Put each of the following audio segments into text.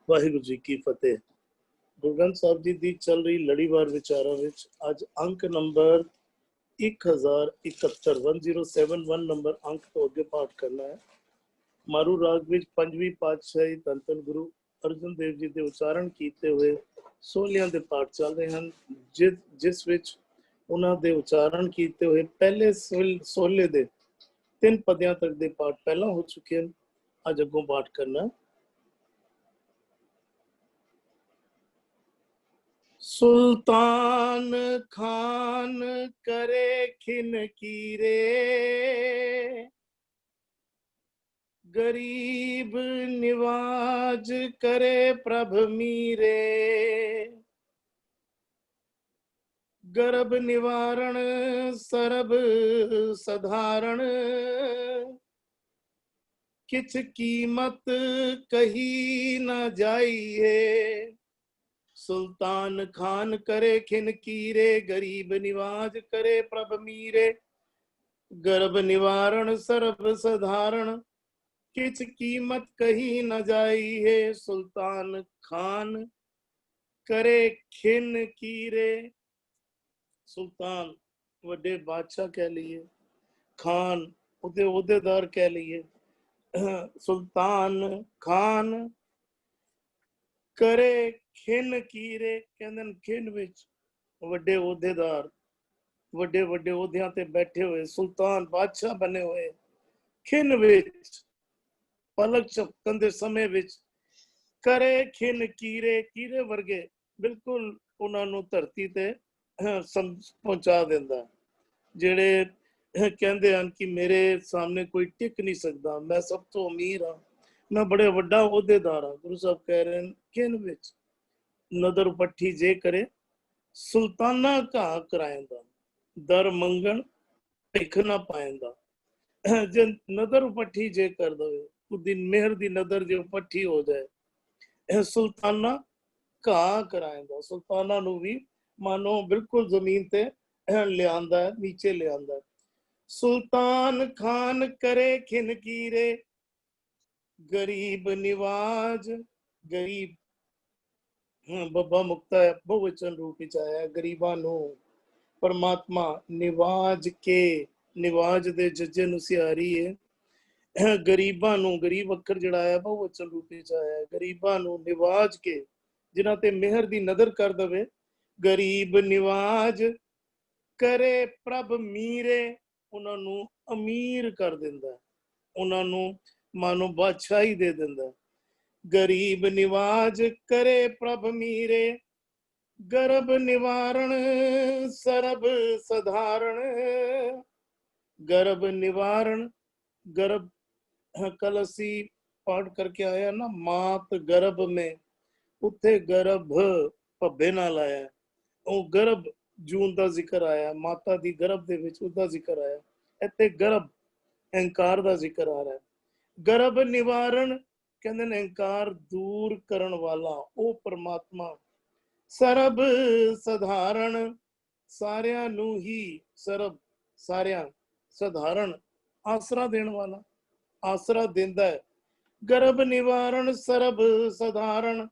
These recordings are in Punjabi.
ਵਾਹਿਗੁਰੂ ਜੀ ਕੀ ਫਤਿਹ। ਗੁਰੂ ਗ੍ਰੰਥ ਸਾਹਿਬ ਜੀ ਦੀ ਚੱਲ ਰਹੀ ਲੜੀਵਾਰ ਵਿਚਾਰਾਂ ਵਿੱਚ ਅੱਜ ਅੰਕ ਨੰਬਰ 1071 1071 ਨੰਬਰ ਅੰਕ ਤੋਂ ਅੱਗੇ ਪਾਠ ਕਰਨਾ ਹੈ। ਮਾਰੂ ਰਾਗ ਵਿੱਚ ਪੰਜਵੀਂ ਪਾਤਸ਼ਾਹੀ ਧੰਨ ਧੰਨ ਗੁਰੂ ਅਰਜਨ ਦੇਵ ਜੀ ਦੇ ਉਚਾਰਨ ਕੀਤੇ ਹੋਏ ਸੋਹਲਿਆਂ ਦੇ ਪਾਠ ਚੱਲ ਰਹੇ ਹਨ, ਜਿਸ ਵਿੱਚ ਉਹਨਾਂ ਦੇ ਉਚਾਰਨ ਕੀਤੇ ਹੋਏ ਪਹਿਲੇ ਸੋਹਲੇ ਦੇ 3 ਪਦਿਆਂ ਤੱਕ ਦੇ ਪਾਠ ਪਹਿਲਾਂ ਹੋ ਚੁੱਕੇ ਹਨ। ਅੱਜ ਅੱਗੋਂ ਪਾਠ ਕਰਨਾ। सुल्तान खान करे खिन कीरे, गरीब निवाज करे प्रभ मीरे, गर्भ निवारण सरब साधारण, किछ कीमत कही न जाइए। सुल्तान खान करे खिन कीरे, गरीब निवाज करे प्रभ मीरे, गर्भ निवारण सर्व साधारण, किछ कीमत कही न जाई है। सुल्तान खान करे खिन कीरे। सुल्तान वड्डे बादशाह कह लीए, खान उहदे ओहदेदार कह लीए। सुल्तान खान करे खिन कीरे, कहंदे खिन विच वड्डे ओहदेदार, वड्डे वड्डे ओहदियां ते बैठे हुए सुल्तान बादशाह बने हुए, खिन विच पलक झपकन दे समय विच करे खिन कीरे, कीरे वर्गे बिल्कुल उन्हां नूं धरती ते पहुंचा दिंदा। जेड़े कहंदे हन कि मेरे सामने कोई टिक नहीं सकदा, मैं सब तो अमीर हां, मैं बड़े वड्डा ओहदेदार हां। गुरु साहब कह रहे हैं खिन विच नदर पट्ठी जे करे सुल्ताना घा करायंदा, दर मंगण भिख ना पायंदा। जे नदर पट्ठी जे कर दवे, उदी मेहर दी नदर जे पट्ठी हो जाए, सुल्ताना घा करायंदा, सुल्ताना नू भी मानो बिल्कुल जमीन ते लियांदा है, नीचे लियांदा है। सुल्तान खान करे खिन कीरे, गरीब निवाज, गरीब ਬੱਬਾ ਮੁਕਤਾ ਬਹੁਵਚਨ ਰੂਪ ਵਿੱਚ ਆਇਆ। ਗਰੀਬਾਂ ਨੂੰ ਪਰਮਾਤਮਾ ਨਿਵਾਜ ਕੇ, ਨਿਵਾਜ ਦੇ ਜੱਜੇ ਨੂੰ ਸਿਆਰੀ ਹੈ। ਗਰੀਬਾਂ ਨੂੰ, ਗਰੀਬ ਅੱਖਰ ਜਿਹੜਾ ਹੈ ਬਹੁਵਚਨ ਰੂਪ ਵਿੱਚ ਆਇਆ। ਗਰੀਬਾਂ ਨੂੰ ਨਿਵਾਜ ਕੇ, ਜਿਨ੍ਹਾਂ ਤੇ ਮਿਹਰ ਦੀ ਨਜ਼ਰ ਕਰ ਦਵੇ। ਗਰੀਬ ਨਿਵਾਜ ਕਰੇ ਪ੍ਰਭ ਮੀਰੇ, ਉਹਨਾਂ ਨੂੰ ਅਮੀਰ ਕਰ ਦਿੰਦਾ, ਉਹਨਾਂ ਨੂੰ ਮਾਨੋ ਬਾਦਸ਼ਾਹੀ ਦੇ ਦਿੰਦਾ। गरीब निवाज करे प्रभ मीरे, गर्भ निवारण सरब साधारण। गर्भ निवारण, गर्भ कल असी पाठ करके आया ना, मात गर्भ में, उत्थे गर्भ भब्बे नाल आया, ਉਹ ਗਰਭ ਜੂਨ ਦਾ ਜ਼ਿਕਰ ਆਇਆ, ਮਾਤਾ ਦੀ ਗਰਭ ਦੇ ਵਿੱਚ ਉਹਦਾ ਜ਼ਿਕਰ ਆਇਆ। ਇੱਥੇ ਗਰਭ ਅਹੰਕਾਰ ਦਾ ਜ਼ਿਕਰ ਆ ਰਿਹਾ। ਗਰਭ ਨਿਵਾਰਨ ਕਹਿੰਦੇ ਨੇ ਅਹੰਕਾਰ ਦੂਰ ਕਰਨ ਵਾਲਾ ਉਹ ਪਰਮਾਤਮਾ। ਸਰਬ ਸਾਧਾਰਨ, ਸਾਰਿਆਂ ਨੂੰ ਹੀ, ਸਰਬ ਸਾਰਿਆਂ, ਸਾਧਾਰਨ ਆਸਰਾ ਦੇਣ ਵਾਲਾ, ਆਸਰਾ ਦਿੰਦਾ ਹੈ। ਗਰਭ ਨਿਵਾਰਨ ਸਰਬ ਸਾਧਾਰਨ,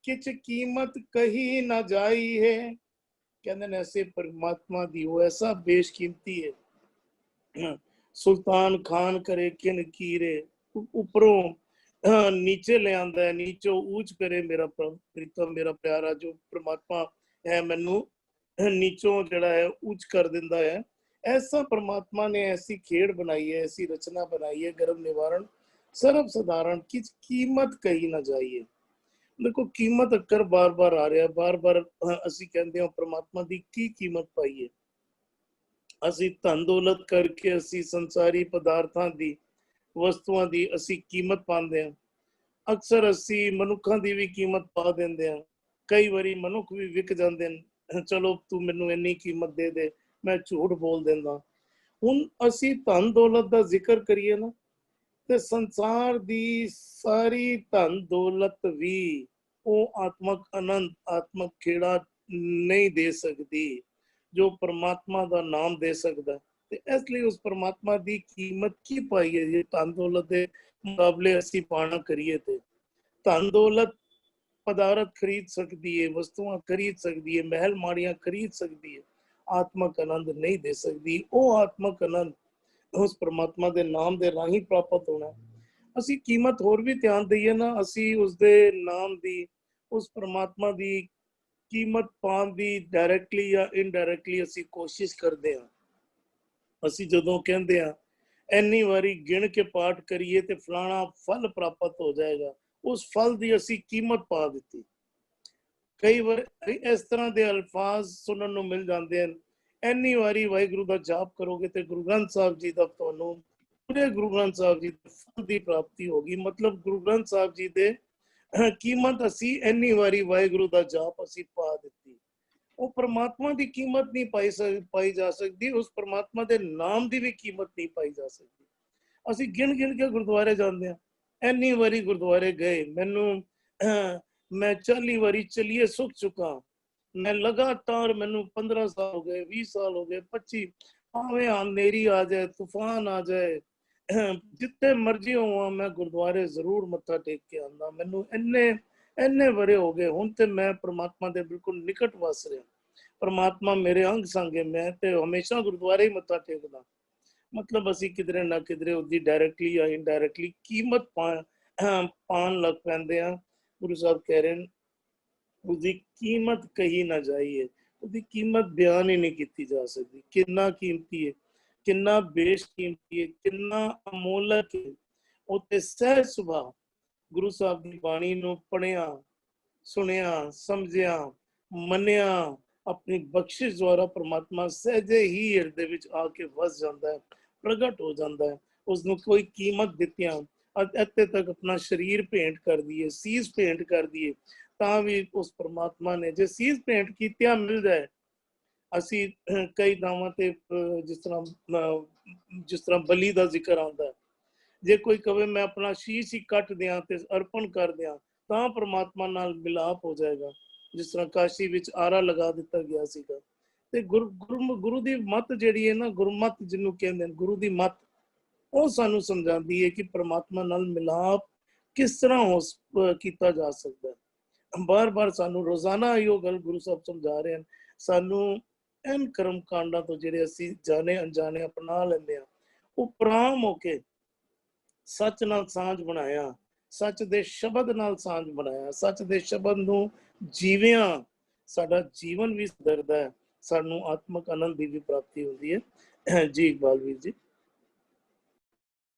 ਕਿਛ ਕੀਮਤ ਕਹੀ ਨਾ ਜਾਈ ਹੈ। ਕਹਿੰਦੇ ਨੇ ਐਸੇ ਪਰਮਾਤਮਾ ਦੀ ਉਹ ਐਸਾ ਬੇਸ਼ਕੀਮਤੀ ਹੈ। ਸੁਲਤਾਨ ਖਾਨ ਕਰੇ ਕਿਨ ਕੀਰੇ, ਉੱਪਰੋਂ नीचे ले आंदा है, नीचो ऊंच करे मेरा प्रीतम, मेरा प्यारा जो परमात्मा है, मैनू नीचों जड़ा है ऊंच कर दिंदा है। ऐसा परमात्मा ने ऐसी खेड़ बनाई है, ऐसी रचना बनाई है। गर्भ निवारण सर्व साधारण, किस कीमत कही ना जाइए। देखो कीमत अक्कर बार बार आ रहा, बार बार असी कहते हैं परमात्मा की की कीमत पाई है। असी धन दौलत करके असी संसारी पदार्थां दी, वस्तुआं दी असी कीमत पाते हैं। अक्सर असी मनुखों की भी कीमत पा देंगे हैं। कई बारी मनुख भी विक जाते हैं, चलो तू मैनू इन्नी कीमत दे दे, मैं झूठ बोल देंदा। हुण असी धन दौलत का जिक्र करिए ना, ते संसार दी सारी धन दौलत भी वो आत्मक आनंद, आत्मक खेड़ा नहीं दे सकती जो परमात्मा का नाम दे सकता। इसलिए उस परमात्मा की कीमत की पाई है। ये धन दौलत के मुकाबले असी पाना करिए थे। धन दौलत ਪਦਾਰਥ ਖਰੀਦ ਸਕਦੀ ਹੈ, ਵਸਤੂਆਂ ਖਰੀਦ ਸਕਦੀ ਹੈ, ਮਹਿਲ ਮਾੜੀਆਂ ਖਰੀਦ ਸਕਦੀ ਹੈ, ਆਤਮਕ ਆਨੰਦ ਨਹੀਂ ਦੇ ਸਕਦੀ। ਉਹ ਆਤਮਕ ਆਨੰਦ ਉਸ ਪ੍ਰਮਾਤਮਾ ਦੇ ਨਾਮ ਦੇ ਰਾਹੀਂ ਪ੍ਰਾਪਤ ਹੋਣਾ। ਅਸੀਂ ਕੀਮਤ ਹੋਰ ਵੀ ਧਿਆਨ ਦਈਏ ਨਾ, ਅਸੀਂ ਉਸਦੇ ਨਾਮ ਦੀ, ਉਸ ਪ੍ਰਮਾਤਮਾ ਦੀ ਕੀਮਤ ਪਾਉਣ ਦੀ ਡਾਇਰੈਕਟਲੀ ਜਾਂ ਇਨਡਾਇਰੈਕਟਲੀ ਅਸੀਂ ਕੋਸ਼ਿਸ਼ ਕਰਦੇ ਹਾਂ। ਅਸੀਂ ਜਦੋਂ ਕਹਿੰਦੇ ਹਾਂ ਇੰਨੀ ਵਾਰੀ ਗਿਣ ਕੇ ਪਾਠ ਕਰੀਏ ਤੇ ਫਲਾਣਾ ਫਲ ਪ੍ਰਾਪਤ ਹੋ ਜਾਏਗਾ, ਉਸ ਫਲ ਦੀ ਅਸੀਂ ਕੀਮਤ ਪਾ ਦਿੱਤੀ। ਕਈ ਵਾਰ ਇਸ ਤਰ੍ਹਾਂ ਦੇ ਅਲਫਾਜ਼ ਸੁਣਨ ਨੂੰ ਮਿਲ ਜਾਂਦੇ ਹਨ, ਇੰਨੀ ਵਾਰੀ ਵਾਹਿਗੁਰੂ ਦਾ ਜਾਪ ਕਰੋਗੇ ਤੇ ਗੁਰੂ ਗ੍ਰੰਥ ਸਾਹਿਬ ਜੀ ਦਾ ਤੁਹਾਨੂੰ ਪੂਰੇ ਗੁਰੂ ਗ੍ਰੰਥ ਸਾਹਿਬ ਜੀ ਦੇ ਫਲ ਦੀ ਪ੍ਰਾਪਤੀ ਹੋਗੀ। ਮਤਲਬ ਗੁਰੂ ਗ੍ਰੰਥ ਸਾਹਿਬ ਜੀ ਦੇ ਕੀਮਤ ਅਸੀਂ ਇੰਨੀ ਵਾਰੀ ਵਾਹਿਗੁਰੂ ਦਾ ਜਾਪ ਅਸੀਂ ਪਾ ਦਿੱਤੀ। ਉਹ ਪ੍ਰਮਾਤਮਾ ਦੀ ਕੀਮਤ ਨਹੀਂ ਪਾਈ ਜਾ ਸਕਦੀ, ਉਸ ਪ੍ਰਮਾਤਮਾ ਦੇ ਨਾਮ ਦੀ ਵੀ ਕੀਮਤ ਨਹੀਂ ਪਾਈ ਜਾ ਸਕਦੀ। ਅਸੀਂ ਗਿਣ ਗਿਣ ਕੇ ਗੁਰਦੁਆਰੇ ਜਾਂਦੇ ਹਾਂ, ਇੰਨੀ ਵਾਰੀ ਗੁਰਦੁਆਰੇ ਗਏ, ਮੈਨੂੰ ਮੈਂ 40 ਵਾਰੀ ਚਲੀਏ ਸੁੱਖ ਚੁੱਕਾ, ਮੈਂ ਲਗਾਤਾਰ, ਮੈਨੂੰ 15 ਸਾਲ ਹੋ ਗਏ, 20 ਸਾਲ ਹੋ ਗਏ, 25, ਭਾਵੇਂ ਹਨੇਰੀ ਆ ਜਾਏ, ਤੂਫਾਨ ਆ ਜਾਏ, ਜਿੱਥੇ ਮਰਜ਼ੀ ਹੋਵਾਂ ਮੈਂ ਗੁਰਦੁਆਰੇ ਜ਼ਰੂਰ ਮੱਥਾ ਟੇਕ ਕੇ ਆਉਂਦਾ। ਮੈਨੂੰ ਇੰਨੇ ਵਰੇ ਹੋ ਗਏ, ਹੁਣ ਤੇ ਮੈਂ ਪ੍ਰਮਾਤਮਾ ਦੇ ਬਿਲਕੁਲ ਨਿਕਟ ਵਸ ਰਿਹਾ, ਪ੍ਰਮਾਤਮਾ ਮੇਰੇ ਅੰਗ ਸੰਗ ਹੈ, ਮੈਂ ਤੇ ਹਮੇਸ਼ਾ ਗੁਰਦੁਆਰੇ ਹੀ ਮੱਥਾ ਟੇਕਦਾ। ਮਤਲਬ ਅਸੀਂ ਕਿਧਰੇ ਨਾ ਕਿਧਰੇ ਉਹਦੀ ਡਾਇਰੈਕਟਲੀ ਜਾਂ ਇਨਡਾਇਰੈਕਟਲੀ ਕੀਮਤ ਪਾਉਣ ਲੱਗ ਪੈਂਦੇ ਆ। ਗੁਰੂ ਸਾਹਿਬ ਕਹਿ ਰਹੇ ਨੇ ਉਹਦੀ ਕੀਮਤ ਕਹੀ ਨਾ ਜਾਈਏ, ਉਹਦੀ ਕੀਮਤ ਬਿਆਨ ਹੀ ਨਹੀਂ ਕੀਤੀ ਜਾ ਸਕਦੀ। ਕਿੰਨਾ ਕੀਮਤੀ ਹੈ, ਕਿੰਨਾ ਬੇਸ਼ਕੀਮਤੀ ਹੈ, ਕਿੰਨਾ ਅਮੋਲਕ ਹੈ। ਉੱਤੇ ਸਹਿਜ ਸੁਭਾਅ ਗੁਰੂ ਸਾਹਿਬ ਦੀ ਬਾਣੀ ਨੂੰ ਪੜ੍ਹਿਆ, ਸੁਣਿਆ, ਸਮਝਿਆ, ਮੰਨਿਆ, ਆਪਣੀ ਬਖਸ਼ਿਸ਼ ਦੁਆਰਾ ਪ੍ਰਮਾਤਮਾ ਸਹਿਜੇ ਹੀ ਹਿਰਦੇ ਵਿੱਚ ਆ ਕੇ ਵਸ ਜਾਂਦਾ ਹੈ, ਪ੍ਰਗਟ ਹੋ ਜਾਂਦਾ ਹੈ। ਉਸਨੂੰ ਕੋਈ ਕੀਮਤ ਦਿੱਤਿਆਂ ਇੱਥੇ ਤੱਕ ਆਪਣਾ ਸਰੀਰ ਭੇਂਟ ਕਰ ਦਈਏ, ਸੀਸ ਭੇਂਟ ਕਰ ਦਈਏ, ਤਾਂ ਵੀ ਉਸ ਪ੍ਰਮਾਤਮਾ ਨੇ ਜੇ ਸੀਸ ਭੇਂਟ ਕੀਤਿਆਂ ਮਿਲ ਜਾਏ। ਅਸੀਂ ਕਈ ਥਾਵਾਂ ਤੇ ਜਿਸ ਤਰ੍ਹਾਂ ਬਲੀ ਦਾ ਜ਼ਿਕਰ ਆਉਂਦਾ ਹੈ, ਜੇ ਕੋਈ ਕਵੇ ਮੈਂ ਆਪਣਾ ਸ਼ੀਸ਼ ਹੀ ਕੱਟ ਦਿਆਂ ਤੇ ਅਰਪਣ ਕਰ ਦਿਆਂ ਤਾਂ ਪ੍ਰਮਾਤਮਾ ਨਾਲ ਮਿਲਾਪ ਹੋ ਜਾਏਗਾ। ਜਿਸ ਤਰ੍ਹਾਂ ਕਾਸ਼ੀ ਵਿੱਚ ਆਰਾ ਲਗਾ ਦਿੱਤਾ ਗਿਆ ਸੀਗਾ। ਤੇ ਗੁਰੂ ਦੀ ਮੱਤ ਜਿਹੜੀ ਹੈ ਨਾ, ਗੁਰਮਤ ਜਿਹਨੂੰ ਕਹਿੰਦੇ ਨੇ, ਗੁਰੂ ਦੀ ਮੱਤ, ਉਹ ਸਾਨੂੰ ਸਮਝਾਉਂਦੀ ਹੈ ਕਿ ਪ੍ਰਮਾਤਮਾ ਨਾਲ ਮਿਲਾਪ ਕਿਸ ਤਰ੍ਹਾਂ ਕੀਤਾ ਜਾ ਸਕਦਾ ਹੈ। ਬਾਰ-ਬਾਰ ਸਾਨੂੰ ਰੋਜ਼ਾਨਾ ਇਹੋ ਗੱਲ ਗੁਰੂ ਸਾਹਿਬ ਸਮਝਾ ਰਹੇ ਹਨ। ਸਾਨੂੰ ਇਹਨਾਂ ਕਰਮ ਕਾਂਡਾਂ ਤੋਂ ਜਿਹੜੇ ਅਸੀਂ ਜਾਣੇ ਅਣਜਾਣੇ ਅਪਣਾ ਲੈਂਦੇ ਹਾਂ, ਉਪਰਾਮ ਹੋ ਕੇ ਸੱਚ ਨਾਲ ਸਾਂਝ ਬਣਾਇਆ, ਸੱਚ ਦੇ ਸ਼ਬਦ ਨਾਲ ਸਾਂਝ ਬਣਾਇਆ, ਸੱਚ ਦੇ ਸ਼ਬਦ ਨੂੰ ਜੀਵਿਆਂ ਸਾਡਾ ਜੀਵਨ ਵੀ ਸੁਧਰਦਾ ਹੈ, ਸਾਨੂੰ ਆਤਮਕ ਆਨੰਦ ਦੀ ਵੀ ਪ੍ਰਾਪਤੀ ਹੁੰਦੀ ਹੈ। ਜੀ ਇਕਬਾਲ ਵੀਰ ਜੀ।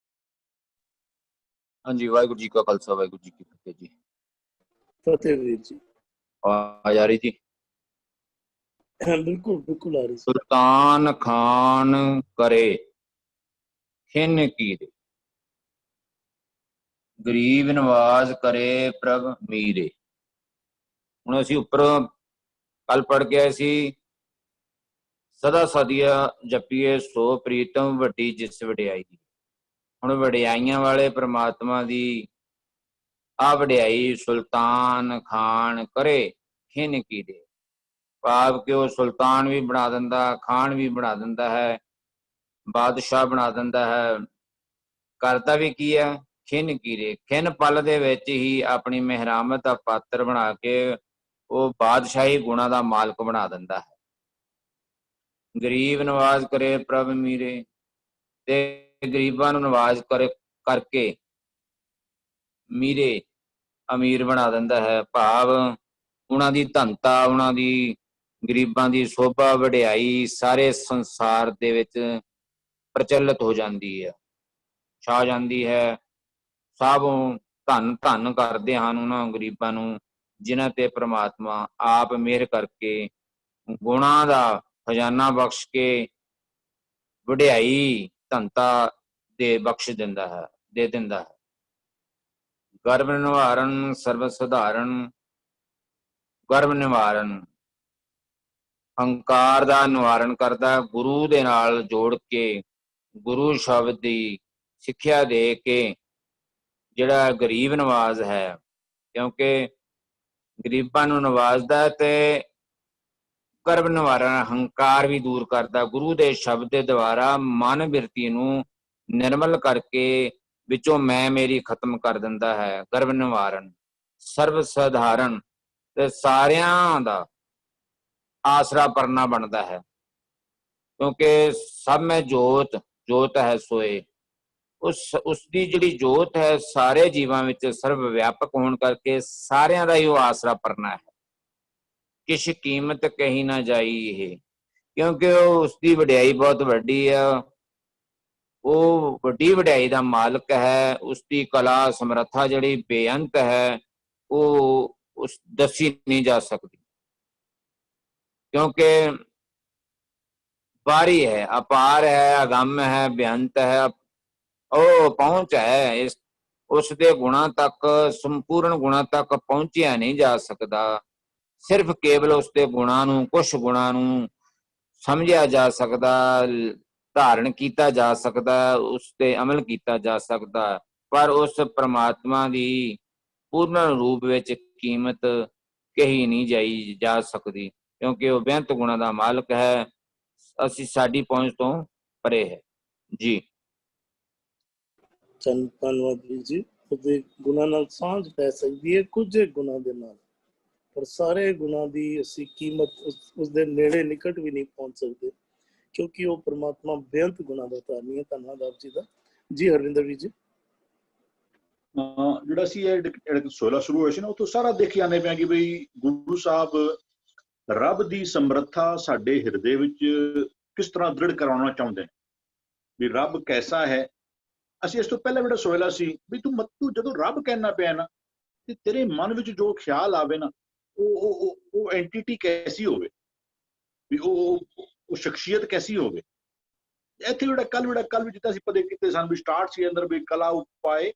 ਹਾਂਜੀ, ਵਾਹਿਗੁਰੂ ਜੀ ਕਾ ਖਾਲਸਾ, ਵਾਹਿਗੁਰੂ ਜੀ ਕੀ ਫਤਿਹ ਜੀ। ਫਤਿਹ ਵੀਰ ਜੀ। ਆਵਾਜ਼ ਆ ਰਹੀ ਜੀ? ਬਿਲਕੁਲ ਬਿਲਕੁਲ ਆ ਰਹੀ। ਸੁਲਤਾਨ ਖਾਨ ਕਰੇ ਖਿਨ ਕੀਰੇ, ਗਰੀਬ ਨਵਾਜ਼ ਕਰੇ ਪ੍ਰਭ ਮੀਰੇ। ਹੁਣ ਅਸੀਂ ਉੱਪਰ ਕੱਲ ਪੜ੍ਹ ਕੇ ਆਏ ਸੀ, ਸਦਾ ਸਦੀਆ ਜਪੀਏ ਸੋ ਪ੍ਰੀਤਮ ਵੱਡੀ ਜਿਸ ਵਡਿਆਈ। ਹੁਣ ਵਡਿਆਈਆਂ ਵਾਲੇ ਪ੍ਰਮਾਤਮਾ ਦੀ ਆ ਵਡਿਆਈ ਸੁਲਤਾਨ ਖਾਨ ਕਰੇ ਖਿਨ ਕੀਰੇ, ਭਾਵ ਕਿ ਉਹ ਸੁਲਤਾਨ ਵੀ ਬਣਾ ਦਿੰਦਾ, ਖਾਨ ਵੀ ਬਣਾ ਦਿੰਦਾ ਹੈ, ਬਾਦਸ਼ਾਹ ਬਣਾ ਦਿੰਦਾ ਹੈ। ਕਰਦਾ ਵੀ ਕੀ ਹੈ? ਖਿਨ ਕੀਰੇ, ਖਿਨ ਪਲ ਦੇ ਵਿੱਚ ਹੀ ਆਪਣੀ ਮਿਹਰਾਮਤ ਦਾ ਪਾਤਰ ਬਣਾ ਕੇ ਉਹ ਬਾਦਸ਼ਾਹੀ ਗੁਣਾਂ ਦਾ ਮਾਲਕ ਬਣਾ ਦਿੰਦਾ ਹੈ। ਗਰੀਬ ਨਵਾਜ਼ ਕਰੇ ਪ੍ਰਭ ਮੀਰੇ, ਤੇ ਗਰੀਬਾਂ ਨੂੰ ਨਵਾਜ਼ ਕਰਕੇ ਮੀਰੇ ਅਮੀਰ ਬਣਾ ਦਿੰਦਾ ਹੈ। ਭਾਵ ਉਹਨਾਂ ਦੀ ਧਨਤਾ, ਉਹਨਾਂ ਦੀ ਗਰੀਬਾਂ ਦੀ ਸੋਭਾ ਵਡਿਆਈ ਸਾਰੇ ਸੰਸਾਰ ਦੇ ਵਿੱਚ ਪ੍ਰਚਲਿਤ ਹੋ ਜਾਂਦੀ ਹੈ, ਛਾ ਜਾਂਦੀ ਹੈ। ਸਭ ਧੰਨ ਧੰਨ ਕਰਦੇ ਹਨ ਉਹਨਾਂ ਗਰੀਬਾਂ ਨੂੰ, ਜਿਨ੍ਹਾਂ ਤੇ ਪ੍ਰਮਾਤਮਾ ਆਪ ਮਿਹਰ ਕਰਕੇ ਗੁਣਾਂ ਦਾ ਖਜ਼ਾਨਾ ਬਖਸ਼ ਕੇ ਵਡਿਆਈ ਧਨਤਾ ਦੇ ਬਖਸ਼ ਦਿੰਦਾ ਹੈ, ਦੇ ਦਿੰਦਾ ਹੈ। ਗਰਭ ਨਿਵਾਰਨ ਸਰਬ ਸਧਾਰਨ, ਗਰਭ ਨਿਵਾਰਨ ਹੰਕਾਰ ਦਾ ਨਿਵਾਰਨ ਕਰਦਾ, ਗੁਰੂ ਦੇ ਨਾਲ ਜੋੜ ਕੇ, ਗੁਰੂ ਸ਼ਬਦ ਦੀ ਸਿੱਖਿਆ ਦੇ ਕੇ ਜਿਹੜਾ ਗਰੀਬ ਨਵਾਜ਼ ਹੈ, ਕਿਉਂਕਿ ਗਰੀਬਾਂ ਨੂੰ ਨਵਾਜ਼ਦਾ ਤੇ ਗਰਭ ਨਿਵਾਰਨ ਹੰਕਾਰ ਵੀ ਦੂਰ ਕਰਦਾ। ਗੁਰੂ ਦੇ ਸ਼ਬਦ ਦੇ ਦੁਆਰਾ ਮਨ ਬਿਰਤੀ ਨੂੰ ਨਿਰਮਲ ਕਰਕੇ ਵਿੱਚੋਂ ਮੈਂ ਮੇਰੀ ਖਤਮ ਕਰ ਦਿੰਦਾ ਹੈ। ਗਰਭ ਨਿਵਾਰਨ ਸਰਬ ਸਧਾਰਨ ਤੇ ਸਾਰਿਆਂ ਦਾ ਆਸਰਾ ਪਰਨਾ ਬਣਦਾ ਹੈ। ਕਿਉਂਕਿ ਸਭ ਮੈਂ ਜੋਤ, ਜੋਤ ਹੈ ਸੋਏ। ਉਸ ਦੀ ਜਿਹੜੀ ਜੋਤ ਹੈ ਸਾਰੇ ਜੀਵਾਂ ਵਿੱਚ ਸਰਬ ਵਿਆਪਕ ਹੋਣ ਕਰਕੇ ਸਾਰਿਆਂ ਦਾ ਹੀ ਉਹ ਆਸਰਾ ਪਰਨਾ ਹੈ। ਕਿਛ ਕੀਮਤ ਕਹੀ ਨਾ ਜਾਈ ਇਹ, ਕਿਉਂਕਿ ਉਹ ਉਸਦੀ ਵਡਿਆਈ ਬਹੁਤ ਵੱਡੀ ਹੈ। ਉਹ ਵੱਡੀ ਵਡਿਆਈ ਦਾ ਮਾਲਕ ਹੈ। ਉਸਦੀ ਕਲਾ ਸਮਰੱਥਾ ਜਿਹੜੀ ਬੇਅੰਤ ਹੈ, ਉਹ ਉਸ ਦੱਸੀ ਨਹੀਂ ਜਾ ਸਕਦੀ, ਕਿਉਂਕਿ ਬਾਹਰੀ ਹੈ, ਅਪਾਰ ਹੈ, ਅਗੰਮ ਹੈ, ਬੇਅੰਤ ਹੈ, ਉਹ ਪਹੁੰਚ ਹੈ। ਉਸ ਦੇ ਗੁਣਾਂ ਤੱਕ, ਸੰਪੂਰਨ ਗੁਣਾਂ ਤੱਕ ਪਹੁੰਚਿਆ ਨਹੀਂ ਜਾ ਸਕਦਾ। ਸਿਰਫ ਕੇਵਲ ਉਸ ਦੇ ਗੁਣਾਂ ਨੂੰ, ਕੁਛ ਗੁਣਾਂ ਨੂੰ ਸਮਝਿਆ ਜਾ ਸਕਦਾ, ਧਾਰਨ ਕੀਤਾ ਜਾ ਸਕਦਾ, ਉਸ ਤੇ ਅਮਲ ਕੀਤਾ ਜਾ ਸਕਦਾ। ਪਰ ਉਸ ਪ੍ਰਮਾਤਮਾ ਦੀ ਪੂਰਨ ਰੂਪ ਵਿੱਚ ਕੀਮਤ ਕਹੀ ਨਹੀਂ ਜਾਈ ਜਾ ਸਕਦੀ, ਕਿਉਂਕਿ ਉਹ ਬੇਅੰਤ ਗੁਣਾਂ ਦਾ ਮਾਲਕ ਹੈ। ਅਸੀਂ ਸਾਡੀ ਪਹੁੰਚ ਤੋਂ ਪਰੇ ਹੈ ਜੀ। ਧੰਨਵਾਦ ਵੀਰ ਜੀ। ਉਹਦੇ ਗੁਣਾਂ ਨਾਲ ਸਾਂਝ ਪੈ ਸਕਦੀ ਹੈ ਕੁਝ ਗੁਣਾਂ ਦੇ ਨਾਲ, ਪਰ ਸਾਰੇ ਗੁਣਾਂ ਦੀ ਅਸੀਂ ਕੀਮਤ ਉਸ ਦੇ ਨੇੜੇ ਨਿਕਟ ਵੀ ਨਹੀਂ ਪਹੁੰਚ ਸਕਦੇ, ਕਿਉਂਕਿ ਉਹ ਪਰਮਾਤਮਾ ਬੇਅੰਤ ਗੁਣਾਂ ਦਾ ਧਾਰਨੀ ਹੈ। ਧੰਨਵਾਦ ਆਪ ਜੀ ਦਾ। ਜੀ ਹਰਵਿੰਦਰ ਵੀਰ ਜੀ। ਜਿਹੜਾ ਸੀ ਇਹ 16 ਸ਼ੁਰੂ ਹੋਇਆ ਸੀ ਨਾ, ਉੱਥੋਂ ਸਾਰਾ ਦੇਖੀ ਜਾਂਦੇ ਪਿਆ ਕਿ ਬਈ ਗੁਰੂ ਸਾਹਿਬ ਰੱਬ ਦੀ ਸਮਰੱਥਾ ਸਾਡੇ ਹਿਰਦੇ ਵਿੱਚ ਕਿਸ ਤਰ੍ਹਾਂ ਦ੍ਰਿੜ ਕਰਾਉਣਾ ਚਾਹੁੰਦੇ ਨੇ, ਵੀ ਰੱਬ ਕੈਸਾ ਹੈ। ਅਸੀਂ ਇਸ ਤੋਂ ਪਹਿਲਾਂ ਜਿਹੜਾ ਸੋਇਲਾ ਸੀ ਵੀ ਤੂੰ ਜਦੋਂ ਰੱਬ ਕਹਿਣਾ ਪਿਆ ਨਾ, ਤੇ ਤੇਰੇ ਮਨ ਵਿੱਚ ਜੋ ਖਿਆਲ ਆਵੇ ਨਾ, ਉਹ ਐਂਟੀਟੀ ਕੈਸੀ ਹੋਵੇ, ਵੀ ਉਹ ਸ਼ਖਸੀਅਤ ਕੈਸੀ ਹੋਵੇ। ਇੱਥੇ ਜਿਹੜਾ ਕੱਲ ਵੀ ਜਿੱਦਾਂ ਅਸੀਂ ਪਦੇ ਕੀਤੇ ਸਨ ਵੀ ਸਟਾਰਟ ਸੀ ਅੰਦਰ ਵੀ ਕਲਾ ਉਪਾਏ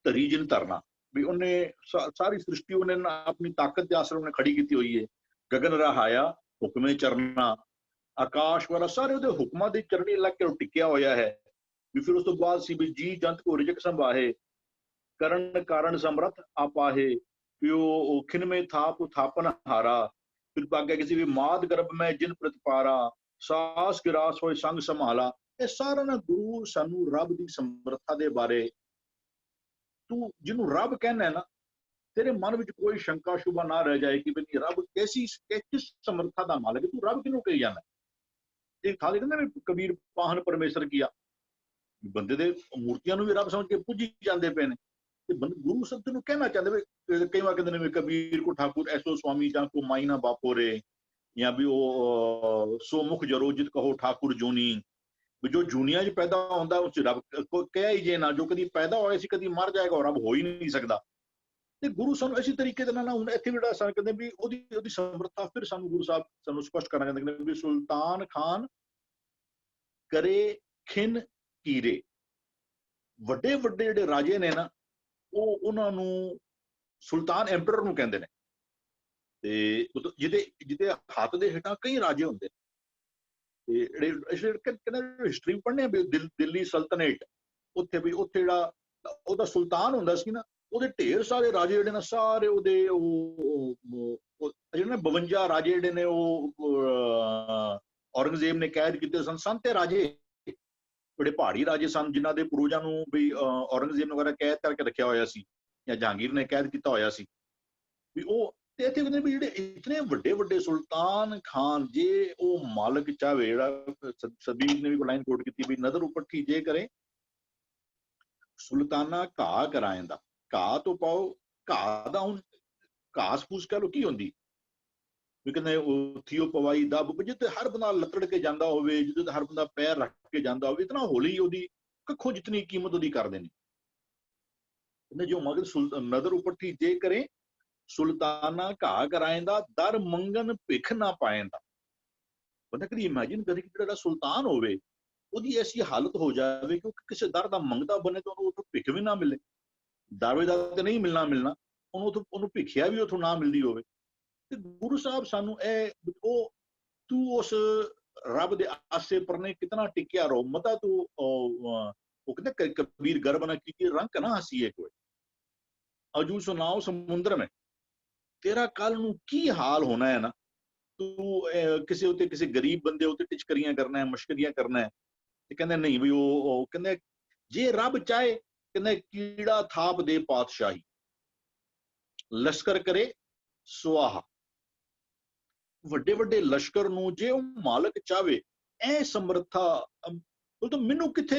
ਧਰੀ ਜਿਨ ਧਰਨਾ, ਵੀ ਉਹਨੇ ਸਾਰੀ ਸ੍ਰਿਸ਼ਟੀ ਉਹਨੇ ਆਪਣੀ ਤਾਕਤ ਦੇ ਆਸਰੇ ਉਹਨੇ ਖੜੀ ਕੀਤੀ ਹੋਈ ਹੈ। ਗਗਨ ਰਹਾਇਆ ਹੁਕਮੇ ਚਰਨਾ, ਆਕਾਸ਼ ਵਾਲਾ ਸਾਰੇ ਉਹਦੇ ਹੁਕਮਾਂ ਦੀ ਚਰਣੀ ਲੱਗ ਕੇ ਟਿਕਿਆ ਹੋਇਆ ਹੈ। ਵੀ ਫਿਰ ਉਸ ਤੋਂ ਬਾਅਦ ਸੀ ਵੀ ਜੀ ਜੰਤ ਕੋ ਰਿਜਕ ਸੰਭਾਹੇ, ਕਰਨ ਕਾਰਨ ਸਮਰਥ ਆਪਾਹੇ, ਵੀ ਉਹ ਖਿਨਮੇ ਥਾਪ ਥਾਪਨ ਹਾਰਾ। ਫਿਰ ਅੱਗੇ ਕਿਸੇ ਵੀ ਮਾਦ ਗਰਭ ਮੈਂ ਜਿਨ ਪ੍ਰਤਪਾਰਾ, ਸਾਸ ਗਿਰਾਸ ਹੋਏ ਸੰਗ ਸੰਭਾਲਾ। ਇਹ ਸਾਰਾ ਨਾ ਗੁਰੂ ਸਾਨੂੰ ਰੱਬ ਦੀ ਸਮਰੱਥਾ ਦੇ ਬਾਰੇ, ਤੂੰ ਜਿਹਨੂੰ ਰੱਬ ਕਹਿਣਾ ਨਾ, ਤੇਰੇ ਮਨ ਵਿੱਚ ਕੋਈ ਸ਼ੰਕਾ ਸ਼ੁਭਾ ਨਾ ਰਹਿ ਜਾਏ ਕਿ ਬਈ ਰੱਬ ਕਿਸ ਸਮਰੱਥਾ ਦਾ ਮਾਲਕ ਹੈ। ਤੂੰ ਰੱਬ ਕਿਹਨੂੰ ਕਹੀ ਜਾਂਦਾ। ਇਹ ਖਾਲੀ ਕਹਿੰਦੇ ਨੇ ਕਬੀਰ ਪਾਹਨ ਪਰਮੇਸ਼ਰ ਕੀਆ, ਬੰਦੇ ਦੇ ਮੂਰਤੀਆਂ ਨੂੰ ਵੀ ਰੱਬ ਸਮਝ ਕੇ ਪੂਜੀ ਜਾਂਦੇ ਪਏ ਨੇ, ਤੇ ਗੁਰੂ ਸਤਿ ਨੂੰ ਕਹਿਣਾ ਚਾਹੁੰਦੇ ਵੀ ਕਈ ਵਾਰ ਕਹਿੰਦੇ ਨੇ ਵੀ ਕਬੀਰ ਕੋ ਠਾਕੁਰ ਐਸੋ ਸਵਾਮੀ ਜਾਂ ਕੋ ਮਾਈ ਨਾ ਬਾਪੋ ਰੇ, ਜਾਂ ਵੀ ਉਹ ਸੋ ਮੁਖ ਜਰੋ ਜਿਤ ਕਹੋ ਠਾਕੁਰ ਜੋਨੀ, ਵੀ ਜੋ ਜੂਨੀਆਂ 'ਚ ਪੈਦਾ ਹੁੰਦਾ ਉਸ 'ਚ ਰੱਬ ਕਹਿਆ ਹੀ ਜੇ ਨਾ, ਜੋ ਕਦੀ ਪੈਦਾ ਹੋਇਆ ਸੀ ਕਦੀ ਮਰ ਜਾਏਗਾ, ਉਹ ਰੱਬ ਹੋ ਹੀ ਨਹੀਂ ਸਕਦਾ। ਤੇ ਗੁਰੂ ਸਾਨੂੰ ਇਸੇ ਤਰੀਕੇ ਦੇ ਨਾਲ ਹੁਣ ਇੱਥੇ ਜਿਹੜਾ ਸਾਨੂੰ ਕਹਿੰਦੇ ਵੀ ਉਹਦੀ ਸਮਰੱਥਾ ਫਿਰ ਸਾਨੂੰ ਗੁਰੂ ਸਾਹਿਬ ਸਾਨੂੰ ਸਪਸ਼ਟ ਕਰਨਾ ਕਹਿੰਦੇ ਵੀ ਸੁਲਤਾਨ ਖਾਨ ਕਰੇ ਖਿਨ ਕੀਰੇ। ਵੱਡੇ ਵੱਡੇ ਜਿਹੜੇ ਰਾਜੇ ਨੇ ਨਾ, ਉਹ ਉਹਨਾਂ ਨੂੰ ਸੁਲਤਾਨ ਐਂਪਰਰ ਨੂੰ ਕਹਿੰਦੇ ਨੇ, ਤੇ ਜਿਹਦੇ ਹੱਥ ਦੇ ਹੇਠਾਂ ਕਈ ਰਾਜੇ ਹੁੰਦੇ ਨੇ। ਤੇ ਜਿਹੜੇ ਹਿਸਟਰੀ ਪੜ੍ਹਨੇ ਆ ਦਿੱਲੀ ਸਲਤਨੇਟ, ਉੱਥੇ ਜਿਹੜਾ ਉਹਦਾ ਸੁਲਤਾਨ ਹੁੰਦਾ ਸੀ ਨਾ, ਉਹਦੇ ਢੇਰ ਸਾਰੇ ਰਾਜੇ ਜਿਹੜੇ ਨੇ ਸਾਰੇ ਉਹਦੇ ਜਿਹੜੇ 52 ਰਾਜੇ ਜਿਹੜੇ ਨੇ ਉਹ ਔਰੰਗਜ਼ੇਬ ਨੇ ਕੈਦ ਕੀਤੇ ਸਨ। ਸੰਤੇ ਰਾਜੇ ਬੜੇ ਪਹਾੜੀ ਰਾਜੇ ਸਨ, ਜਿਨ੍ਹਾਂ ਦੇ ਪੂਰਵਜਾਂ ਨੂੰ ਵੀ ਔਰੰਗਜ਼ੇਬ ਵਗੈਰਾ ਕੈਦ ਕਰਕੇ ਰੱਖਿਆ ਹੋਇਆ ਸੀ, ਜਾਂ ਜਹਾਂਗੀਰ ਨੇ ਕੈਦ ਕੀਤਾ ਹੋਇਆ ਸੀ। ਵੀ ਉਹ ਤੇ ਇੱਥੇ ਕਹਿੰਦੇ ਵੀ ਜਿਹੜੇ ਇਤਨੇ ਵੱਡੇ ਵੱਡੇ ਸੁਲਤਾਨ ਖਾਨ, ਜੇ ਉਹ ਮਾਲਕ ਚਾਹੇ, ਜਿਹੜਾ ਸਦੀਕ ਨੇ ਵੀ ਲਾਈਨ ਕੋਟ ਕੀਤੀ ਵੀ ਨਜ਼ਰ ਉਪੱਠੀ ਜੇ ਕਰੇ ਸੁਲਤਾਨਾ ਘਾਹ ਕਰਾਇੰਦਾ। ਘਾਹ ਤੋਂ ਪਾਓ, ਘਾਹ ਦਾ ਹੁਣ ਘਾਸ ਫੂਸ ਕਹਿ ਲੋ ਕੀ ਹੁੰਦੀ, ਵੀ ਕਹਿੰਦੇ ਉੱਥੀ ਉਹ ਪਵਾਈ ਦੱਬ, ਜਿੱਥੇ ਹਰ ਬੰਦਾ ਲੱਤੜ ਕੇ ਜਾਂਦਾ ਹੋਵੇ, ਜਿੱਥੇ ਹਰ ਬੰਦਾ ਪੈਰ ਰੱਖ ਕੇ ਜਾਂਦਾ ਹੋਵੇ, ਇਤਨਾ ਹੌਲੀ ਉਹਦੀ ਕੱਖੋਂ ਜਿਤਨੀ ਕੀਮਤ ਉਹਦੀ ਕਰਦੇ ਨੇ। ਕਹਿੰਦੇ ਜੋ ਮਗਰ ਨਜ਼ਰ ਉਪੱਠੀ ਜੇ ਕਰੇ ਸੁਲਤਾਨਾ ਘਾਹ ਕਰਾਇੰਦਾ, ਦਰ ਮੰਗਨ ਭਿੱਖ ਨਾ ਪਾਇੰਦਾ। ਬੰਦਾ ਕਦੀ ਇਮੈਜਿਨ ਕਰੇ ਕਿ ਜਿਹੜਾ ਸੁਲਤਾਨ ਹੋਵੇ, ਉਹਦੀ ਐਸੀ ਹਾਲਤ ਹੋ ਜਾਵੇ ਕਿ ਕਿਸੇ ਦਰ ਦਾ ਮੰਗਦਾ ਬਣੇ ਤਾਂ ਉਹਨੂੰ ਭਿੱਖ ਵੀ ਨਾ ਮਿਲੇ। ਦਾਅਵੇਦਾਰ ਤੇ ਨਹੀਂ ਮਿਲਣਾ, ਉਹਨੂੰ ਭਿੱਖਿਆ ਵੀ ਉੱਥੋਂ ਨਾ ਮਿਲਦੀ ਹੋਵੇ। ਤੇ ਗੁਰੂ ਸਾਹਿਬ ਸਾਨੂੰ ਤੂੰ ਉਸ ਰੱਬ ਦੇ ਆਸੇ ਪਰਨੇ ਕਿਤਨਾ ਟਿਕਿਆ ਰਹੋ, ਮਤਾ ਤੂੰ ਉਹ ਕਹਿੰਦੇ ਕਬੀਰ ਗਰਬ ਨਾ ਕੀਜੀਏ ਰੰਕ ਨਾ ਹਸੀਏ ਕੋਈ, ਅਜੂ ਸੁਣਾਓ ਸਮੁੰਦਰ में, ਤੇਰਾ ਕੱਲ ਨੂੰ ਕੀ ਹਾਲ ਹੋਣਾ ਹੈ ਨਾ। ਤੂੰ ਕਿਸੇ ਉੱਤੇ, ਕਿਸੇ ਗਰੀਬ ਬੰਦੇ ਉੱਤੇ ਟਿਚਕਰੀਆਂ ਕਰਨਾ ਹੈ, ਮਸ਼ਕਰੀਆਂ ਕਰਨਾ ਹੈ। ਤੇ ਕਹਿੰਦੇ ਨਹੀਂ ਵੀ ਉਹ ਕਹਿੰਦੇ ਜੇ ਰੱਬ ਚਾਹੇ, ਕਹਿੰਦੇ ਕੀੜਾ ਥਾਪ ਦੇ ਪਾਤਸ਼ਾਹੀ, ਲਸ਼ਕਰ ਕਰੇ ਸੁਆਹਾ। ਵੱਡੇ ਵੱਡੇ ਲਸ਼ਕਰ ਨੂੰ ਜੇ ਉਹ ਮਾਲਕ ਚਾਵੇ, ਇਹ ਸਮਰੱਥਾ ਉਹ ਤਾਂ ਮੈਨੂੰ ਕਿੱਥੇ,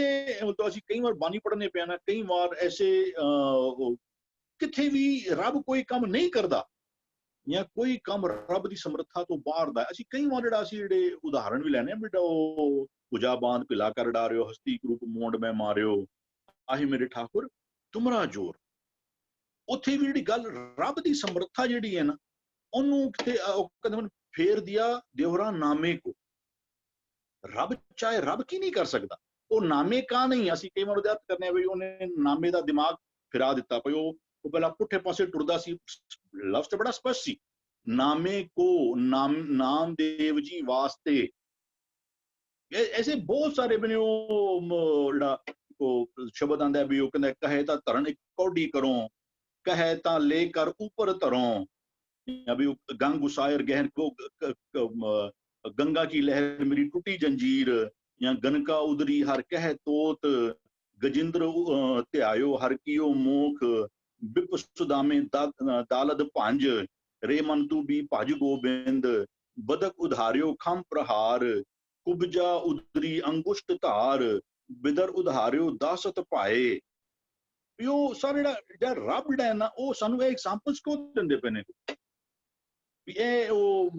ਤਾਂ ਅਸੀਂ ਕਈ ਵਾਰ ਬਾਣੀ ਪੜ੍ਹਨੇ ਪਿਆ ਨਾ, ਕਈ ਵਾਰ ਐਸੇ ਕਿੱਥੇ ਵੀ ਰੱਬ ਕੋਈ ਕੰਮ ਨਹੀਂ ਕਰਦਾ ਜਾਂ ਕੋਈ ਕੰਮ ਰੱਬ ਦੀ ਸਮਰੱਥਾ ਤੋਂ ਬਾਹਰ ਦਾ। ਅਸੀਂ ਕਈ ਵਾਰ ਅਸੀਂ ਜਿਹੜੇ ਉਦਾਹਰਣ ਵੀ ਲੈਣੇ ਆ, ਬੇਟਾ ਉਹ ਪੁਜਾ ਬਾਂਧ ਪਿਲਾ ਕਰ ਡਾਰਿਓ, ਹਸਤੀ ਰੂਪ ਮੋਂਡ ਮੈਂ ਮਾਰਿਓ, ਆਹੀ ਮੇਰੇ ਠਾਕੁਰ ਤੁਮਰਾ ਜੋਰ। ਉੱਥੇ ਵੀ ਜਿਹੜੀ ਗੱਲ ਰੱਬ ਦੀ ਸਮਰੱਥਾ ਜਿਹੜੀ ਹੈ ਨਾ, ਉਹਨੂੰ ਕਿਤੇ ਕਦਮ ਫੇਰ ਦਿਆ ਦੇਵਰਾ ਨਾਮੇ ਕੋ। ਰੱਬ ਚਾਹੇ ਰੱਬ ਕੀ ਨਹੀਂ ਕਰ ਸਕਦਾ, ਉਹ ਨਾਮੇ ਕਾ ਨਹੀਂ। ਅਸੀਂ ਕਈ ਵਾਰ ਉਹਦੇ ਅਰਥ ਕਰਨੇ ਆ ਵੀ ਉਹਨੇ ਨਾਮੇ ਦਾ ਦਿਮਾਗ ਫਿਰਾ ਦਿੱਤਾ, ਭਈ ਉਹ ਪਹਿਲਾਂ ਪੁੱਠੇ ਪਾਸੇ ਟੁਰਦਾ ਸੀ। ਲਫ਼ਜ਼ ਤਾਂ ਬੜਾ ਸਪਸ਼ਟ ਸੀ, ਨਾਮੇ ਕੋ, ਨਾਮ ਦੇਵ ਜੀ ਵਾਸਤੇ। ਐਸੇ ਬਹੁਤ ਸਾਰੇ ਬਣੇ ਉਹ ਜਿਹੜਾ ਉਹ ਸ਼ਬਦ ਆਂਦਾ ਵੀ ਉਹ ਕਹਿੰਦਾ ਕਹੇ ਤਾਂ ਧਰਨ ਇੱਕ ਕੌਡੀ ਕਰੋ, ਕਹੇ ਤਾਂ ਲੈ ਕਰ ਉੱਪਰ ਧਰੋ, ਜਾਂ ਵੀ ਗੰਗ ਉਸਾਇਰ ਗਹਿਰ ਕੋ गंगा की लहर मेरी टूटी जंजीर, या गनका उदरी हर कह तोत, गजिंद्र त्यायो हर कियो मोख, बिप सुदामे दालद पांज, रे मन तू भी भज गोबिंद, बदक उधारियो खम प्रहार, कुबजा उदरी अंगुष्ट धार, बिदर उधारियो दासत पाए। यो सारे ਜਿਹੜਾ ਰੱਬ ਜਿਹੜਾ ਹੈ ਨਾ, ਉਹ ਸਾਨੂੰ ਇਹ ਐਗਜ਼ਾਮਪਲਸ ਕਿਉਂ ਦਿੰਦੇ ਪਏ ਨੇ ਵੀ ਇਹ ਉਹ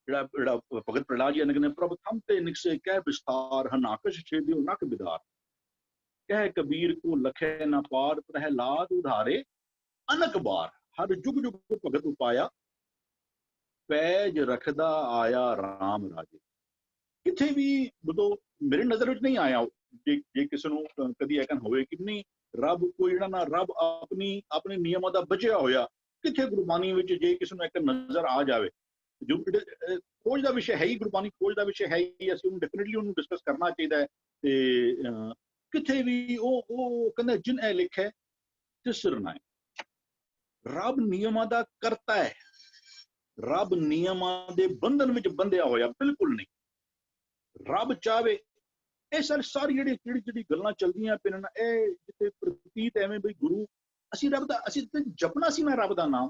ਜਿਹੜਾ ਭਗਤ ਪ੍ਰਹਲਾਦ ਜੀ ਨੇ ਕਹਿੰਦੇ ਪ੍ਰਭ ਥਮ ਤੇ ਨਿਕਸੇ ਕਹਿ ਵਿਸਤਾਰ, ਹਨਾਕਸ਼ ਛੇਦਿਓ ਨਕ ਬਿਦਾਰ, ਕਹਿ ਕਬੀਰ ਕੋ ਲਖੇ ਨਾ ਪਾਰ, ਪ੍ਰਹਲਾਦ ਉਧਾਰੇ ਅਨਕ ਬਾਰ, ਹਰ ਜੁਗ ਜੁਗ ਭਗਤ ਉਪਾਇਆ, ਪੈਜ ਰਖਦਾ ਆਇਆ ਰਾਮ ਰਾਜੇ। ਕਿਥੇ ਵੀ ਬਦੋ ਮੇਰੇ ਨਜ਼ਰ ਵਿੱਚ ਨਹੀਂ ਆਇਆ, ਜੇ ਕਿਸੇ ਨੂੰ ਕਦੀ ਐਕਨ ਹੋਵੇ ਕਿ ਨਹੀਂ ਰੱਬ ਕੋਈ ਜਿਹੜਾ ਨਾ ਰੱਬ ਆਪਣੇ ਨਿਯਮਾਂ ਦਾ ਬਚਿਆ ਹੋਇਆ, ਕਿੱਥੇ ਗੁਰਬਾਣੀ ਵਿੱਚ ਜੇ ਕਿਸੇ ਨੂੰ ਇੱਕ ਨਜ਼ਰ ਆ ਜਾਵੇ। ਜੋ ਖੋਜ ਦਾ ਵਿਸ਼ਾ ਹੈ ਹੀ, ਗੁਰਬਾਣੀ ਖੋਜ ਦਾ ਵਿਸ਼ਾ ਹੈ ਹੀ, ਅਸੀਂ ਉਹਨੂੰ ਡੈਫੀਨਿਟਲੀ ਉਹਨੂੰ ਡਿਸਕਸ ਕਰਨਾ ਚਾਹੀਦਾ ਹੈ। ਤੇ ਕਿੱਥੇ ਵੀ ਉਹ ਕਹਿੰਦਾ ਜਿਨ ਇਹ ਲਿਖਿਆ ਤਿਸ ਰਨਾਏ। ਰੱਬ ਨਿਯਮਾਂ ਦਾ ਕਰਤਾ ਹੈ, ਰੱਬ ਨਿਯਮਾਂ ਦੇ ਬੰਧਨ ਵਿੱਚ ਬੰਧਿਆ ਹੋਇਆ ਬਿਲਕੁਲ ਨਹੀਂ। ਰੱਬ ਚਾਹਵੇ ਇਹ ਸਾਰੀ ਜਿਹੜੀ ਗੱਲਾਂ ਚੱਲਦੀਆਂ ਪਈਆਂ ਨਾ, ਇਹ ਜਿੱਥੇ ਪ੍ਰਤੀਤ ਐਵੇਂ ਬਈ ਗੁਰੂ ਅਸੀਂ ਰੱਬ ਦਾ ਅਸੀਂ ਜਪਣਾ ਸੀ ਨਾ ਰੱਬ ਦਾ ਨਾਮ,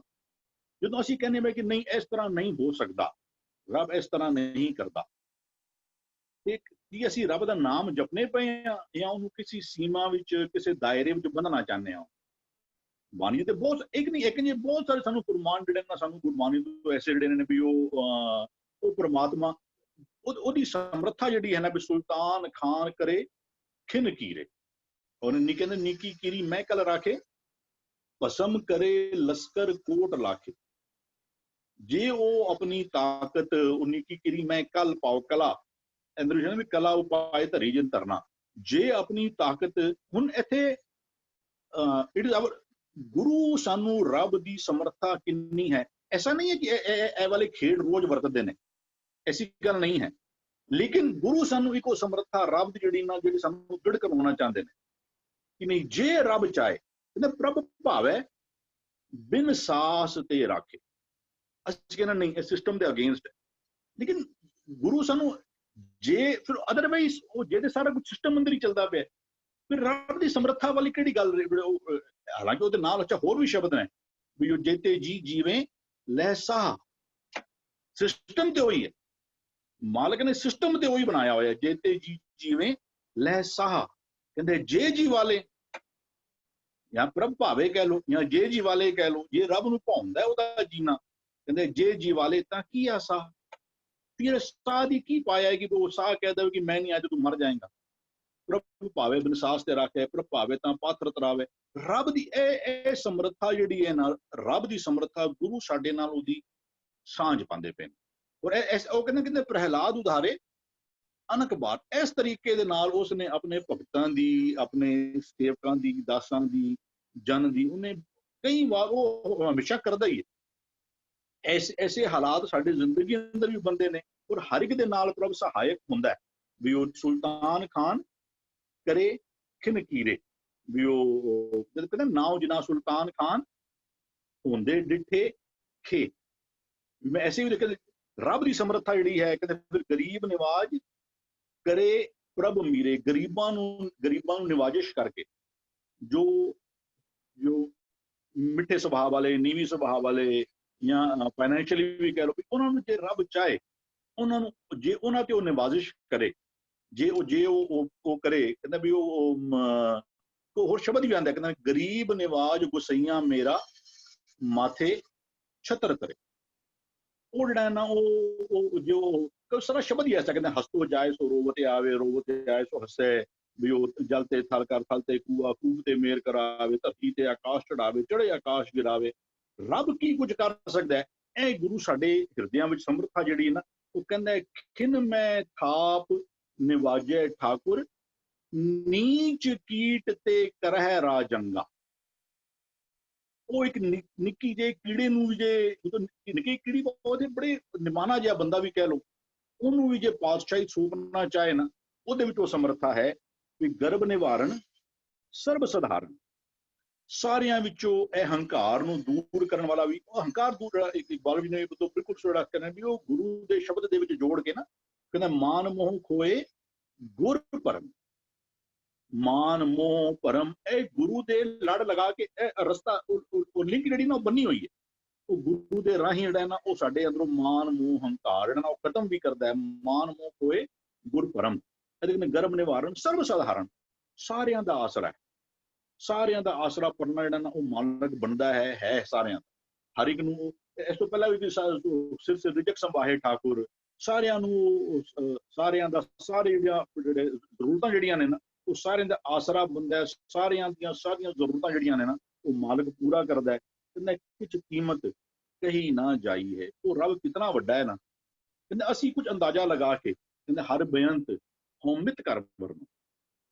ਜਦੋਂ ਅਸੀਂ ਕਹਿੰਦੇ ਵੀ ਕਿ ਨਹੀਂ ਇਸ ਤਰ੍ਹਾਂ ਨਹੀਂ ਹੋ ਸਕਦਾ, ਰੱਬ ਇਸ ਤਰ੍ਹਾਂ ਨਹੀਂ ਕਰਦਾ, ਤੇ ਕੀ ਅਸੀਂ ਰੱਬ ਦਾ ਨਾਮ ਜਪਨੇ ਪਏ ਆ ਜਾਂ ਉਹਨੂੰ ਕਿਸੇ ਸੀਮਾ ਵਿੱਚ ਕਿਸੇ ਦਾਇਰੇ ਵਿੱਚ ਬੰਨ੍ਹਣਾ ਚਾਹੁੰਦੇ ਹਾਂ। ਬਾਣੀ ਤੇ ਬਹੁਤ ਇੱਕ ਨਹੀਂ ਬਹੁਤ ਸਾਰੇ ਸਾਨੂੰ ਫਰਮਾਨ ਜਿਹੜੇ ਨਾ ਸਾਨੂੰ ਗੁਰਬਾਣੀ ਤੋਂ ਐਸੇ ਜਿਹੜੇ ਨੇ ਵੀ ਉਹ ਪ੍ਰਮਾਤਮਾ ਉਹਦੀ ਸਮਰੱਥਾ ਜਿਹੜੀ ਹੈ ਨਾ ਵੀ ਸੁਲਤਾਨ ਖਾਨ ਕਰੇ ਖਿਨ ਕੀਰੇ, ਉਹਨੇ ਨੀ ਕਹਿੰਦੇ ਨੀਕੀ ਕੀਰੀ ਮੈਂ ਕਲ ਰਾਖੇ, ਭਸਮ ਕਰੇ ਲਸ਼ਕਰ ਕੋਟ ਲਾਖੇ। ਜੇ ਉਹ ਆਪਣੀ ਤਾਕਤ ਉਨੀ ਕੀ ਕਰੀ ਮੈਂ ਕੱਲ ਪਾਓ ਕਲਾ, ਅੰਦਰ ਵੀ ਕਲਾ ਉਪਾਏ ਧਰੀ ਜਨ ਧਰਨਾ। ਜੇ ਆਪਣੀ ਤਾਕਤ ਹੁਣ ਇੱਥੇ ਇਟ ਇਜ਼ ਆਵਰ ਗੁਰੂ ਸਾਨੂੰ ਰੱਬ ਦੀ ਸਮਰੱਥਾ ਕਿੰਨੀ ਹੈ, ਐਸਾ ਨਹੀਂ ਹੈ ਕਿ ਇਹ ਵਾਲੇ ਖੇਡ ਰੋਜ਼ ਵਰਤਦੇ ਨੇ, ਐਸੀ ਗੱਲ ਨਹੀਂ ਹੈ। ਲੇਕਿਨ ਗੁਰੂ ਸਾਨੂੰ ਇੱਕੋ ਸਮਰੱਥਾ ਰੱਬ ਦੀ ਜਿਹੜੀ ਸਾਨੂੰ ਦ੍ਰਿੜ ਕਰਵਾਉਣਾ ਚਾਹੁੰਦੇ ਨੇ ਕਿ ਨਹੀਂ ਜੇ ਰੱਬ ਚਾਹੇ ਕਹਿੰਦੇ ਪ੍ਰਭ ਭਾਵੈ ਬਿਨ ਸਾਸ ਤੇ ਰਾਖੇ। ਅਸੀਂ ਕਹਿੰਦੇ ਨਹੀਂ ਇਹ ਸਿਸਟਮ ਦੇ ਅਗੇਂਸਟ ਹੈ, ਲੇਕਿਨ ਗੁਰੂ ਸਾਨੂੰ ਜੇ ਫਿਰ ਅਦਰਵਾਈਜ਼ ਉਹ ਜਿਹਦੇ ਸਾਰਾ ਕੁਝ ਸਿਸਟਮ ਅੰਦਰ ਹੀ ਚੱਲਦਾ ਪਿਆ, ਫਿਰ ਰੱਬ ਦੀ ਸਮਰੱਥਾ ਵਾਲੀ ਕਿਹੜੀ ਗੱਲ। ਹਾਲਾਂਕਿ ਉਹਦੇ ਨਾਲ ਅੱਛਾ ਹੋਰ ਵੀ ਸ਼ਬਦ ਨੇ ਵੀ ਉਹ ਜੇਤੇ ਜੀ ਜੀਵੇਂ ਲੈ ਸਾਹ, ਸਿਸਟਮ ਤੇ ਉਹੀ ਹੈ, ਮਾਲਕ ਨੇ ਸਿਸਟਮ ਤੇ ਉਹੀ ਬਣਾਇਆ ਹੋਇਆ, ਜੇਤੇ ਜੀ ਜੀਵੇਂ ਲੈ ਸਾਹ। ਕਹਿੰਦੇ ਜੇ ਜੀ ਵਾਲੇ ਜਾਂ ਪ੍ਰਭ ਭਾਵੇ ਕਹਿ ਲੋ ਜਾਂ ਜੇ ਜੀ ਵਾਲੇ ਕਹਿ ਲੋ, ਜੇ ਰੱਬ ਨੂੰ ਭਾਉਂਦਾ ਉਹਦਾ ਜੀਣਾ, ਕਹਿੰਦੇ ਜੇ ਜੀ ਵਾਲੇ ਤਾਂ ਕੀ ਆ ਸਾਹ, ਤੇਰੇ ਸਾਹ ਦੀ ਕੀ ਪਾਇਆ ਕਿ ਉਹ ਸਾਹ ਕਹਿ ਦੇਵੇ ਕਿ ਮੈਂ ਨਹੀਂ ਅੱਜ ਤੂੰ ਮਰ ਜਾਏਗਾ। ਪ੍ਰਭ ਭਾਵੇ ਬਿਨਸਾਸ ਤੇ ਰੱਖੇ, ਪ੍ਰਭ ਭਾਵੇ ਤਾਂ ਪਾਤਰ ਤਰਾਵੇ। ਰੱਬ ਦੀ ਇਹ ਸਮਰੱਥਾ ਜਿਹੜੀ ਹੈ ਨਾ, ਰੱਬ ਦੀ ਸਮਰੱਥਾ ਗੁਰੂ ਸਾਡੇ ਨਾਲ ਉਹਦੀ ਸਾਂਝ ਪਾਉਂਦੇ ਪਏ ਨੇ। ਔਰ ਉਹ ਕਹਿੰਦੇ ਪ੍ਰਹਿਲਾਦ ਉਧਾਰੇ ਅਨਕ ਬਾਤ, ਇਸ ਤਰੀਕੇ ਦੇ ਨਾਲ ਉਸਨੇ ਆਪਣੇ ਭਗਤਾਂ ਦੀ, ਆਪਣੇ ਸੇਵਕਾਂ ਦੀ, ਦਾਸਾਂ ਦੀ, ਜਨ ਦੀ, ਉਹਨੇ ਕਈ ਵਾਰ ਉਹ ਹਮੇਸ਼ਾ ਕਰਦਾ ਹੀ ਹੈ। ਐਸੇ ਹਾਲਾਤ ਸਾਡੇ ਜ਼ਿੰਦਗੀ ਅੰਦਰ ਵੀ ਬੰਦੇ ਨੇ, ਔਰ ਹਰ ਇੱਕ ਦੇ ਨਾਲ ਪ੍ਰਭ ਸਹਾਇਕ ਹੁੰਦਾ ਹੈ ਵੀ ਉਹ ਸੁਲਤਾਨ ਖਾਨ ਕਰੇ ਖਿਨ ਕੀਰੇ, ਵੀ ਉਹ ਕਹਿੰਦੇ ਨਾਉ ਜਿਨਾ ਸੁਲਤਾਨ ਖਾਨ ਹੁੰਦੇ ਡਿੱਠੇ ਖੇ। ਮੈਂ ਐਸੇ ਵੀ ਦੇਖਿਆ ਰੱਬ ਦੀ ਸਮਰੱਥਾ ਜਿਹੜੀ ਹੈ, ਕਹਿੰਦੇ ਫਿਰ ਗਰੀਬ ਨਿਵਾਜ ਕਰੇ ਪ੍ਰਭ ਮੀਰੇ, ਗਰੀਬਾਂ ਨੂੰ ਨਿਵਾਜਿਸ਼ ਕਰਕੇ, ਜੋ ਮਿੱਠੇ ਸੁਭਾਅ ਵਾਲੇ, ਨੀਵੀਂ ਸੁਭਾਅ ਵਾਲੇ, ਜਾਂ ਫਾਈਨੈਂਸ਼ੀਅਲੀ ਵੀ ਕਹਿ ਲਓ, ਵੀ ਉਹਨਾਂ ਨੂੰ ਜੇ ਰੱਬ ਚਾਹੇ, ਉਹਨਾਂ ਨੂੰ ਜੇ ਉਹਨਾਂ ਤੇ ਉਹ ਨਿਵਾਜ਼ਿਸ਼ ਕਰੇ, ਜੇ ਉਹ ਕਰੇ, ਕਹਿੰਦਾ ਵੀ ਉਹ ਹੋਰ ਸ਼ਬਦ ਵੀ ਆਉਂਦਾ, ਕਹਿੰਦਾ ਗਰੀਬ ਨਿਵਾਜ ਗੁਸਈਆਂ ਮੇਰਾ ਮਾਥੇ ਛਤਰ ਕਰੇ। ਉਹ ਜਿਹੜਾ ਨਾ ਉਹ ਜੋ ਸਾਰਾ ਸ਼ਬਦ ਹੀ ਐਸਾ, ਕਹਿੰਦਾ ਹਸਤੋ ਜਾਏ ਸੋ ਰੋਵਤ ਆਵੇ, ਰੋਵਤ ਆਏ ਸੋ ਹੱਸੇ, ਵੀ ਉਹ ਜਲ ਤੇ ਥਲ ਕਰ, ਥਲ ਤੇ ਕੂਆ, ਕੂਹ ਤੇ ਮੇਰ ਕਰਾਵੇ, ਧਰਤੀ ਤੇ ਆਕਾਸ਼ ਚੜਾਵੇ, ਚੜੇ ਆਕਾਸ਼ ਗਿਰਾਵੇ। ਰੱਬ ਕੀ ਕੁਝ ਕਰ ਸਕਦਾ ਹੈ, ਇਹ ਗੁਰੂ ਸਾਡੇ ਹਿਰਦਿਆਂ ਵਿੱਚ ਸਮਰੱਥਾ ਜਿਹੜੀ ਨਾ, ਉਹ ਕਹਿੰਦਾ ਖਿਨ ਮੈਂ ਥਾਪ ਨਿਵਾਜੇ ਠਾਕੁਰ, ਨੀਚ ਕੀਟ ਤੇ ਕਰਹਿ ਰਾਜੰਗਾ। ਉਹ ਇੱਕ ਨਿੱਕੀ ਜਿਹੀ ਕੀੜੇ ਨੂੰ ਵੀ ਜੇ, ਨਿੱਕੀ ਕੀੜੀ ਉਹਦੇ ਬੜੇ ਨਿਮਾਣਾ ਜਿਹਾ ਬੰਦਾ ਵੀ ਕਹਿ ਲਓ, ਉਹਨੂੰ ਵੀ ਜੇ ਪਾਤਸ਼ਾਹੀ ਸੌਂਪਣਾ ਚਾਹੇ ਨਾ, ਉਹਦੇ ਵਿੱਚ ਉਹ ਸਮਰੱਥਾ ਹੈ ਵੀ ਗਰਭ ਨਿਵਾਰਨ ਸਰਬ ਸਧਾਰਨ। ਸਾਰਿਆਂ ਵਿੱਚੋਂ ਇਹ ਹੰਕਾਰ ਨੂੰ ਦੂਰ ਕਰਨ ਵਾਲਾ ਵੀ, ਉਹ ਹੰਕਾਰ ਦੂਰ, ਇਕਬਾਲ ਜੀ ਨੇ ਬਿਲਕੁਲ ਸੋੜਾ ਕਰਨਾ ਵੀ ਉਹ ਗੁਰੂ ਦੇ ਸ਼ਬਦ ਦੇ ਵਿੱਚ ਜੋੜ ਕੇ ਨਾ, ਕਹਿੰਦਾ ਮਾਨ ਮੋਹ ਖੋਏ ਗੁਰ ਪਰਮ, ਮਾਨ ਮੋਹ ਪਰਮ, ਇਹ ਗੁਰੂ ਦੇ ਲੜ ਲਗਾ ਕੇ ਇਹ ਰਸਤਾ, ਉਹ ਲਿੰਕ ਜਿਹੜੀ ਨਾ ਉਹ ਬੰਨੀ ਹੋਈ ਹੈ, ਉਹ ਗੁਰੂ ਦੇ ਰਾਹੀਂ ਜਿਹੜਾ ਨਾ ਉਹ ਸਾਡੇ ਅੰਦਰੋਂ ਮਾਨ ਮੋਹ ਹੰਕਾਰ ਜਿਹੜਾ ਨਾ ਉਹ ਖਤਮ ਵੀ ਕਰਦਾ ਹੈ। ਮਾਨ ਮੋਹ ਖੋਏ ਗੁਰ ਪਰਮ, ਇਹਦੇ ਗਰਭ ਨਿਵਾਰਨ ਸਰਬ ਸਾਧਾਰਨ, ਸਾਰਿਆਂ ਦਾ ਆਸਰਾ ਹੈ, ਸਾਰਿਆਂ ਦਾ ਆਸਰਾ ਪਰਨਾ ਜਿਹੜਾ ਨਾ ਉਹ ਮਾਲਕ ਬਣਦਾ ਹੈ ਸਾਰਿਆਂ ਦਾ, ਹਰ ਇੱਕ ਨੂੰ। ਇਸ ਤੋਂ ਪਹਿਲਾਂ ਵੀ ਸਿਰ ਰਿਜਕ ਸੰਭਾਹੇ ਠਾਕੁਰ, ਸਾਰਿਆਂ ਨੂੰ, ਸਾਰਿਆਂ ਦਾ ਸਾਰੇ ਜਿਹੜੇ ਜ਼ਰੂਰਤਾਂ ਜਿਹੜੀਆਂ ਨੇ ਨਾ ਉਹ ਸਾਰਿਆਂ ਦਾ ਆਸਰਾ ਬਣਦਾ, ਸਾਰਿਆਂ ਦੀਆਂ ਸਾਰੀਆਂ ਜ਼ਰੂਰਤਾਂ ਜਿਹੜੀਆਂ ਨੇ ਨਾ ਉਹ ਮਾਲਕ ਪੂਰਾ ਕਰਦਾ ਹੈ। ਕਹਿੰਦਾ ਕੁਝ ਕੀਮਤ ਕਹੀ ਨਾ ਜਾਈ ਹੈ, ਉਹ ਰੱਬ ਕਿਤਨਾ ਵੱਡਾ ਹੈ ਨਾ, ਕਹਿੰਦਾ ਅਸੀਂ ਕੁਝ ਅੰਦਾਜ਼ਾ ਲਗਾ ਕੇ, ਕਹਿੰਦਾ ਹਰ ਬੇਅੰਤ ਹਉਮਿਤ ਕਰ ਵਰਨੋ,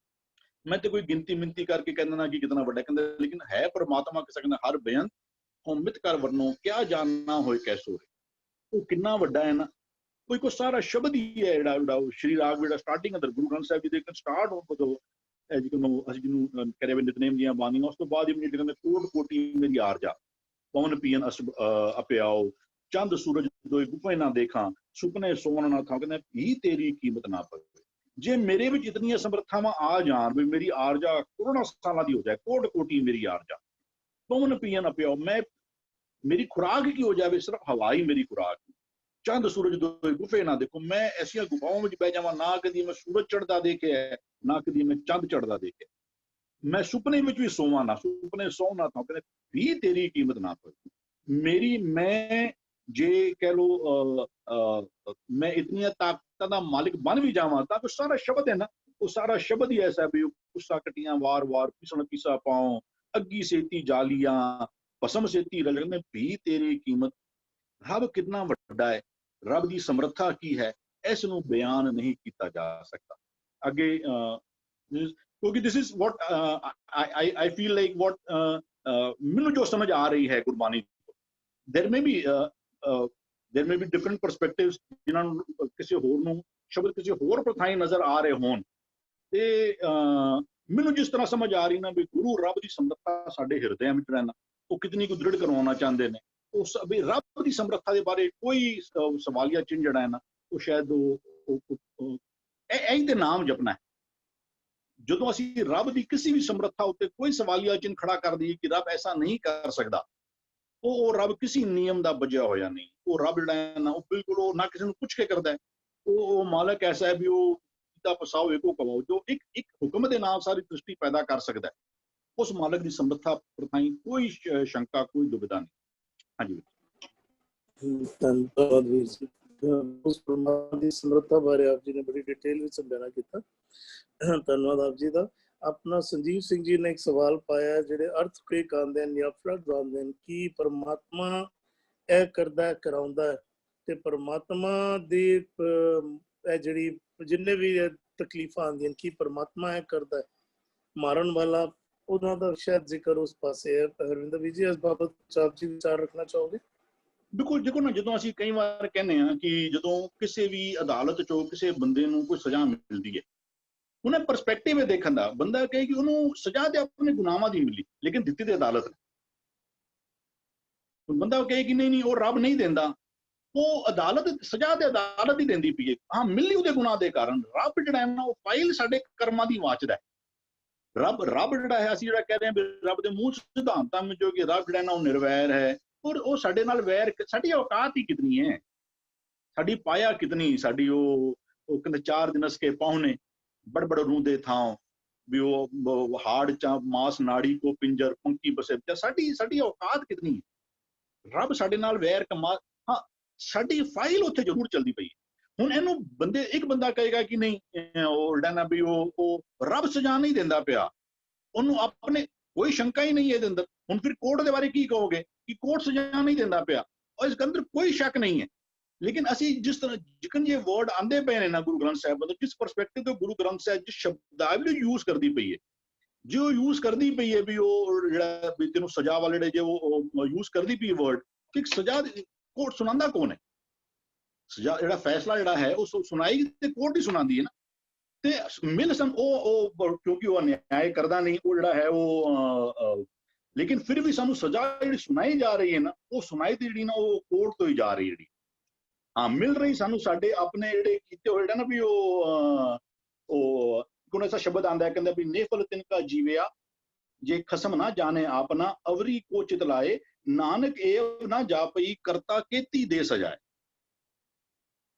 ਮੈਂ ਤੇ ਕੋਈ ਗਿਣਤੀ ਮਿੰਤੀ ਕਰਕੇ ਕਹਿੰਦਾ ਨਾ ਕਿ ਕਿਤਨਾ ਵੱਡਾ, ਕਹਿੰਦਾ ਲੇਕਿਨ ਹੈ ਪਰਮਾਤਮਾ ਕਿਸੇ ਕਹਿੰਦਾ ਹਰ ਬੇਅੰਤ ਹਉਮਿਤ ਕਰ ਵਰਨੋ, ਕਿਆ ਜਾਣਨਾ ਹੋਏ ਕੈਸੋ ਹੈ, ਉਹ ਕਿੰਨਾ ਵੱਡਾ ਹੈ ਨਾ। ਕੋਈ ਸਾਰਾ ਸ਼ਬਦ ਹੀ ਹੈ ਜਿਹੜਾ ਸ਼੍ਰੀ ਰਾਗ ਜਿਹੜਾ ਸਟਾਰਟਿੰਗ ਅੰਦਰ ਗੁਰੂ ਗ੍ਰੰਥ ਸਾਹਿਬ ਜੀ ਦੇ ਸਟਾਰਟ ਹੋਣ ਤੋਂ ਅਸੀਂ ਜਿਹਨੂੰ ਕਰਿਆ ਵੀ ਨਿਤਨੇਮ ਦੀਆਂ ਬਾਣੀਆਂ, ਉਸ ਤੋਂ ਬਾਅਦ ਹੀ ਕਹਿੰਦੇ ਕੋਟ ਕੋਟੀ ਮੇਰੀ ਆਰਜਾ, ਪਵਨ ਪੀਨ ਅਪਿਆਓ, ਚੰਦ ਸੂਰਜ ਦੋਏ ਗੁਫੇ ਨਾ ਦੇਖਾਂ, ਸੁਪਨੇ ਸੋਣ ਨਾ ਥਾਂ, ਕਹਿੰਦਾ ਵੀ ਤੇਰੀ ਕੀਮਤ ਨਾ ਪਵੇ। ਜੇ ਮੇਰੇ ਵਿੱਚ ਇਤਨੀਆਂ ਸਮਰੱਥਾਵਾਂ ਆ ਜਾਣ ਵੀ ਮੇਰੀ ਆਰਜਾ ਕਰੋੜਾਂ ਸਾਲਾਂ ਦੀ ਹੋ ਜਾਏ, ਕੋਟ ਕੋਟੀ ਮੇਰੀ ਆਰਜਾ, ਪਵਨ ਪੀਨ ਅਪਿਆਓ, ਮੈਂ ਮੇਰੀ ਖੁਰਾਕ ਕੀ ਹੋ ਜਾਵੇ, ਸਿਰਫ ਹਵਾ ਹੀ ਮੇਰੀ ਖੁਰਾਕ, ਚੰਦ ਸੂਰਜ ਦੋਏ ਗੁਫੇ ਨਾ ਦੇਖੋ, ਮੈਂ ਐਸੀਆਂ ਗੁਫਾਵਾਂ ਵਿੱਚ ਬਹਿ ਜਾਵਾਂ, ਨਾ ਕਦੀ ਮੈਂ ਸੂਰਜ ਚੜ੍ਹਦਾ ਦੇਖਿਆ, ਨਾ ਕਦੀ ਮੈਂ ਚੰਦ ਚੜ੍ਹਦਾ ਦੇਖਿਆ, ਮੈਂ ਸੁਪਨੇ ਵਿੱਚ ਵੀ ਸੋਵਾਂ ਨਾ, ਸੁਪਨੇ ਸੌ ਨਾ ਤਾਂ, ਕਹਿੰਦੇ ਵੀ ਤੇਰੀ ਕੀਮਤ ਨਾ ਪਵੇ ਮੇਰੀ। ਮੈਂ ਜੇ ਕਹਿ ਲਓ ਮੈਂ ਇਤਨੀਆਂ ਤਾਕਤਾਂ ਦਾ ਮਾਲਿਕ ਬਣ ਵੀ ਜਾਵਾਂ, ਤਾਂ ਕੋਈ ਸਾਰਾ ਸ਼ਬਦ ਹੈ ਨਾ, ਉਹ ਸਾਰਾ ਸ਼ਬਦ ਹੀ ਐਸਾ ਵੀ ਗੁੱਸਾ ਕਟੀਆਂ ਵਾਰ ਵਾਰ, ਪਿਸਣ ਪਿਸਾ ਪਾਉ, ਅੱਗੀ ਸੇਤੀ ਜਾਲੀਆਂ, ਭਸਮ ਸੇਤੀ ਰਲ, ਕਹਿੰਦੇ ਵੀ ਤੇਰੀ ਕੀਮਤ। ਰੱਬ ਕਿੰਨਾ ਵੱਡਾ ਹੈ, ਰੱਬ ਦੀ ਸਮਰੱਥਾ ਕੀ ਹੈ, ਇਸ ਨੂੰ ਬਿਆਨ ਨਹੀਂ ਕੀਤਾ ਜਾ ਸਕਦਾ। ਅੱਗੇ ਕਿਉਂਕਿ this is what I feel like what ਮੈਨੂੰ ਜੋ ਸਮਝ ਆ ਰਹੀ ਹੈ Gurbani, there may be different perspectives, ਜਿਨ੍ਹਾਂ ਨੂੰ ਕਿਸੇ ਹੋਰ ਨੂੰ ਸ਼ਬਦ ਕਿਸੇ ਹੋਰ ਪ੍ਰਥਾਈ ਨਜ਼ਰ ਆ ਰਹੇ ਹੋਣ, ਤੇ ਮੈਨੂੰ ਜਿਸ ਤਰ੍ਹਾਂ ਸਮਝ ਆ ਰਹੀ ਨਾ ਵੀ ਗੁਰੂ ਰੱਬ ਦੀ ਸਮਰੱਥਾ ਸਾਡੇ ਹਿਰਦਿਆਂ ਵਿੱਚ ਰਹਿਣਾ, ਉਹ ਕਿਤਨੀ ਕੁ ਦ੍ਰਿੜ ਕਰਵਾਉਣਾ ਚਾਹੁੰਦੇ ਨੇ। ਉਸ ਵੀ ਰੱਬ ਦੀ ਸਮਰੱਥਾ ਦੇ ਬਾਰੇ ਕੋਈ ਸਵਾਲੀਆ ਚਿੰਨ੍ਹ ਜਿਹੜਾ ਹੈ ਨਾ, ਉਹ ਸ਼ਾਇਦ ਇਹੀ ਤੇ ਨਾਮ ਜਪਣਾ ਹੈ। ਜਦੋਂ ਅਸੀਂ ਰੱਬ ਦੀ ਕਿਸੇ ਵੀ ਸਮਰੱਥਾ ਉੱਤੇ ਕੋਈ ਸਵਾਲੀਆ ਚਿੰਨ੍ਹ ਖੜਾ ਕਰ ਦਈਏ ਕਿ ਰੱਬ ਐਸਾ ਨਹੀਂ ਕਰ ਸਕਦਾ, ਉਹ ਰੱਬ ਕਿਸੇ ਨਿਯਮ ਦਾ ਬੱਝਿਆ ਹੋਇਆ ਨਹੀਂ। ਉਹ ਰੱਬ ਜਿਹੜਾ ਹੈ ਨਾ, ਉਹ ਬਿਲਕੁਲ ਉਹ ਨਾ ਕਿਸੇ ਨੂੰ ਪੁੱਛ ਕੇ ਕਰਦਾ ਹੈ। ਉਹ ਮਾਲਕ ਐਸਾ ਹੈ ਵੀ ਉਹ ਕੀਤਾ ਪਸਾਓ ਏਕੋ ਕਵਾਓ, ਜੋ ਇੱਕ ਹੁਕਮ ਦੇ ਨਾਲ ਸਾਰੀ ਦ੍ਰਿਸ਼ਟੀ ਪੈਦਾ ਕਰ ਸਕਦਾ ਹੈ। ਉਸ ਮਾਲਕ ਦੀ ਸਮਰੱਥਾ ਪ੍ਰਥਾਈ ਕੋਈ ਸ਼ੰਕਾ, ਕੋਈ ਦੁਬਿਧਾ ਨਹੀਂ। ਹਾਂਜੀ, ਧੰਨਵਾਦ ਵੀਰ ਜੀ। ਉਸ ਪਰਮਾਤਮਾ ਦੀ ਸਮਰੱਥਾ ਬਾਰੇ ਆਪ ਜੀ ਨੇ ਬੜੀ ਡਿਟੇਲ ਵਿੱਚ ਸਮਝਾਣਾ ਕੀਤਾ, ਧੰਨਵਾਦ ਆਪ ਜੀ ਦਾ। ਆਪਣਾ ਸੰਜੀਵ ਸਿੰਘ ਜੀ ਨੇ ਇੱਕ ਸਵਾਲ ਪਾਇਆ, ਜਿਹੜੇ ਅਰਥਕੁਏਕ ਆਉਂਦੇ ਨੇ ਜਾਂ ਫਲੱਡ ਆਉਂਦੇ ਨੇ, ਕੀ ਪਰਮਾਤਮਾ ਇਹ ਕਰਦਾ ਕਰਾਉਂਦਾ ਹੈ, ਤੇ ਪਰਮਾਤਮਾ ਦੀ ਇਹ ਜਿਹੜੀ ਜਿੰਨੇ ਵੀ ਤਕਲੀਫਾਂ ਆਉਂਦੀਆਂ ਕੀ ਪਰਮਾਤਮਾ ਇਹ ਕਰਦਾ ਹੈ, ਮਾਰਨ ਵਾਲਾ, ਉਹਨਾਂ ਦਾ ਸ਼ਾਇਦ ਜ਼ਿਕਰ ਉਸ ਪਾਸੇ ਹੈ। ਹਰਵਿੰਦਰ ਵੀਰ ਜੀ, ਇਸ ਬਾਬਤ ਆਪ ਜੀ ਵਿਚਾਰ ਰੱਖਣਾ ਚਾਹੋਗੇ? ਬਿਲਕੁਲ। ਦੇਖੋ ਨਾ, ਜਦੋਂ ਅਸੀਂ ਕਈ ਵਾਰ ਕਹਿੰਦੇ ਹਾਂ ਕਿ ਜਦੋਂ ਕਿਸੇ ਵੀ ਅਦਾਲਤ ਚੋਂ ਕਿਸੇ ਬੰਦੇ ਨੂੰ ਕੋਈ ਸਜ਼ਾ ਮਿਲਦੀ ਹੈ, ਉਹਨੇ ਪਰਸਪੈਕਟਿਵ ਇਹ ਦੇਖਣ ਦਾ, ਬੰਦਾ ਕਹੇ ਕਿ ਉਹਨੂੰ ਸਜ਼ਾ ਤੇ ਆਪਣੇ ਗੁਨਾਹਾਂ ਦੀ ਮਿਲੀ, ਲੇਕਿਨ ਦਿੱਤੀ ਤੇ ਅਦਾਲਤ ਨੇ। ਬੰਦਾ ਕਹੇ ਕਿ ਨਹੀਂ ਉਹ ਰੱਬ ਨਹੀਂ ਦਿੰਦਾ, ਉਹ ਅਦਾਲਤ ਸਜ਼ਾ ਤੇ ਅਦਾਲਤ ਹੀ ਦਿੰਦੀ ਪਈ ਹੈ। ਹਾਂ, ਮਿਲੀ ਉਹਦੇ ਗੁਨਾਹ ਦੇ ਕਾਰਨ। ਰੱਬ ਜਿਹੜਾ ਹੈ ਨਾ, ਉਹ ਫਾਈਲ ਸਾਡੇ ਕਰਮਾਂ ਦੀ ਵਾਚਦਾ ਹੈ। ਰੱਬ ਜਿਹੜਾ ਹੈ, ਅਸੀਂ ਜਿਹੜਾ ਕਹਿ ਰਹੇ ਹਾਂ ਵੀ ਰੱਬ ਦੇ ਮੂੰਹ ਸਿਧਾਂਤਾਂ ਵਿੱਚੋਂ ਕਿ ਰੱਬ ਜਿਹੜਾ ਨਾ ਉਹ ਨਿਰਵੈਰ ਹੈ, ਔਰ ਉਹ ਸਾਡੇ ਨਾਲ ਵੈਰ, ਸਾਡੀ ਔਕਾਤ ਹੀ ਕਿਤਨੀ ਹੈ, ਸਾਡੀ ਪਾਇਆ ਕਿਤਨੀ, ਸਾਡੀ ਉਹ ਕਹਿੰਦੇ 4 ਦਿਨਸ ਕੇ ਪਾਹੁਣੇ ਬੜ ਰੂੰਦੇ ਥਾਂ ਵੀ ਉਹ ਹਾੜ ਚ ਮਾਸ ਨਾੜੀ ਕੋ ਪਿੰਜਰ ਪੰਕੀ ਬਸੇ, ਸਾਡੀ ਔਕਾਤ ਕਿਤਨੀ ਹੈ। ਰੱਬ ਸਾਡੇ ਨਾਲ ਵੈਰ ਕਮਾ, ਹਾਂ ਸਾਡੀ ਫਾਈਲ ਉੱਥੇ ਜ਼ਰੂਰ ਚੱਲਦੀ ਪਈ ਹੈ। ਹੁਣ ਇਹਨੂੰ ਇੱਕ ਬੰਦਾ ਕਹੇਗਾ ਕਿ ਨਹੀਂ ਉਹ ਜਿਹੜਾ ਨਾ ਵੀ ਉਹ ਰੱਬ ਸਜ਼ਾ ਨਹੀਂ ਦਿੰਦਾ ਪਿਆ, ਉਹਨੂੰ ਆਪਣੇ ਕੋਈ ਸ਼ੰਕਾ ਹੀ ਨਹੀਂ ਇਹਦੇ ਅੰਦਰ। ਹੁਣ ਫਿਰ ਕੋਰਟ ਦੇ ਬਾਰੇ ਕੀ ਕਹੋਗੇ ਕਿ ਕੋਰਟ ਸਜ਼ਾ ਨਹੀਂ ਦਿੰਦਾ ਪਿਆ, ਔਰ ਇਸ ਅੰਦਰ ਕੋਈ ਸ਼ੱਕ ਨਹੀਂ ਹੈ। ਲੇਕਿਨ ਅਸੀਂ ਜਿਸ ਤਰ੍ਹਾਂ ਜਿਕਨ ਜੇ ਵਰਡ ਆਂਦੇ ਪਏ ਨੇ ਨਾ ਗੁਰੂ ਗ੍ਰੰਥ ਸਾਹਿਬ ਤੋਂ, ਜਿਸ ਪਰਸਪੈਕਟਿਵ ਤੋਂ ਗੁਰੂ ਗ੍ਰੰਥ ਸਾਹਿਬ ਜਿਸ ਸ਼ਬਦਾਵਲੀ ਨੂੰ ਯੂਜ਼ ਕਰਦੀ ਪਈ ਹੈ, ਜੋ ਯੂਜ਼ ਕਰਦੀ ਪਈ ਹੈ ਵੀ ਉਹ ਜਿਹੜਾ ਵੀ ਤੈਨੂੰ ਸਜ਼ਾ ਵਾਲੇ ਜਿਹੜੇ ਜੇ ਉਹ ਯੂਜ਼ ਕਰਦੀ ਪਈ ਵਰਡ, ਕਿ ਸਜ਼ਾ ਕੋਰਟ ਸੁਣਾਉਂਦਾ ਕੌਣ ਹੈ? ਸਜ਼ਾ ਜਿਹੜਾ ਫੈਸਲਾ ਜਿਹੜਾ ਹੈ ਉਹ ਸੁਣਾਈ ਤੇ ਕੋਰਟ ਹੀ ਸੁਣਾਉਂਦੀ ਹੈ ਨਾ। ਤੇ ਮਿਲ ਉਹ ਕਿਉਂਕਿ ਉਹ ਨਿਆਂ ਕਰਦਾ ਨਹੀਂ ਉਹ ਜਿਹੜਾ ਹੈ ਉਹ, ਲੇਕਿਨ ਫਿਰ ਵੀ ਸਾਨੂੰ ਸਜ਼ਾ ਜਿਹੜੀ ਸੁਣਾਈ ਜਾ ਰਹੀ ਹੈ ਨਾ, ਉਹ ਸੁਣਾਈ ਤੇ ਜਿਹੜੀ ਨਾ ਉਹ ਕੋਰਟ ਤੋਂ ਹੀ ਜਾ ਰਹੀ ਜਿਹੜੀ, ਹਾਂ ਮਿਲ ਰਹੀ ਸਾਨੂੰ ਸਾਡੇ ਆਪਣੇ ਜਿਹੜੇ ਕੀਤੇ ਹੋਏ ਨਾ ਵੀ ਉਹ ਕੋਣ ਐਸਾ ਸ਼ਬਦ ਆਂਦਾ ਹੈ, ਕਹਿੰਦਾ ਵੀ ਨੇਫਲ ਤਿਨਕਾ ਜੀਵਿਆ ਜੇ ਖਸਮ ਨਾ ਜਾਣੇ ਆਪਣਾ, ਅਵਰੀ ਕੋ ਚਿਤਲਾਏ ਨਾਨਕ ਏਵ ਨਾ ਜਾਪਈ ਕਰਤਾ ਕੀਤੀ ਦੇ ਸਜਾਏ।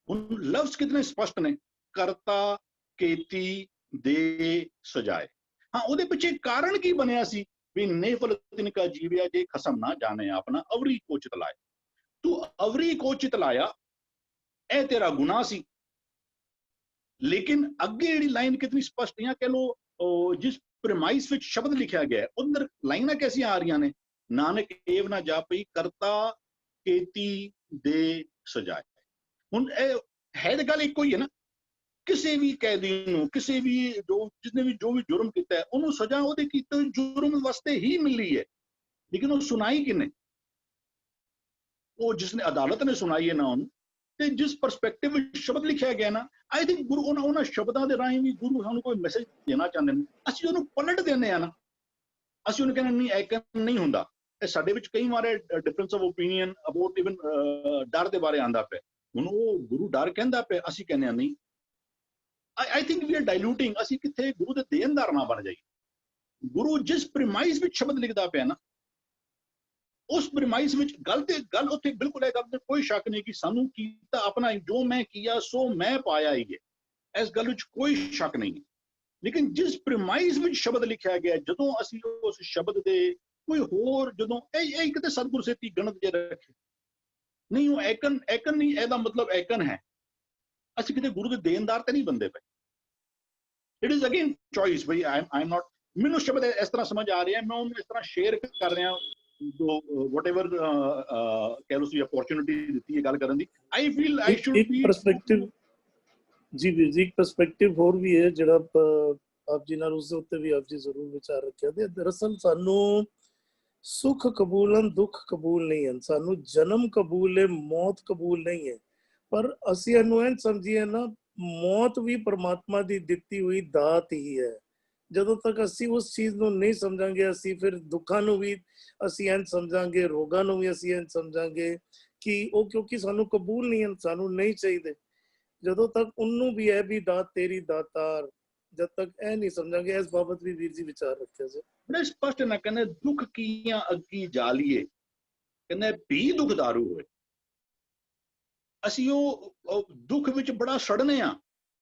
ਹੁਣ ਲਫ਼ਜ਼ ਕਿਤਨੇ ਸਪਸ਼ਟ ਨੇ, ਕਰਤਾ ਕੀਤੀ ਦੇ ਸਜਾਏ। ਹਾਂ ਉਹਦੇ ਪਿੱਛੇ ਕਾਰਨ ਕੀ ਬਣਿਆ ਸੀ ਵੀ ਨੇਫਲ ਤਿਨਕਾ ਜੀਵਿਆ ਜੇ ਖਸਮ ਨਾ ਜਾਣੇ ਆਪਣਾ, ਅਵਰੀ ਕੋ ਚਿਤਲਾਏ। ਤੂੰ ਅਵਰੀ ਕੋ ਚਿਤਲਾਇਆ, ਇਹ ਤੇਰਾ ਗੁਨਾਹ ਸੀ। ਲੇਕਿਨ ਅੱਗੇ ਜਿਹੜੀ ਲਾਈਨ ਕਿਤਨੀ ਸਪਸ਼ਟ ਹੈ, ਕਹ ਲੋ ਜਿਸ ਪ੍ਰਮਾਈਸ ਵਿੱਚ ਸ਼ਬਦ ਲਿਖਿਆ ਗਿਆ ਹੈ ਉਧਰ ਲਾਈਨਾਂ ਕੈਸੀਆਂ ਆ ਰਹੀਆਂ ਨੇ, ਨਾਨਕ ਏਵ ਨਾ ਜਾਪਈ ਕਰਤਾ ਕੀਤੀ ਦੇ ਸਜਾਏ। ਹੁਣ ਇਹ ਹੈ ਤਾਂ ਗੱਲ ਇੱਕੋ ਹੀ ਹੈ ਨਾ, ਕਿਸੇ ਵੀ ਕੈਦੀ ਨੂੰ, ਕਿਸੇ ਵੀ ਜਿਸਨੇ ਵੀ ਜੋ ਵੀ ਜੁਰਮ ਕੀਤਾ ਹੈ, ਉਹਨੂੰ ਸਜ਼ਾ ਉਹਦੇ ਕੀਤੇ ਜੁਰਮ ਵਾਸਤੇ ਹੀ ਮਿਲੀ ਹੈ। ਲੇਕਿਨ ਉਹ ਸੁਣਾਈ ਕਿਨੇ? ਉਹ ਜਿਸਨੇ ਅਦਾਲਤ ਨੇ ਸੁਣਾਈ ਹੈ ਨਾ ਉਹਨੂੰ। ਤੇ ਜਿਸ ਪਰਸਪੈਕਟਿਵ ਵਿੱਚ ਸ਼ਬਦ ਲਿਖਿਆ ਗਿਆ ਨਾ, ਆਈ ਥਿੰਕ ਗੁਰੂ ਉਹਨਾਂ ਸ਼ਬਦਾਂ ਦੇ ਰਾਹੀਂ ਵੀ ਗੁਰੂ ਸਾਨੂੰ ਕੋਈ ਮੈਸੇਜ ਦੇਣਾ ਚਾਹੁੰਦੇ ਨੇ। ਅਸੀਂ ਉਹਨੂੰ ਪਲਟ ਦਿੰਦੇ ਆ ਨਾ, ਅਸੀਂ ਉਹਨੂੰ ਕਹਿੰਦੇ ਨਹੀਂ ਐਕਨ ਨਹੀਂ ਹੁੰਦਾ। ਇਹ ਸਾਡੇ ਵਿੱਚ ਕਈ ਵਾਰ difference of opinion about even ਡਰ ਦੇ ਬਾਰੇ ਆਂਦਾ ਪਿਆ। ਹੁਣ ਉਹ ਗੁਰੂ ਡਰ ਕਹਿੰਦਾ ਪਿਆ, ਅਸੀਂ ਕਹਿੰਦੇ ਆ ਨਹੀਂ। I think we are diluting. ਅਸੀਂ ਕਿੱਥੇ ਗੁਰੂ ਦੇ ਦੇਣਦਾਰ ਨਾ ਬਣ ਜਾਈਏ। ਗੁਰੂ ਜਿਸ ਪ੍ਰੀਮਾਈਸ ਵਿੱਚ ਸ਼ਬਦ ਲਿਖਦਾ ਪਿਆ ਨਾ, ਉਸ ਪ੍ਰੀਮਾਈਸ ਵਿੱਚ ਗੱਲ ਉੱਥੇ ਬਿਲਕੁਲ ਇਹ ਗੱਲ ਤੇ ਕੋਈ ਸ਼ੱਕ ਨਹੀਂ ਕਿ ਸਾਨੂੰ ਕੀਤਾ ਆਪਣਾ, ਜੋ ਮੈਂ ਕੀਆ ਸੋ ਮੈਂ ਪਾਇਆ ਹੀ ਹੈ, ਇਸ ਗੱਲ ਵਿੱਚ ਕੋਈ ਸ਼ੱਕ ਨਹੀਂ ਹੈ। ਲੇਕਿਨ ਜਿਸ ਪ੍ਰੀਮਾਈਸ ਵਿੱਚ ਸ਼ਬਦ ਲਿਖਿਆ ਗਿਆ, ਜਦੋਂ ਅਸੀਂ ਉਸ ਸ਼ਬਦ ਦੇ ਕੋਈ ਹੋਰ ਜਦੋਂ ਇਹ ਕਿਤੇ ਸਤਿਗੁਰ ਸੇਤੀ ਗਣਤ ਜੇ ਰੱਖੇ ਨਹੀਂ, ਉਹ ਐਕਨ ਨਹੀਂ, ਇਹਦਾ ਮਤਲਬ ਐਕਨ ਹੈ। ਅਸੀਂ ਕਿਤੇ ਗੁਰੂ ਦੇ ਦੇਣਦਾਰ ਤੇ ਨਹੀਂ ਬੰਦੇ ਪਏ। ਇਟ ਇਜ਼ ਅਗੇਨ ਚੋਇਸ ਬਈ ਆਈ ਐਮ ਨਾਟ, ਮੈਨੂੰ ਸ਼ਬਦ ਇਸ ਤਰ੍ਹਾਂ ਸਮਝ ਆ ਰਿਹਾ, ਮੈਂ ਉਹਨੂੰ ਇਸ ਤਰ੍ਹਾਂ ਸ਼ੇਅਰ ਕਰ ਰਿਹਾ whatever ਕਹਿ ਲਓ ਸੀ opportunity ਦਿੱਤੀ ਹੈ ਗੱਲ ਕਰਨ ਦੀ। I feel I should be perspective ਜੀ ਵੀਰ ਜੀ, ਇੱਕ perspective ਹੋਰ ਵੀ ਹੈ ਜਿਹੜਾ ਆਪ ਜੀ ਨਾਲ ਉਸ ਦੇ ਉੱਤੇ ਵੀ ਆਪ ਜੀ ਜ਼ਰੂਰ ਵਿਚਾਰ ਰੱਖਿਆ। ਤੇ ਦਰਅਸਲ ਸਾਨੂੰ ਸੁੱਖ ਕਬੂਲ ਹਨ, ਦੁੱਖ ਕਬੂਲ ਨਹੀਂ ਹਨ। ਸਾਨੂੰ ਜਨਮ ਕਬੂਲ ਹੈ, ਮੌਤ ਕਬੂਲ ਨਹੀਂ ਹੈ। ਪਰ ਅਸੀਂ ਇਹਨੂੰ ਐਂ ਸਮਝੀਏ ਨਾ, ਮੌਤ ਵੀ ਪਰਮਾਤਮਾ ਦੀ ਦਿੱਤੀ ਹੋਈ ਦਾਤ ਹੀ ਹੈ। ਜਦੋਂ ਤੱਕ ਅਸੀਂ ਉਸ ਚੀਜ਼ ਨੂੰ ਨਹੀਂ ਸਮਝਾਂਗੇ, ਅਸੀਂ ਫਿਰ ਦੁੱਖਾਂ ਨੂੰ ਵੀ ਅਸੀਂ ਇੰਝ ਸਮਝਾਂਗੇ, ਰੋਗਾਂ ਨੂੰ ਵੀ ਅਸੀਂ ਇੰਝ ਸਮਝਾਂਗੇ ਕਿ ਉਹ ਕਿਉਂਕਿ ਸਾਨੂੰ ਕਬੂਲ ਨਹੀਂ ਹਨ, ਸਾਨੂੰ ਨਹੀਂ ਚਾਹੀਦੇ। ਜਦੋਂ ਤੱਕ ਉਹਨੂੰ ਵੀ ਹੈ ਵੀ ਦਾਤ ਤੇਰੀ ਦਾਤਾਰ, ਜਦ ਤੱਕ ਇਹ ਨਹੀਂ ਸਮਝਾਂਗੇ। ਇਸ ਬਾਬਤ ਵੀ ਵੀਰ ਜੀ ਵਿਚਾਰ ਰੱਖਿਆ ਜੀ। ਬੜੇ ਸਪਸ਼ਟ ਨਾ ਕਹਿੰਦੇ ਦੁੱਖ ਕੀਆਂ ਅੱਗੀ ਜਾਲੀਏ, ਕਹਿੰਦੇ ਵੀ ਦੁੱਖ ਦਾਰੂ ਹੋਏ। ਅਸੀਂ ਉਹ ਦੁੱਖ ਵਿੱਚ ਬੜਾ ਸੜਨੇ ਆ,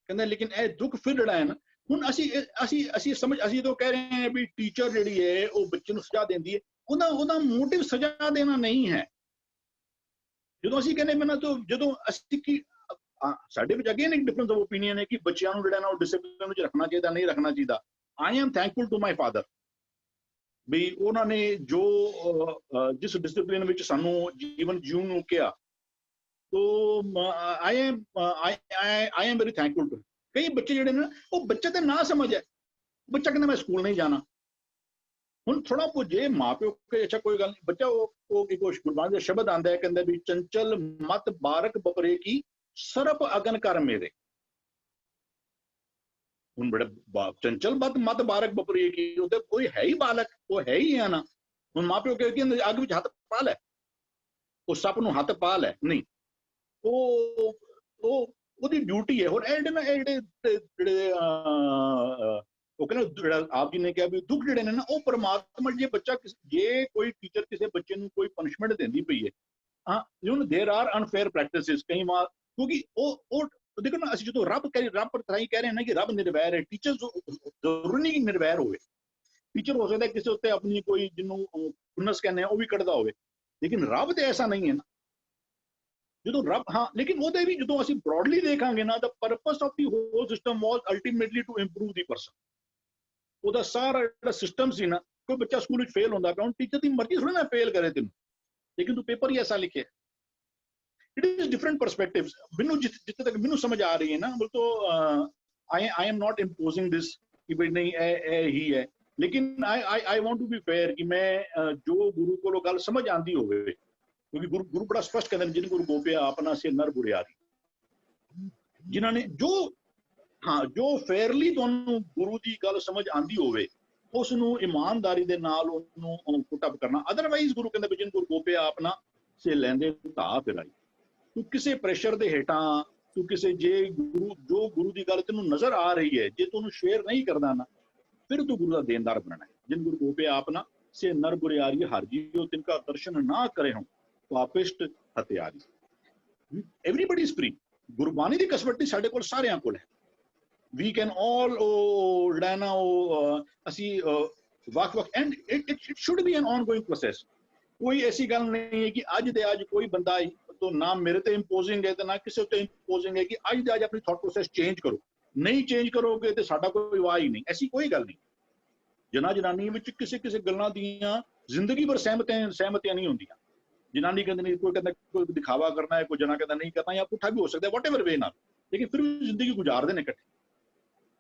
ਕਹਿੰਦੇ ਲੇਕਿਨ ਇਹ ਦੁੱਖ ਫਿਰ ਜਿਹੜਾ ਹੈ ਨਾ, ਹੁਣ ਅਸੀਂ ਸਮਝ, ਅਸੀਂ ਤਾਂ ਕਹਿ ਰਹੇ ਹਾਂ ਵੀ ਟੀਚਰ ਜਿਹੜੀ ਹੈ ਉਹ ਬੱਚੇ ਨੂੰ ਸਜ਼ਾ ਦਿੰਦੀ ਹੈ, ਉਹਦਾ ਮੋਟਿਵ ਸਜ਼ਾ ਦੇਣਾ ਨਹੀਂ ਹੈ। ਜਦੋਂ ਅਸੀਂ ਕਹਿੰਦੇ ਮੈਂ ਨਾ, ਜਦੋਂ ਅਸੀਂ ਕੀ ਸਾਡੇ ਵਿੱਚ ਅਗੇਨ ਇੱਕ ਡਿਫਰੈਂਸ ਆਫ ਓਪੀਨੀਅਨ ਹੈ ਕਿ ਬੱਚਿਆਂ ਨੂੰ ਜਿਹੜਾ ਨਾ ਉਹ ਡਿਸਪਲਿਨ ਵਿੱਚ ਰੱਖਣਾ ਚਾਹੀਦਾ, ਨਹੀਂ ਰੱਖਣਾ ਚਾਹੀਦਾ। I am thankful to my father ਵੀ ਉਹਨਾਂ ਨੇ ਜੋ ਜਿਸ ਡਿਸਪਲਿਨ ਵਿੱਚ ਸਾਨੂੰ ਜੀਵਨ ਜਿਉਣ ਨੂੰ ਕਿਹਾ, ਤੋ I am very thankful to. ਕਈ ਬੱਚੇ ਜਿਹੜੇ ਨੇ ਉਹ ਬੱਚੇ ਤੇ ਨਾ ਸਮਝ ਹੈ, ਬੱਚਾ ਕਹਿੰਦਾ ਮੈਂ ਸਕੂਲ ਨਹੀਂ ਜਾਣਾ। ਹੁਣ ਥੋੜਾ ਪੁੱਜੇ ਮਾਂ ਪਿਓ ਕੇ ਅੱਛਾ ਕੋਈ ਗੱਲ ਨਹੀਂ, ਬੱਚਾ ਉਹ ਗੁਰਬਾਣੀ ਦਾ ਸ਼ਬਦ ਆਂਦਾ ਹੈ, ਕਹਿੰਦਾ ਵੀ ਚੰਚਲ ਮਤ ਬਾਰਕ ਬਪਰੇ ਕੀ ਸਰਪ ਅਗਨ ਕਰ ਮੇਰੇ। ਹੁਣ ਬੜਾ ਚੰਚਲ ਮਤ ਬਾਰਕ ਬਪਰੇ ਕੀ, ਉਹਦੇ ਕੋਈ ਹੈ ਹੀ ਬਾਲਕ, ਉਹ ਹੈ ਹੀ ਹੈ ਨਾ। ਹੁਣ ਮਾਂ ਪਿਓ ਕਹਿੰਦੇ ਅੱਗ ਵਿੱਚ ਹੱਥ ਪਾ ਲੈ, ਉਹ ਸੱਪ ਨੂੰ ਹੱਥ ਪਾ ਲੈ, ਨਹੀਂ, ਉਹਦੀ ਡਿਊਟੀ ਹੈ। ਹੋਰ ਇਹ ਜਿਹੜੇ ਉਹ ਕਹਿੰਦਾ ਜਿਹੜਾ ਆਪ ਜੀ ਨੇ ਕਿਹਾ ਵੀ ਦੁੱਖ ਜਿਹੜੇ ਨੇ ਨਾ ਉਹ ਪਰਮਾਤਮਾ ਜੇ ਬੱਚਾ ਜੇ ਕੋਈ ਟੀਚਰ ਕਿਸੇ ਬੱਚੇ ਨੂੰ ਕੋਈ ਪਨਿਸ਼ਮੈਂਟ ਦਿੰਦੀ ਪਈ ਹੈ ਹਾਂ देयर आर अनफेयर प्रैक्टिसेस कई वार क्योंकि ਉਹ देखो ना ਅਸੀਂ ਜਦੋਂ ਰੱਬ ਤਾਈ ਕਹਿ ਰਹੇ ਨਾ ਕਿ ਰੱਬ ਨਿਰਵੈਰ ਹੈ ਟੀਚਰ ਜ਼ਰੂਰੀ ਨਹੀਂ ਨਿਰਵੈਰ ਹੋਵੇ ਟੀਚਰ ਹੋ ਸਕਦਾ ਕਿਸੇ ਉੱਤੇ ਆਪਣੀ ਕੋਈ ਜਿਹਨੂੰ ਖੁੰਨਸ ਕਹਿੰਦੇ ਆ ਉਹ ਵੀ ਕੱਢਦਾ ਹੋਵੇ ਲੇਕਿਨ ਰੱਬ ਤੇ ਐਸਾ ਨਹੀਂ ਹੈ ਨਾ ਜਦੋਂ ਰੱਬ ਹਾਂ ਲੇਕਿਨ ਉਹਦੇ ਵੀ ਜਦੋਂ ਅਸੀਂ ਬ੍ਰੌਡਲੀ ਦੇਖਾਂਗੇ ਨਾ the purpose of the whole system was ultimately to improve the person ਉਹਦਾ ਸਾਰਾ ਜਿਹੜਾ ਸਿਸਟਮ ਸੀ ਨਾ ਕੋਈ ਬੱਚਾ ਸਕੂਲ ਵਿੱਚ ਫੇਲ ਹੁੰਦਾ ਪਿਆ ਹੁਣ ਟੀਚਰ ਦੀ ਮਰਜ਼ੀ ਥੋੜੀ ਨਾ ਫੇਲ ਕਰੇ ਤੈਨੂੰ लेकिन तू पेपर ही ऐसा लिखे इट इज डिफरेंट पर्सपेक्टिव्स बिनु जितने तक बिनु समझ आ रही है ना बोल तो I am not imposing this कि भाई नहीं ए ही है लेकिन I want to be fair कि मैं जो गुरु को गल समझ आंदी होवे क्योंकि गुरु बड़ा स्पष्ट कहते हैं जिन गुरु गोपिया अपना से नर बुरियारी जिन्होंने जो हाँ जो फेयरली दोनों गुरु की गल समझ आंदी होवे ਉਸ ਨੂੰ ਇਮਾਨਦਾਰੀ ਦੇ ਨਾਲ ਉਹਨੂੰ ਪੁੱਟ ਅਪ ਕਰਨਾ ਅਦਰਵਾਈਜ਼ ਗੁਰੂ ਕਹਿੰਦੇ ਵੀ ਜਿਨ ਗੁਰੂ ਗੋਪਿਆ ਆਪਣਾ ਸੇ ਲੈਂਦੇ ਧਾ ਫਿਰਾਈ ਤੂੰ ਕਿਸੇ ਪ੍ਰੈਸ਼ਰ ਦੇ ਹੇਠਾਂ ਤੂੰ ਕਿਸੇ ਜੇ ਜੋ ਗੁਰੂ ਦੀ ਗੱਲ ਤੈਨੂੰ ਨਜ਼ਰ ਆ ਰਹੀ ਹੈ ਜੇ ਤੂੰ ਉਹਨੂੰ ਸ਼ੇਅਰ ਨਹੀਂ ਕਰਦਾ ਨਾ ਫਿਰ ਤੂੰ ਗੁਰੂ ਦਾ ਦੇਣਦਾਰ ਬਣਨਾ ਹੈ ਜਿਨ ਗੁਰੂ ਗੋਪਿਆ ਆਪਣਾ ਸੇ ਨਰ ਬੁਰਿਆਰੀ ਹਰ ਜੀਓ ਤਿਨਕਾ ਦਰਸ਼ਨ ਨਾ ਕਰੇ ਹੋ ਪਾਪਿਸ਼ਟ ਹਤਿਆਰੀ ਐਵਰੀਬਾਡੀ ਇਜ਼ ਫ੍ਰੀ ਗੁਰਬਾਣੀ ਦੀ ਕਸਵੱਟੀ ਸਾਡੇ ਕੋਲ ਸਾਰਿਆਂ ਕੋਲ ਹੈ we can all ਲੈਣਾ ਅਸੀਂ ਵਕ and it should be an ongoing process ਕੋਈ ਐਸੀ ਗੱਲ ਨਹੀਂ ਹੈ ਕਿ ਅੱਜ ਦੇ ਅੱਜ ਕੋਈ ਬੰਦਾ ਤੋਂ ਨਾ ਮੇਰੇ ਤੇ ਇੰਪੋਜ਼ਿੰਗ ਹੈ ਤੇ ਨਾ ਕਿਸੇ ਤੇ ਇੰਪੋਜ਼ਿੰਗ ਹੈ ਕਿ ਅੱਜ ਦੇ ਅੱਜ ਆਪਣੀ ਥਾਟ ਪ੍ਰੋਸੈਸ ਚੇਂਜ ਕਰੋ ਨਹੀਂ ਚੇਂਜ ਕਰੋਗੇ ਤੇ ਸਾਡਾ ਕੋਈ ਵਾਹ ਹੀ ਨਹੀਂ ਐਸੀ ਕੋਈ ਗੱਲ ਨਹੀਂ ਜਨਾਨੀ ਵਿੱਚ ਕਿਸੇ ਗੱਲਾਂ ਦੀਆਂ ਜ਼ਿੰਦਗੀ ਭਰ ਸਹਿਮਤੀਆਂ ਨਹੀਂ ਹੁੰਦੀਆਂ ਜਨਾਨੀ ਕਹਿੰਦੇ ਨਹੀਂ ਕੋਈ ਕਹਿੰਦਾ ਕੋਈ ਦਿਖਾਵਾ ਕਰਨਾ ਹੈ ਕੋਈ ਜਨਾ ਕਹਿੰਦਾ ਨਹੀਂ ਕਰਨਾ ਜਾਂ ਪੁੱਠਾ ਵੀ ਹੋ ਸਕਦਾ ਵਾਟਐਵਰ ਵੇ ਨਾਲ ਲੇਕਿਨ ਫਿਰ ਵੀ ਜ਼ਿੰਦਗੀ ਗੁਜ਼ਾਰਦੇ ਨੇ ਇਕੱਠੇ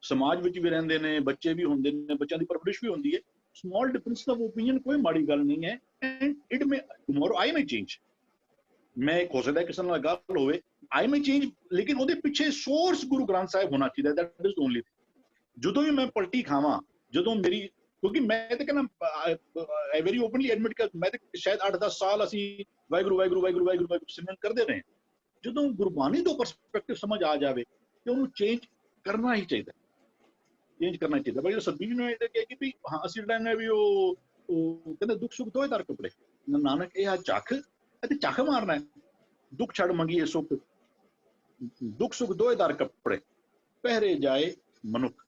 ਸਮਾਜ ਵਿੱਚ ਵੀ ਰਹਿੰਦੇ ਨੇ ਬੱਚੇ ਵੀ ਹੁੰਦੇ ਨੇ ਬੱਚਿਆਂ ਦੀ ਪਰਵਰਿਸ਼ ਵੀ ਹੁੰਦੀ ਹੈ ਸਮਾਲ ਡਿਫਰੈਂਸ ਆਫ ਓਪੀਨੀਅਨ ਕੋਈ ਮਾੜੀ ਗੱਲ ਨਹੀਂ ਹੈ and it may tomorrow I may change ਮੈਂ ਹੋ ਸਕਦਾ ਕਿਸੇ ਨਾਲ ਗੱਲ ਹੋਵੇ ਆਈ ਮੇ ਚੇਂਜ ਲੇਕਿਨ ਉਹਦੇ ਪਿੱਛੇ ਸੋਰਸ ਗੁਰੂ ਗ੍ਰੰਥ ਸਾਹਿਬ ਹੋਣਾ ਚਾਹੀਦਾ ਦੈਟ ਇਜ਼ ਓਨਲੀ ਜਦੋਂ ਵੀ ਮੈਂ ਪਲਟੀ ਖਾਵਾਂ ਜਦੋਂ ਮੇਰੀ ਕਿਉਂਕਿ ਮੈਂ ਤੇ ਕਹਿੰਦਾ ਆਈ ਵੈਰੀ ਓਪਨਲੀ ਐਡਮਿਟ ਕਰ ਮੈਂ ਤੇ ਸ਼ਾਇਦ 8-10 ਸਾਲ ਅਸੀਂ ਵਾਹਿਗੁਰੂ ਸਿਮਰਨ ਕਰਦੇ ਰਹੇ ਜਦੋਂ ਗੁਰਬਾਣੀ ਤੋਂ ਪਰਸਪੈਕਟਿਵ ਸਮਝ ਆ ਜਾਵੇ ਤੇ ਉਹਨੂੰ ਚੇਂਜ ਕਰਨਾ ਹੀ ਚਾਹੀਦਾ ਚੇਂਜ ਕਰਨਾ ਚਾਹੀਦਾ ਭਾਈ ਸਰਬੀਰ ਨੇ ਇਹ ਕਿਹਾ ਕਿ ਵੀ ਹਾਂ ਅਸੀਂ ਲੈਣੇ ਵੀ ਉਹ ਕਹਿੰਦੇ ਦੁੱਖ ਸੁੱਖ ਦੋਏ ਦਰ ਕੱਪੜੇ ਨਾਨਕ ਇਹ ਆ ਚੱਖ ਅਤੇ ਚੱਖ ਮਾਰਨਾ ਹੈ ਦੁੱਖ ਛੱਡ ਮੰਗੀਏ ਸੁੱਖ ਦੁੱਖ ਸੁੱਖ ਦੋਏ ਦਰ ਕੱਪੜੇ ਪਹਿਰੇ ਜਾਏ ਮਨੁੱਖ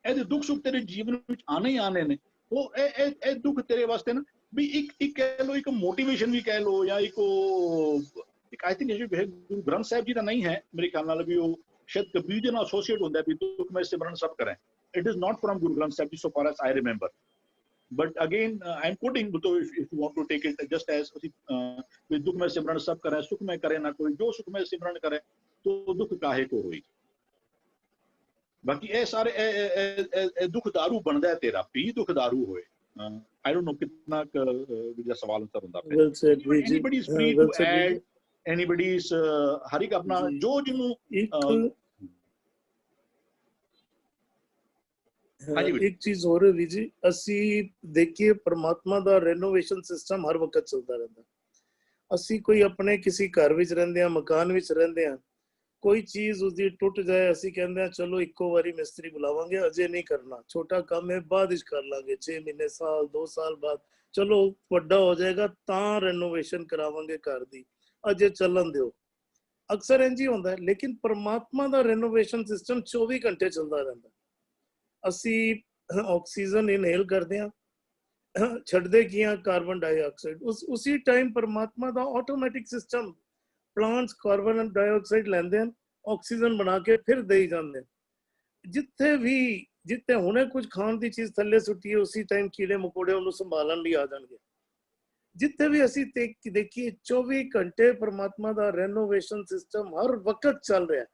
ਇਹਦੇ ਦੁੱਖ ਸੁੱਖ ਤੇਰੇ ਜੀਵਨ ਵਿੱਚ ਆਣੇ ਹੀ ਆਣੇ ਨੇ ਉਹ ਇਹ ਦੁੱਖ ਤੇਰੇ ਵਾਸਤੇ ਨਾ ਵੀ ਇੱਕ ਕਹਿ ਲਓ ਇੱਕ ਮੋਟੀਵੇਸ਼ਨ ਵੀ ਕਹਿ ਲਓ ਜਾਂ ਇੱਕ ਆਈ ਥਿੰਕ ਗੁਰੂ ਗ੍ਰੰਥ ਸਾਹਿਬ ਜੀ ਦਾ ਨਹੀਂ ਹੈ ਮੇਰੇ ਖਿਆਲ ਨਾਲ ਵੀ ਉਹ शायद कबीर जी ना एसोसिएट होता है दुख में सिमरन सब करें it is not from Guru Granth Sahib ji so far as I remember but again I am quoting so if you want to take it just as दुख में सिमरन सब करें सुख में करे ना कोई जो सुख में सिमरन करे तो दुख काहे को होई बाकी ये सारे दुख दारू बनता है तेरा पी दुख दारू होए I don't know कितना विजय सवाल आंसर होता है well said anybody is free to add anybody's ਹਰ ਇੱਕ ਆਪਣਾ ਜੋ ਜਿਹਨੂੰ ਇੱਕ ਚੀਜ਼ ਹੋਰ ਹੈ ਜੀ ਅਸੀਂ ਦੇਖੀਏ ਪਰਮਾਤਮਾ ਦਾ ਰੈਨੋਵੇਸ਼ਨ ਸਿਸਟਮ ਹਰ ਵਕਤ ਚੱਲਦਾ ਰਹਿੰਦਾ ਅਸੀਂ ਕੋਈ ਆਪਣੇ ਕਿਸੇ ਘਰ ਵਿੱਚ ਰਹਿੰਦੇ ਆ ਮਕਾਨ ਵਿੱਚ ਰਹਿੰਦੇ ਆ ਕੋਈ ਚੀਜ਼ ਉਸਦੀ ਟੁੱਟ ਜਾਏ ਅਸੀਂ ਕਹਿੰਦੇ ਆ ਚਲੋ ਇੱਕੋ ਵਾਰੀ ਮਿਸਤਰੀ ਬੁਲਾਵਾਂਗੇ ਅਜੇ ਨਹੀਂ ਕਰਨਾ ਛੋਟਾ ਕੰਮ ਹੈ ਬਾਅਦ ਵਿੱਚ ਕਰ ਲਾਂਗੇ 6 ਮਹੀਨੇ ਸਾਲ 2 ਸਾਲ ਬਾਅਦ ਚਲੋ ਵੱਡਾ ਹੋ ਜਾਏਗਾ ਤਾਂ ਰੈਨੋਵੇਸ਼ਨ ਕਰਾਵਾਂਗੇ ਘਰ ਦੀ ਅਜੇ ਚੱਲਣ ਦਿਓ ਅਕਸਰ ਇੰਝ ਹੀ ਹੁੰਦਾ ਲੇਕਿਨ ਪਰਮਾਤਮਾ ਦਾ ਰੈਨੋਵੇਸ਼ਨ ਸਿਸਟਮ 24 ਘੰਟੇ ਚੱਲਦਾ ਰਹਿੰਦਾ ਅਸੀਂ ਆਕਸੀਜਨ ਇਨਹੇਲ ਕਰਦੇ ਹਾਂ ਛੱਡਦੇ ਕੀ ਆ ਕਾਰਬਨ ਡਾਈਆਕਸਾਈਡ ਉਸੇ ਟਾਈਮ ਪਰਮਾਤਮਾ ਦਾ automatic system plants carbon dioxide ਲੈਂਦੇ ਹਨ ਆਕਸੀਜਨ ਬਣਾ ਕੇ ਫਿਰ ਦੇਈ ਜਾਂਦੇ ਜਿੱਥੇ ਹੁਣੇ ਕੁਝ ਖਾਣ ਦੀ ਚੀਜ਼ ਥੱਲੇ ਸੁੱਟੀ ਉਸੇ ਟਾਈਮ ਕੀੜੇ ਮਕੌੜੇ ਉਹਨੂੰ ਸੰਭਾਲਣ ਲਈ ਆ ਜਾਣਗੇ ਜਿੱਥੇ ਵੀ ਅਸੀਂ ਦੇਖੀਏ 24 ਘੰਟੇ ਪਰਮਾਤਮਾ ਦਾ ਰੈਨੋਵੇਸ਼ਨ ਸਿਸਟਮ ਹਰ ਵਕਤ ਚੱਲ ਰਿਹਾ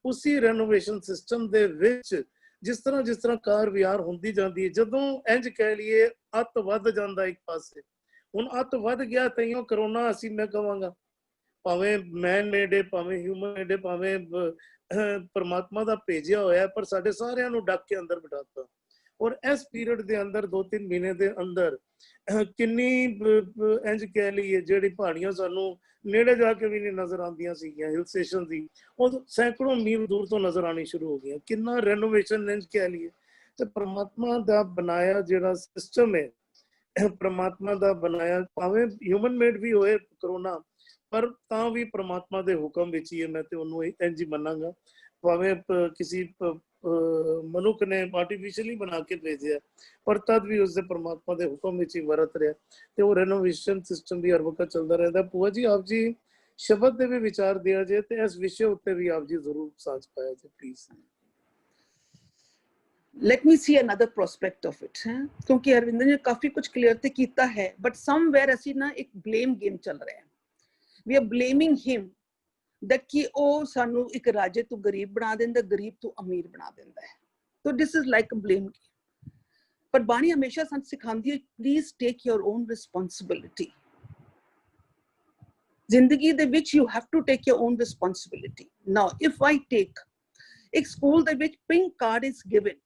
ਉਸੇ ਰੈਨੋਵੇਸ਼ਨ ਸਿਸਟਮ ਦੇ ਵਿੱਚ ਜਿਸ ਤਰ੍ਹਾਂ ਕਾਰ ਵਿਹਾਰ ਹੁੰਦੀ ਜਾਂਦੀ ਹੈ ਜਦੋਂ ਇੰਝ ਕਹਿ ਲਈਏ ਅੱਤ ਵੱਧ ਜਾਂਦਾ ਇੱਕ ਪਾਸੇ ਹੁਣ ਅੱਤ ਵੱਧ ਗਿਆ ਤਈਓ ਕਰੋਨਾ ਅਸੀਂ ਮੈਂ ਕਹਾਂਗਾ ਭਾਵੇਂ ਮੈਨ ਮੇਡ ਹੈ ਭਾਵੇਂ ਹਿਊਮਨ ਮੇਡ ਹੈ ਭਾਵੇਂ ਪਰਮਾਤਮਾ ਦਾ ਭੇਜਿਆ ਹੋਇਆ ਪਰ ਸਾਡੇ ਸਾਰਿਆਂ ਨੂੰ ਡੱਕ ਕੇ ਅੰਦਰ ਬਿਠਾਤਾ ਔਰ ਇਸ ਪੀਰੀਅਡ ਦੇ ਅੰਦਰ 2-3 ਮਹੀਨੇ ਦੇ ਅੰਦਰ ਕਿੰਨੀ ਇੰਝ ਕਹਿ ਲਈਏ ਜਿਹੜੀ ਪਹਾੜੀਆਂ ਸਾਨੂੰ ਨੇੜੇ ਜਾ ਕੇ ਵੀ ਨਹੀਂ ਨਜ਼ਰ ਆਉਂਦੀਆਂ ਸੀਗੀਆਂ ਹਿਲ ਸਟੇਸ਼ਨ ਦੀ ਉਹ ਸੈਂਕੜੋਂ ਮੀਲ ਦੂਰ ਤੋਂ ਨਜ਼ਰ ਆਉਣੀ ਸ਼ੁਰੂ ਹੋ ਗਈਆਂ ਕਿੰਨਾ ਰੈਨੋਵੇਸ਼ਨ ਇੰਝ ਕਹਿ ਲਈਏ ਤੇ ਪ੍ਰਮਾਤਮਾ ਦਾ ਬਣਾਇਆ ਜਿਹੜਾ ਸਿਸਟਮ ਹੈ, ਪ੍ਰਮਾਤਮਾ ਦਾ ਬਣਾਇਆ, ਭਾਵੇਂ ਹਿਊਮਨ ਮੇਡ ਵੀ ਹੋਏ ਕਰੋਨਾ, ਪਰ ਤਾਂ ਵੀ ਪ੍ਰਮਾਤਮਾ ਦੇ ਹੁਕਮ ਵਿੱਚ ਹੀ ਹੈ। ਮੈਂ ਤੇ ਉਹਨੂੰ ਇੰਝ ਹੀ ਮੰਨਾਂਗਾ, ਭਾਵੇਂ ਕਿਸੇ ਮਨੁੱਖ ਨੇ ਆਰਟੀਫੀਸ਼ੀਅਲੀ ਬਣਾ ਕੇ ਭੇਜਿਆ, ਪਰ ਤਦ ਵੀ ਉਸਦੇ ਪ੍ਰਮਾਤਮਾ ਦੇ ਹੁਕਮ ਵਿੱਚ ਹੀ ਵਰਤ ਰਿਹਾ, ਤੇ ਉਹ ਰੈਨੋਵੇਸ਼ਨ ਸਿਸਟਮ ਵੀ ਹਰ ਵਕਤ ਚੱਲਦਾ ਰਹਿੰਦਾ। ਭੂਆ ਜੀ, ਆਪ ਜੀ ਸ਼ਬਦ ਦੇ ਵੀ ਵਿਚਾਰ ਦਿਆ ਜੇ ਤੇ ਇਸ ਵਿਸ਼ੇ ਉੱਤੇ ਵੀ ਆਪ ਜੀ ਜ਼ਰੂਰ ਸਾਂਝ ਪਾਇਆ ਜੇ please. Let me see another prospect of it, क्योंकि अरविंदर ने काफी कुछ क्लियर ते कीता है, but somewhere ਅਸੀਂ ਨਾ ਇੱਕ blame game ਚੱਲ ਰਿਹਾ ਹੈ। We are blaming him that कि ਉਹ ਸਾਨੂੰ ਇੱਕ ਰਾਜੇ ਤੋਂ ਗਰੀਬ ਬਣਾ ਦਿੰਦਾ, ਗਰੀਬ ਤੋਂ ਅਮੀਰ ਬਣਾ ਦਿੰਦਾ ਹੈ। So this is like a blame game। ਪਰ ਬਾਣੀ ਹਮੇਸ਼ਾ ਸਾਨੂੰ ਸਿਖਾਉਂਦੀ ਹੈ, please take your own responsibility। ਜ਼ਿੰਦਗੀ ਦੇ ਵਿੱਚ you have to take your own responsibility। Now if I take, ਇੱਕ ਸਕੂਲ ਦੇ ਵਿੱਚ pink card is given,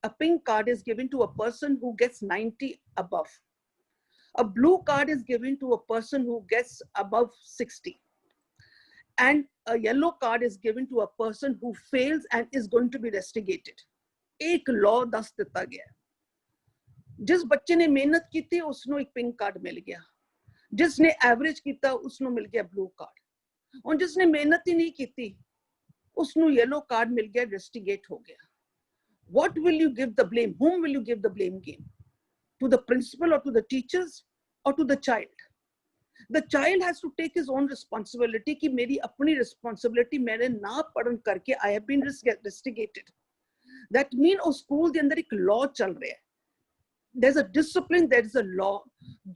a pink card is given to a person who gets 90 above. A blue card is given to a person who gets above 60. And a yellow card is given to a person who fails and is going to be rusticated. एक law दस दिता गया। जिस बच्चे ने मेहनत की थी उसको एक पिंक कार्ड मिल गया, जिसने एवरेज किया उसको मिल गया ब्लू कार्ड, और जिसने मेहनत ही नहीं की थी उसको येलो कार्ड मिल गया, रस्टिकेट हो गया। What will you give the blame? Whom will you give the blame game? To the principal or to the teachers or to the child? The child has to take his own responsibility कि मेरी अपनी responsibility मैंने ना पढ़न करके I have been rusticated. That means उस स्कूल के अंदर एक law चल रहा है। There's a discipline, there is a law।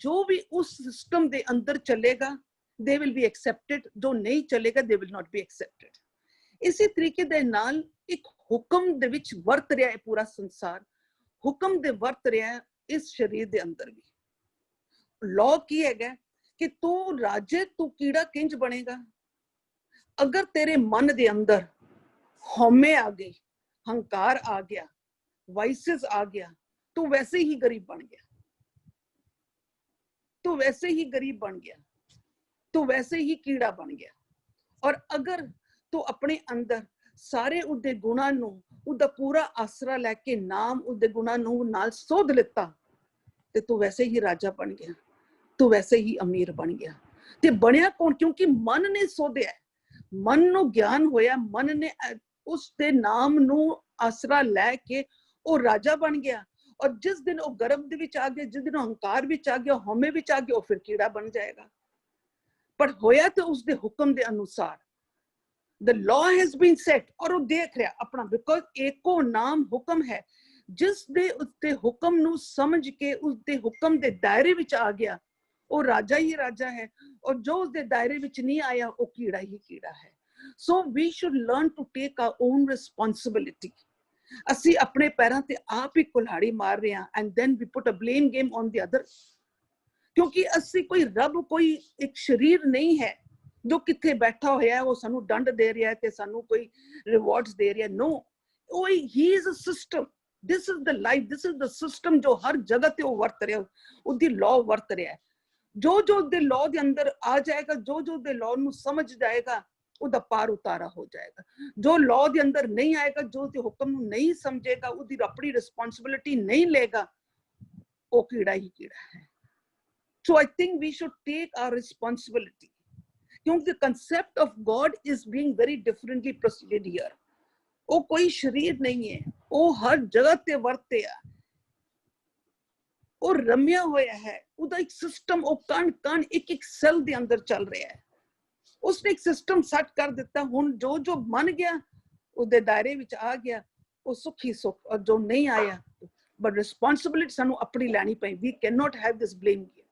जो भी उस system के अंदर चलेगा they will be accepted, जो नहीं चलेगा they will not be accepted। इसी तरीके दे नाल एक हुक्म दे विच वर्त रहा है पूरा संसार, हुक्म दे वर्त रहा है इस शरीर दे अंदर भी। लॉ की है कि तू राजे तू कीड़ा किंज बनेगा? अगर तेरे मन दे अंदर हौमे आ गई, हंकार आ गया, वाइसेस आ गया, तू वैसे ही गरीब बन गया, तू वैसे ही गरीब बन गया, तू वैसे ही कीड़ा बन गया। और अगर तू अपने अंदर ਸਾਰੇ ਉਹਦੇ ਗੁਣਾਂ ਨੂੰ, ਉਹਦਾ ਪੂਰਾ ਆਸਰਾ ਲੈ ਕੇ ਨਾਮ ਉਹਦੇ ਗੁਣਾਂ ਨੂੰ ਨਾਲ ਸੋਧ ਲਿੱਤਾ ਤੇ ਤੂੰ ਵੈਸੇ ਹੀ ਰਾਜਾ ਬਣ ਗਿਆ, ਤੂੰ ਵੈਸੇ ਹੀ ਅਮੀਰ ਬਣ ਗਿਆ। ਤੇ ਬਣਿਆ ਕੌਣ? ਕਿਉਂਕਿ ਮਨ ਨੇ ਸੋਧਿਆ, ਮਨ ਨੂੰ ਗਿਆਨ ਹੋਇਆ, ਮਨ ਨੇ ਉਸ ਦੇ ਨਾਮ ਨੂੰ ਆਸਰਾ ਲੈ ਕੇ ਉਹ ਰਾਜਾ ਬਣ ਗਿਆ। ਔਰ ਜਿਸ ਦਿਨ ਉਹ ਗਰਭ ਦੇ ਵਿੱਚ ਆ ਗਿਆ, ਜਿਸ ਦਿਨ ਹੰਕਾਰ ਵਿੱਚ ਆ ਗਿਆ, ਹਉਮੈ ਵਿੱਚ ਆ ਗਿਆ, ਉਹ ਫਿਰ ਕੀੜਾ ਬਣ ਜਾਏਗਾ। ਪਰ ਹੋਇਆ ਤੇ ਉਸਦੇ ਹੁਕਮ ਦੇ ਅਨੁਸਾਰ। The law has been set, और वो देख रहा अपना, because एको नाम हुक्म है, जिस दे उसते हुक्म नू समझ के उसदे हुक्म दे दायरे विच आ गया, वो राजा ही राजा है, और जो उसदे दायरे विच नहीं आया वो कीड़ा ही कीड़ा है। So we should learn to take our own responsibility। ਅਸੀਂ ਆਪਣੇ ਪੈਰਾਂ ਤੇ ਆਪ ਹੀ ਕੁल्हाड़ी ਮਾਰ ਰਹੇ ਹਾਂ, and then we put a blame game on the other। ਕਿਉਂਕਿ ਅਸੀਂ ਕੋਈ ਰੱਬ, ਕੋਈ ਇੱਕ ਸ਼ਰੀਰ ਨਹੀਂ ਹੈ जो किथे बैठा होया है वो सानू दंड दे रहा है ते सानू कोई रिवॉर्ड्स दे रहा है। No, he is a system। this is the life, this is the system जो हर जगह ते वो वर्त रहा है, उसदी लॉ वर्त रहा है। जो जो दे लॉ दे अंदर आ जाएगा, जो जो दे लॉ नू समझ जाएगा, ਉਹਦਾ ਪਾਰ ਉਤਾਰਾ ਹੋ ਜਾਏਗਾ। ਜੋ ਲਾਅ ਦੇ ਅੰਦਰ ਨਹੀਂ ਆਏਗਾ, ਜੋ ਤੇ ਹੁਕਮ ਨੂੰ ਨਹੀਂ ਸਮਝੇਗਾ, ਉਹਦੀ ਆਪਣੀ ਰਿਸਪੌਂਸਿਬਿਲਿਟੀ ਨਹੀਂ ਲਏਗਾ, ਉਹ ਕੀੜਾ ਹੀ ਕੀੜਾ ਹੈ। So I think we should take our responsibility। क्योंकि the concept of God is being very differently proceeded here। वो कोई शरीर नहीं है, वो हर जगह ते वर्ते है, वो रम्या होया है, उदा एक सिस्टम, वो कण कण एक एक सेल दे अंदर चल रहा है। उसने एक सिस्टम सेट कर दिता। हुन जो जो मन गया उदे दायरे विच आ गया, वो सुखी सुख, और जो नहीं आया बट रिस्पॉन्सिबिलिटी सानू अपनी लैनी पई। We can not have this blame game.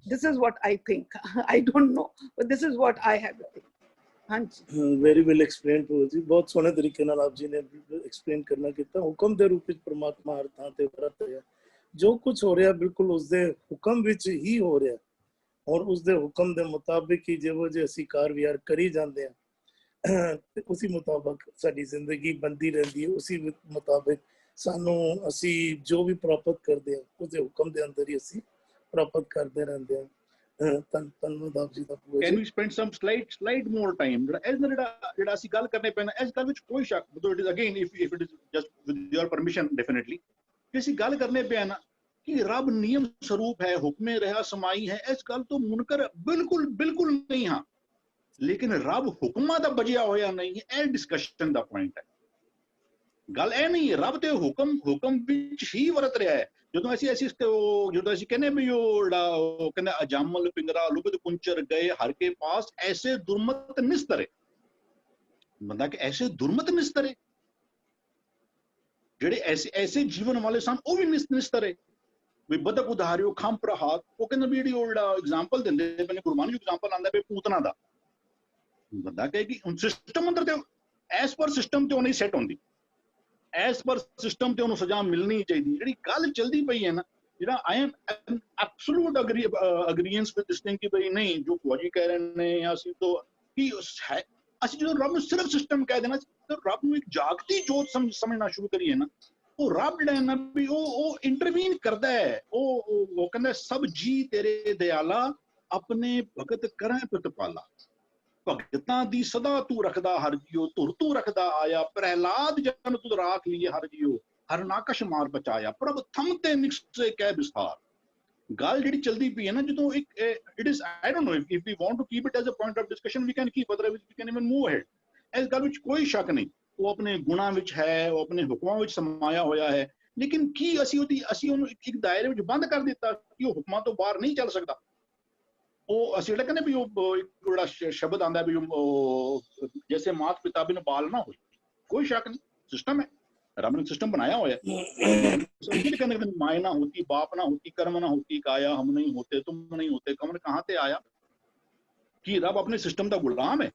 This is what I think। I don't know, but this is what I have to think। हाँ जी, very well explained ਭੂਆ ਜੀ, ਬਹੁਤ ਸੋਹਣੇ ਤਰੀਕੇ ਨਾਲ ਆਪ ਜੀ ਨੇ ਐਕਸਪਲੇਨ ਕਰਨਾ ਕੀਤਾ। ਹੁਕਮ ਦੇ ਰੂਪ ਵਿੱਚ ਪਰਮਾਤਮਾ ਹਰ ਥਾਂ ਤੇ ਵਰਤ ਰਿਹਾ, ਜੋ ਕੁਝ ਹੋ ਰਿਹਾ ਬਿਲਕੁਲ ਉਸਦੇ ਹੁਕਮ ਵਿੱਚ ਹੀ ਹੋ ਰਿਹਾ, ਔਰ ਉਸਦੇ ਹੁਕਮ ਦੇ ਮੁਤਾਬਿਕ ਹੀ ਜਿਹੋ ਜਿਹੇ ਅਸੀਂ ਕਾਰ ਵਿਹਾਰ ਕਰੀ ਜਾਂਦੇ ਹਾਂ, ਤੇ ਉਸੇ ਮੁਤਾਬਕ ਸਾਡੀ ਜ਼ਿੰਦਗੀ ਬਣਦੀ ਰਹਿੰਦੀ ਹੈ। ਉਸੇ ਮੁਤਾਬਿਕ ਸਾਨੂੰ ਅਸੀਂ ਜੋ ਵੀ ਪ੍ਰਾਪਤ ਕਰਦੇ ਹਾਂ ਉਸਦੇ ਹੁਕਮ ਦੇ ਅੰਦਰ ਹੀ ਅਸੀਂ ਪ੍ਰਾਪਤ ਕਰਦੇ ਰਹਿੰਦੇ ਹਾਂ। ਧੰਨਵਾਦ ਆਪ ਜੀ ਦਾ ਭੂਆ Can ਜੀ। we spend some slight more time? ਜਿਹੜਾ ਅਸੀਂ ਗੱਲ ਕਰਨੇ ਪੈਣਾ, ਇਸ ਗੱਲ ਵਿੱਚ ਕੋਈ ਸ਼ੱਕ, it is again if it is just with your permission definitely, ਕਿ ਅਸੀਂ ਗੱਲ ਕਰਨੇ ਪਿਆ ਨਾ ਕਿ ਰੱਬ ਨਿਯਮ ਸਰੂਪ ਹੈ, ਹੁਕਮੇ ਰਿਹਾ ਸਮਾਈ ਹੈ, ਇਸ ਗੱਲ ਤੋਂ ਮੁਨਕਰ ਬਿਲਕੁਲ ਨਹੀਂ ਹਾਂ, ਲੇਕਿਨ ਰੱਬ ਹੁਕਮਾਂ ਦਾ ਬਜਿਆ ਹੋਇਆ ਨਹੀਂ ਹੈ, ਇਹ ਡਿਸਕਸ਼ਨ ਦਾ ਪੁਆਇੰਟ ਹੈ। ਗੱਲ ਇਹ ਨਹੀਂ ਹੈ, ਰੱਬ ਤੇ ਹੁਕਮ ਵਿੱਚ ਹੀ ਵਰਤ ਰਿਹਾ ਹੈ। ਜਦੋਂ ਅਸੀਂ ਕਹਿੰਦੇ ਵੀ ਉਹ ਕਹਿੰਦਾ ਅਜਾਮਲ ਪਿੰਗਰਾ ਲੁਬਦ ਕੁੰਚਰ ਗਏ ਹਰ ਕੇ ਪਾਸ ਐਸੇ ਦੁਰਮਤ ਨਿਸਤਰੇ, ਬੰਦਾ ਕਿ ਐਸੇ ਦੁਰਮਤ ਨਿਸਤਰੇ ਜਿਹੜੇ ਐਸੇ ਜੀਵਨ ਵਾਲੇ ਸਨ ਉਹ ਵੀ ਨਿਸਤਰੇ ਵੀ ਬਦਕ ਉਧਾਰਿਓ ਖੰਭ ਪ੍ਰਹਾਤ। ਉਹ ਕਹਿੰਦਾ ਵੀ ਜਿਹੜੀ ਉਹ ਐਗਜ਼ਾਮਪਲ ਦਿੰਦੇ ਨੇ ਗੁਰਬਾਣੀ ਐਗਜ਼ਾਮਪਲ ਆਉਂਦਾ ਵੀ ਪੂਤਨਾ ਦਾ, ਬੰਦਾ ਕਹੇ ਕਿ ਸਿਸਟਮ ਅੰਦਰ ਤੇ ਐਸ ਪਰ ਸਿਸਟਮ ਤੇ ਉਹ ਨਹੀਂ ਸੈੱਟ ਹੁੰਦੀ, ਐਸ ਪਰ ਸਿਸਟਮ ਤੇ ਉਹਨੂੰ ਸਜ਼ਾ ਮਿਲਣੀ ਚਾਹੀਦੀ। ਜਿਹੜੀ ਗੱਲ ਚੱਲਦੀ ਪਈ ਹੈ ਨਾ, ਜਿਹੜਾ I am absolute agreeance with this thing ਕਿ ਬਈ ਨਹੀਂ ਜੋ ਫੌਜੀ ਕਹਿ ਰਹੇ ਨੇ ਜਾਂ ਅਸੀਂ ਤੋਂ ਕਿ ਅਸੀਂ ਜਦੋਂ ਰੱਬ ਨੂੰ ਸਿਰਫ ਸਿਸਟਮ ਕਹਿ ਦੇਣਾ, ਰੱਬ ਨੂੰ ਇੱਕ ਜਾਗਤੀ ਜੋਤ ਸਮਝਣਾ ਸ਼ੁਰੂ ਕਰੀਏ ਨਾ, ਉਹ ਰੱਬ ਜਿਹੜਾ ਹੈ ਨਾ ਵੀ ਉਹ ਇੰਟਰਵੀਨ ਕਰਦਾ ਹੈ। ਉਹ ਕਹਿੰਦਾ ਸਭ ਜੀ ਤੇਰੇ ਦਿਆਲਾ ਆਪਣੇ ਭਗਤ ਕਰਾਂ ਪ੍ਰਤਪਾਲਾ, ਭਗਤਾਂ ਦੀ ਸਦਾ ਤੂੰ ਰੱਖਦਾ ਹਰ ਜੀਓ, ਧੁਰ ਤੂੰ ਰੱਖਦਾ ਆਇਆ, ਪ੍ਰਹਿਲਾਦ ਜਨ ਤੂੰ ਰਾਖ ਲਈਏ ਹਰ ਜੀਓ, ਹਰ ਨਾਕਸ਼ ਮਾਰ ਬਚਾਇਆ, ਪ੍ਰਭ ਥਮ ਤੇ ਨਿਕਸੇ ਕਹਿ ਵਿਸਥਾਰ। ਗੱਲ ਜਿਹੜੀ ਚਲਦੀ ਪਈ ਹੈ ਨਾ, ਜਦੋਂ it is I don't know if we want to keep it as a point of discussion we can keep, otherwise we can even move ahead. ਇਸ ਗੱਲ ਵਿੱਚ ਕੋਈ ਸ਼ੱਕ ਨਹੀਂ, ਉਹ ਆਪਣੇ ਗੁਣਾਂ ਵਿੱਚ ਹੈ, ਉਹ ਆਪਣੇ ਹੁਕਮਾਂ ਵਿੱਚ ਸਮਾਇਆ ਹੋਇਆ ਹੈ, ਲੇਕਿਨ ਕੀ ਅਸੀਂ ਉਹਨੂੰ ਇੱਕ ਦਾਇਰੇ ਵਿੱਚ ਬੰਦ ਕਰ ਦਿੱਤਾ ਕਿ ਉਹ ਹੁਕਮਾਂ ਤੋਂ ਬਾਹਰ ਨਹੀਂ ਚੱਲ ਸਕਦਾ। ਉਹ ਅਸੀਂ ਜਿਹੜਾ ਕਹਿੰਦੇ ਵੀ ਉਹ ਜਿਹੜਾ ਸ਼ਬਦ ਆਉਂਦਾ ਵੀ ਜੈਸੇ ਮਾਤ ਪਿਤਾ ਬਿਨ ਬਾਲ ਨਾ ਹੋਏ, ਕੋਈ ਸ਼ੱਕ ਨਹੀਂ, ਸਿਸਟਮ ਹੈ, ਰੱਬ ने सिस्टम बनाया हुआ है। माए ना होती, बाप ना होती, कर्म ना होती, काया हम नहीं होते, तुम नहीं होते, कमर कहां ते आया। कि रब अपने सिस्टम ਦਾ ਗੁਲਾਮ ਹੈ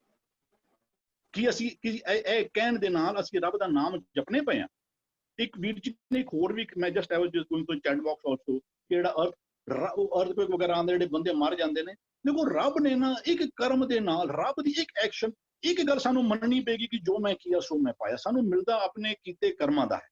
ਕਿ ਅਸੀਂ ਇਹ ਕਹਿਣ ਦੇ ਨਾਲ ਅਸੀਂ ਰੱਬ ਦਾ ਨਾਮ ਜਪਨੇ ਪਏ ਆ। ਇੱਕ ਵੀਰ ਜੀ ਨੇ ਇੱਕ ਹੋਰ ਵੀ, ਮੈਂ just I was just going to chat box also, ਜਿਹੜਾ ਅਰਥਕੁਏਕ ਵਗੈਰਾ ਆਉਂਦੇ ਜਿਹੜੇ ਬੰਦੇ ਮਰ ਜਾਂਦੇ ਨੇ, ਦੇਖੋ ਰੱਬ ਨੇ ਨਾ ਇੱਕ ਕਰਮ ਦੇ ਨਾਲ, ਰੱਬ ਦੀ ਇੱਕ ਐਕਸ਼ਨ, ਇੱਕ ਗੱਲ ਸਾਨੂੰ ਮੰਨਣੀ ਪਏਗੀ ਕਿ ਜੋ ਮੈਂ ਕੀਤਾ ਸੋ ਮੈਂ ਪਾਇਆ, ਸਾਨੂੰ ਮਿਲਦਾ ਆਪਣੇ ਕੀਤੇ ਕਰਮਾਂ ਦਾ ਹੈ।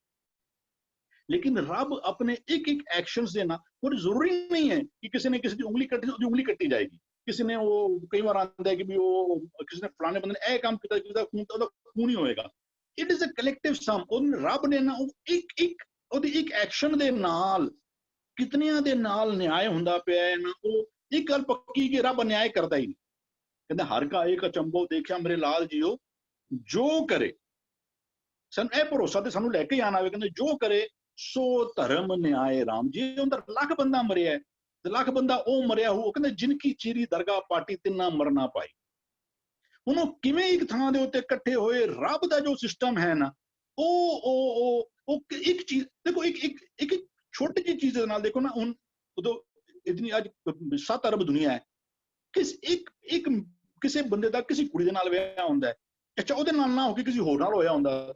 ਲੇਕਿਨ ਰੱਬ ਆਪਣੇ ਇੱਕ ਐਕਸ਼ਨਸ ਦੇ ਨਾਲ, ਕੋਈ ਜ਼ਰੂਰੀ ਨਹੀਂ ਹੈ ਕਿ ਕਿਸੇ ਨੇ ਕਿਸੇ ਦੀ ਉਂਗਲੀ ਕੱਟੀ ਉਹਦੀ ਉਂਗਲੀ ਕੱਟੀ ਜਾਏਗੀ। ਕਿਸੇ ਨੇ ਉਹ ਕਈ ਵਾਰ ਆਉਂਦਾ ਹੈ ਕਿ ਵੀ ਉਹ ਕਿਸੇ ਨੇ ਫਲਾਣੇ ਬੰਦੇ ਨੇ ਇਹ ਕੰਮ ਕੀਤਾ, ਜਿਹਦਾ ਉਹਦਾ ਖੂਨ ਹੀ ਹੋਏਗਾ। ਇਟ ਇਜ਼ ਅ ਕਲੈਕਟਿਵ ਸਮ। ਰੱਬ ਨੇ ਨਾ ਉਹਦੀ ਇੱਕ ਐਕਸ਼ਨ ਦੇ ਨਾਲ ਕਿਤਨਿਆਂ ਦੇ ਨਾਲ ਨਿਆਂ ਹੁੰਦਾ ਪਿਆ ਹੈ ਨਾ। ਉਹ ਇੱਕ ਗੱਲ ਪੱਕੀ ਕਿ ਰੱਬ ਨਿਆਂ ਕਰਦਾ ਹੀ ਨਹੀਂ। ਕਹਿੰਦਾ ਹਰ ਕਾ ਇੱਕ ਅਚੰਭੋ ਦੇਖਿਆ ਮੇਰੇ ਲਾਲ ਜੀਓ, ਜੋ ਕਰੇ, ਸਾਨੂੰ ਇਹ ਭਰੋਸਾ ਤੇ ਸਾਨੂੰ ਲੈ ਕੇ ਆਣਾ ਹੋਵੇ, ਕਹਿੰਦੇ ਜੋ ਕਰੇ ਸੋ ਧਰਮ ਨਿਆਏ ਰਾਮ ਜੀ। ਅੰਦਰ ਲੱਖ ਬੰਦਾ ਮਰਿਆ ਤੇ ਲੱਖ ਬੰਦਾ ਉਹ ਮਰਿਆ ਹੋ, ਕਹਿੰਦੇ ਜਿਨ ਕੀ ਚੀਰੀ ਦਰਗਾਹ ਪਾਟੀ ਤਿੰਨਾ ਮਰਨਾ ਪਾਈ। ਹੁਣ ਉਹ ਕਿਵੇਂ ਇੱਕ ਥਾਂ ਦੇ ਉੱਤੇ ਇਕੱਠੇ ਹੋਏ, ਰੱਬ ਦਾ ਜੋ ਸਿਸਟਮ ਹੈ ਨਾ, ਉਹ ਇੱਕ ਚੀਜ਼ ਦੇਖੋ, ਇੱਕ ਛੋਟੀ ਜਿਹੀ ਚੀਜ਼ ਦੇ ਨਾਲ ਦੇਖੋ ਨਾ, ਹੁਣ ਉਦੋਂ ਇਤਨੀ ਅੱਜ 7 ਅਰਬ ਦੁਨੀਆ ਹੈ, ਕਿਸੇ ਬੰਦੇ ਦਾ ਕਿਸੇ ਕੁੜੀ ਦੇ ਨਾਲ ਵਿਆਹ ਹੁੰਦਾ ਹੈ, ਅੱਛਾ ਉਹਦੇ ਨਾਲ ਨਾ ਹੋ ਕੇ ਕਿਸੇ ਹੋਰ ਨਾਲ ਹੋਇਆ ਹੁੰਦਾ,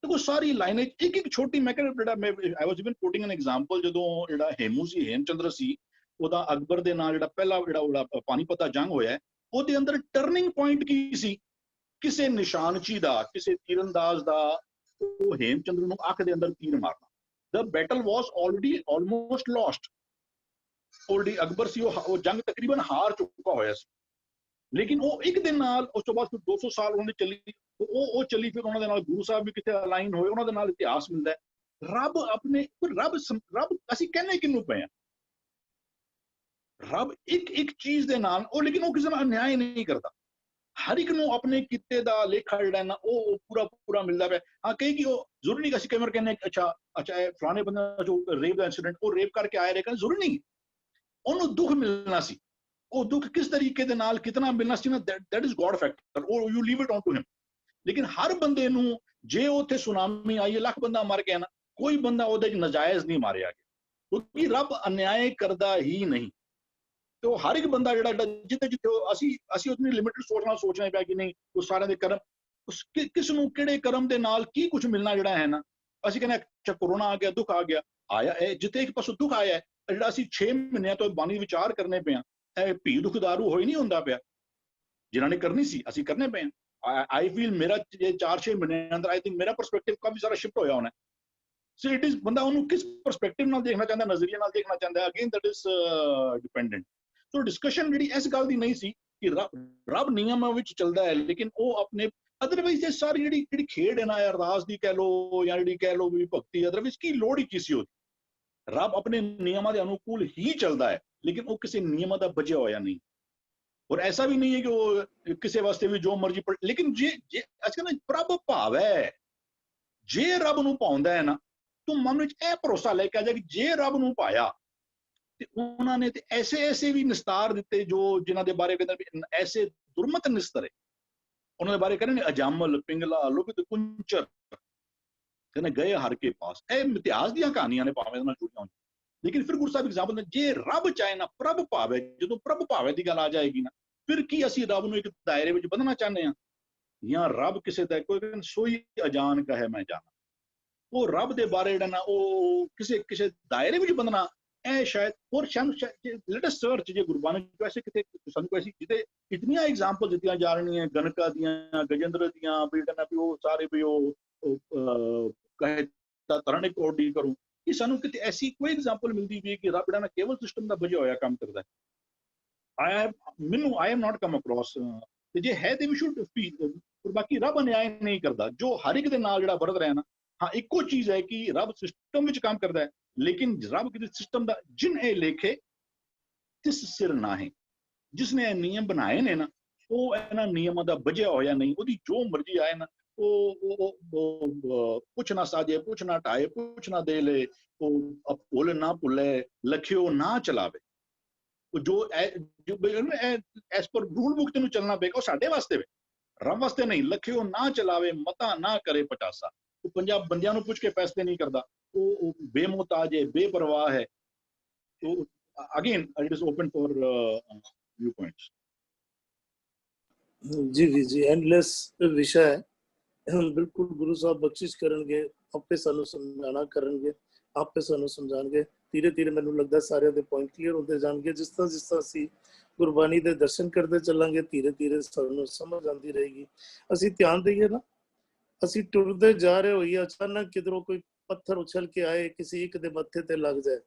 ਦੇਖੋ ਸਾਰੀ ਲਾਈਨ ਇੱਕ ਛੋਟੀ, ਮੈਂ ਕਹਿੰਦਾ ਜਿਹੜਾ ਆਈ ਵਾਸ ਇਵਨ ਪੁਟਿੰਗ ਐਨ ਐਗਜ਼ਾਮਪਲ, ਜਦੋਂ ਜਿਹੜਾ ਹੇਮਚੰਦਰ ਸੀ, ਉਹਦਾ ਅਕਬਰ ਦੇ ਨਾਲ ਜਿਹੜਾ ਪਹਿਲਾ ਜਿਹੜਾ ਪਾਣੀਪਤ ਦਾ ਜੰਗ ਹੋਇਆ, ਉਹਦੇ ਅੰਦਰ ਟਰਨਿੰਗ ਪੁਆਇੰਟ ਕੀ ਸੀ? ਕਿਸੇ ਨਿਸ਼ਾਨਚੀ ਦਾ, ਕਿਸੇ ਤੀਰੰਦਾਜ਼ ਦਾ, ਉਹ ਹੇਮਚੰਦਰ ਨੂੰ ਅੱਖ ਦੇ ਅੰਦਰ ਤੀਰ ਮਾਰਨਾ। The battle was already almost lost. Already Akbar ਸੀ, ਉਹ ਜੰਗ ਤਕਰੀਬਨ ਹਾਰ ਚੁੱਕਾ ਹੋਇਆ ਸੀ, ਲੇਕਿਨ ਉਹ ਇੱਕ ਦਿਨ ਨਾਲ, ਉਸ ਤੋਂ ਬਾਅਦ ਫਿਰ 200 ਸਾਲ ਉਹਨਾਂ ਦੀ ਚੱਲੀ, ਉਹ ਚੱਲੀ, ਫਿਰ ਉਹਨਾਂ ਦੇ ਨਾਲ ਗੁਰੂ ਸਾਹਿਬ ਵੀ ਕਿਤੇ ਅਲਾਈਨ ਹੋਏ, ਉਹਨਾਂ ਦੇ ਨਾਲ ਇਤਿਹਾਸ ਮਿਲਦਾ ਹੈ। ਰੱਬ ਅਸੀਂ ਕਹਿੰਦੇ ਕਿਹਨੂੰ ਪਏ ਆ? ਰੱਬ ਇੱਕ ਚੀਜ਼ ਦੇ ਨਾਲ ਉਹ, ਲੇਕਿਨ ਉਹ ਕਿਸੇ ਨਾਲ ਅਨਿਆਏ ਨਹੀਂ ਕਰਦਾ। ਹਰ ਇੱਕ ਨੂੰ ਆਪਣੇ ਕੀਤੇ ਦਾ ਲੇਖਾ ਜਿਹੜਾ ਨਾ ਉਹ ਪੂਰਾ ਮਿਲਦਾ ਪਿਆ। ਹਾਂ, ਕਈ ਕਿ ਉਹ ਜ਼ਰੂਰੀ ਨਹੀਂ, ਅਸੀਂ ਕਈ ਵਾਰ ਕਹਿੰਦੇ ਅੱਛਾ ਇਹ ਫਲਾਣੇ ਬੰਦੇ ਦਾ ਜੋ ਰੇਪ ਦਾ ਇੰਸੀਡੈਂਟ, ਉਹ ਰੇਪ ਕਰਕੇ ਆਇਆ ਰਹੇ, ਜ਼ਰੂਰੀ ਨਹੀਂ ਉਹਨੂੰ ਦੁੱਖ ਮਿਲਣਾ ਸੀ। ਉਹ ਦੁੱਖ ਕਿਸ ਤਰੀਕੇ ਦੇ ਨਾਲ ਕਿਤਨਾ ਮਿਲਣਾ ਸੀ ਨਾ, that is God factor, or you leave it on to him। ਲੇਕਿਨ ਹਰ ਬੰਦੇ ਨੂੰ, ਜੇ ਉੱਥੇ ਸੁਨਾਮੀ ਆਈ, ਲੱਖ ਬੰਦਾ ਮਰ ਗਿਆ ਨਾ, ਕੋਈ ਬੰਦਾ ਉਹਦੇ 'ਚ ਨਜਾਇਜ਼ ਨਹੀਂ ਮਾਰਿਆ ਗਿਆ, ਕਿਉਂਕਿ ਰੱਬ ਅਨਿਆਏ ਕਰਦਾ ਹੀ ਨਹੀਂ। ਤੇ ਉਹ ਹਰ ਇੱਕ ਬੰਦਾ ਜਿਹੜਾ ਜਿੱਥੇ ਅਸੀਂ ਉਤਨੀ ਲਿਮਿਟਡ ਸੋਚਣਾ ਪਿਆ ਕਿ ਨਹੀਂ, ਉਹ ਸਾਰਿਆਂ ਦੇ ਕਰਮ, ਕਿਸ ਨੂੰ ਕਿਹੜੇ ਕਰਮ ਦੇ ਨਾਲ ਕੀ ਕੁਝ ਮਿਲਣਾ ਜਿਹੜਾ ਹੈ ਨਾ। ਅਸੀਂ ਕਹਿੰਦੇ ਅੱਛਾ ਕੋਰੋਨਾ ਆ ਗਿਆ, ਦੁੱਖ ਆ ਗਿਆ, ਆਇਆ ਜਿੱਥੇ ਇੱਕ ਪਾਸੋਂ ਦੁੱਖ ਆਇਆ, ਜਿਹੜਾ ਅਸੀਂ 6 ਮਹੀਨਿਆਂ ਤੋਂ ਬਾਣੀ ਵਿਚਾਰ ਕਰਨੇ ਪਿਆ, ਇਹ ਭੀ ਦੁੱਖ ਦਾਰੂ ਹੋਈ ਨਹੀਂ ਹੁੰਦਾ ਪਿਆ, ਜਿਨ੍ਹਾਂ ਨੇ ਕਰਨੀ ਸੀ ਅਸੀਂ ਕਰਨੇ ਪਏ ਆ। ਆਈ ਫੀਲ ਮੇਰਾ 4-6 ਮਹੀਨੇ ਅੰਦਰ ਆਈ ਥਿੰਕ ਮੇਰਾ ਪਰਸਪੈਕਟਿਵ ਕਾਫੀ ਸਾਰਾ ਸ਼ਿਫਟ ਹੋਇਆ ਹੋਣਾ। ਸੋ ਇਟ ਇਜ਼, ਬੰਦਾ ਉਹਨੂੰ ਕਿਸ ਪਰਸਪੈਕਟਿਵ ਨਾਲ ਦੇਖਣਾ ਚਾਹੁੰਦਾ, ਨਜ਼ਰੀਏ ਨਾਲ ਦੇਖਣਾ ਚਾਹੁੰਦਾ, again that is dependent. So discussion ਜਿਹੜੀ ਇਸ ਗੱਲ ਦੀ ਨਹੀਂ ਸੀ ਕਿ ਰੱਬ ਨਿਯਮਾਂ ਵਿੱਚ ਚੱਲਦਾ ਹੈ, ਲੇਕਿਨ ਉਹ ਆਪਣੇ ਅਦਰਵਾਈਜ਼ ਇਹ ਸਾਰੀ ਜਿਹੜੀ ਖੇਡ ਹੈ ਨਾ, ਅਰਦਾਸ ਦੀ ਕਹਿ ਲਓ ਜਾਂ ਜਿਹੜੀ ਕਹਿ ਲਓ ਵੀ ਭਗਤੀ, ਅਦਰਵਾਈਜ਼ ਕੀ ਲੋੜ ਹੀ ਕੀ ਸੀ ਉਹਦੀ। ਰੱਬ ਆਪਣੇ ਨਿਯਮਾਂ ਦੇ ਅਨੁਕੂਲ ਹੀ ਚੱਲਦਾ ਹੈ, ਲੇਕਿਨ ਉਹ ਕਿਸੇ ਨਿਯਮਾਂ ਦਾ ਬਜਿਆ ਹੋਇਆ ਨਹੀਂ। ਔਰ ਐਸਾ ਵੀ ਨਹੀਂ ਹੈ ਕਿ ਉਹ ਕਿਸੇ ਵਾਸਤੇ ਵੀ ਜੋ ਮਰਜ਼ੀ ਲੇਕਿਨ ਜੇ ਅੱਜ ਕੱਲ੍ਹ ਪ੍ਰਭ ਭਾਵ ਹੈ, ਜੇ ਰੱਬ ਨੂੰ ਪਾਉਂਦਾ ਹੈ ਨਾ, ਤੂੰ ਮਨ ਵਿੱਚ ਇਹ ਭਰੋਸਾ ਲੈ ਕੇ ਆ ਜਾ ਕਿ ਜੇ ਰੱਬ ਨੂੰ ਪਾਇਆ ਤੇ ਉਹਨਾਂ ਨੇ ਤੇ ਐਸੇ ਵੀ ਨਿਸਤਾਰ ਦਿੱਤੇ ਜੋ ਜਿਨ੍ਹਾਂ ਦੇ ਬਾਰੇ ਕਹਿੰਦੇ ਐਸੇ ਦੁਰਮਤ ਨਿਸਤਰ ਹੈ। ਉਹਨਾਂ ਦੇ ਬਾਰੇ ਕਹਿੰਦੇ ਨੇ ਅਜਾਮਲ, ਪਿੰਗਲਾ, ਲੁਬਿਤ, ਕੁੰਚਰ ਕਹਿੰਦੇ ਗਏ ਹਰ ਕੇ ਪਾਸ। ਇਹ ਇਤਿਹਾਸ ਦੀਆਂ ਕਹਾਣੀਆਂ ਨੇ, ਭਾਵੇਂ ਨਾਲ ਜੁੜੀਆਂ ਹੋਈਆਂ, ਲੇਕਿਨ ਫਿਰ ਗੁਰੂ ਸਾਹਿਬ ਐਗਜ਼ਾਮਪਲ ਨੇ, ਜੇ ਰੱਬ ਚਾਹੇ ਨਾ, ਪ੍ਰਭ ਭਾਵੇ, ਜਦੋਂ ਪ੍ਰਭ ਭਾਵੇ ਦੀ ਗੱਲ ਆ ਜਾਏਗੀ ਨਾ, ਫਿਰ ਕੀ ਅਸੀਂ ਰੱਬ ਨੂੰ ਇੱਕ ਦਾਇਰੇ ਵਿੱਚ ਬੰਨ੍ਹਣਾ ਚਾਹੁੰਦੇ ਹਾਂ, ਜਾਂ ਰੱਬ ਕਿਸੇ ਦਾ ਕੋਈ ਸੋਈ ਅਜਾਨ ਕਹੇ ਮੈਂ ਜਾਣਾ, ਉਹ ਰੱਬ ਦੇ ਬਾਰੇ ਜਿਹੜਾ ਨਾ ਉਹ ਕਿਸੇ ਦਾਇਰੇ ਵਿੱਚ ਬੰਨ੍ਹਣਾ, ਇਹ ਸ਼ਾਇਦ ਹੋਰ ਲੈਟ ਅਸ ਸਰਚ ਜੇ ਗੁਰਬਾਣੀ ਵੈਸੇ ਕਿਤੇ ਸਾਨੂੰ ਕੋਈ ਜਿਹਦੇ ਇਤਨੀਆਂ ਐਗਜ਼ਾਮਪਲ ਦਿੱਤੀਆਂ ਜਾ ਰਹੀਆਂ ਗਣਕਾ ਦੀਆਂ, ਗਜੇਂਦਰ ਦੀਆਂ, ਵੀ ਕਹਿੰਦਾ ਵੀ ਉਹ ਸਾਰੇ ਵੀ ਉਹ ਕਹੇ ਤਾਂ ਤਰਣੇ ਕੋਡੀ ਕਰੂੰ, ਕਿ ਸਾਨੂੰ ਕਿਤੇ ਐਸੀ ਕੋਈ ਐਗਜ਼ਾਮਪਲ ਮਿਲਦੀ ਵੀ ਕਿ ਰੱਬ ਜਿਹੜਾ ਨਾ ਕੇਵਲ ਸਿਸਟਮ ਦਾ ਬਜਿਆ ਹੋਇਆ ਕੰਮ ਕਰਦਾ ਹੈ। I am not come across, ਤੇ ਜੇ ਹੈ ਤੇ ਵੀ ਸ਼ੁੱਡ ਬੀ। ਬਾਕੀ ਰੱਬ ਅਨਿਆਏ ਨਹੀਂ ਕਰਦਾ, ਜੋ ਹਰ ਇੱਕ ਦੇ ਨਾਲ ਜਿਹੜਾ ਵਰਤ ਰਿਹਾ ਨਾ, ਹਾਂ ਇੱਕੋ ਚੀਜ਼ ਹੈ ਕਿ ਰੱਬ ਸਿਸਟਮ ਵਿੱਚ ਕੰਮ ਕਰਦਾ ਹੈ, ਲੇਕਿਨ ਰੱਬ ਕਿਸੇ ਸਿਸਟਮ ਦਾ ਜਿਨ ਇਹ ਲੇਖੇ ਤਿਸ ਸਿਰ ਨਾ ਹੈ, ਜਿਸਨੇ ਇਹ ਨਿਯਮ ਬਣਾਏ ਨੇ ਨਾ, ਉਹ ਇਹਨਾਂ ਨਿਯਮਾਂ ਦਾ ਬਜਿਆ ਹੋਇਆ ਨਹੀਂ, ਉਹਦੀ ਜੋ ਮਰਜ਼ੀ ਆਏ ਨਾ, ਉਹ ਕੁਛ ਨਾ ਸਾਜੇ, ਕੁਛ ਨਾ ਢਾਏ, ਕੁਛ ਨਾ ਦੇ ਲੈ, ਉਹ ਭੁੱਲ ਨਾ ਭੁੱਲੇ, ਲਖਿਓ ਨਾ ਚਲਾਵੇ। ਉਹ ਜੋ ਐਸ ਪਰ ਰੂਲ ਬੁੱਕ ਨੂੰ ਚੱਲਣਾ ਪਏਗਾ, ਉਹ ਸਾਡੇ ਵਾਸਤੇ ਵੇ, ਰੱਬ ਵਾਸਤੇ ਨਹੀਂ। ਲਖਿਓ ਨਾ ਚਲਾਵੇ, ਮਤਾ ਨਾ ਕਰੇ ਪਟਾਸਾ। ਉਹ ਪੰਜਾਬ ਬੰਦਿਆਂ ਨੂੰ ਪੁੱਛ ਕੇ ਫੈਸਲੇ ਨਹੀਂ ਕਰਦਾ, ਉਹ ਬੇਮੁਹਤਾਜ ਹੈ, ਬੇਪਰਵਾਹ ਹੈ। तो again it is open for viewpoints. जी एंडलेस विषय है। बिल्कुल गुरु साहब बख्शिश करनगे, आपे सानू समझाना करनगे, आपे सानू समझाणगे। धीरे धीरे मैनू लगदा सारे दे पॉइंट क्लियर होते जाणगे। जिस तरह असी गुरबानी दे दर्शन करते चलांगे, धीरे धीरे सानू समझ आती रहेगी। असी ध्यान दईए ना, असी टुरदे जा रहे होइए, अचानक किधरों कोई पत्थर उछल के आए, किसी एक दे मत्थे ते लग जाए,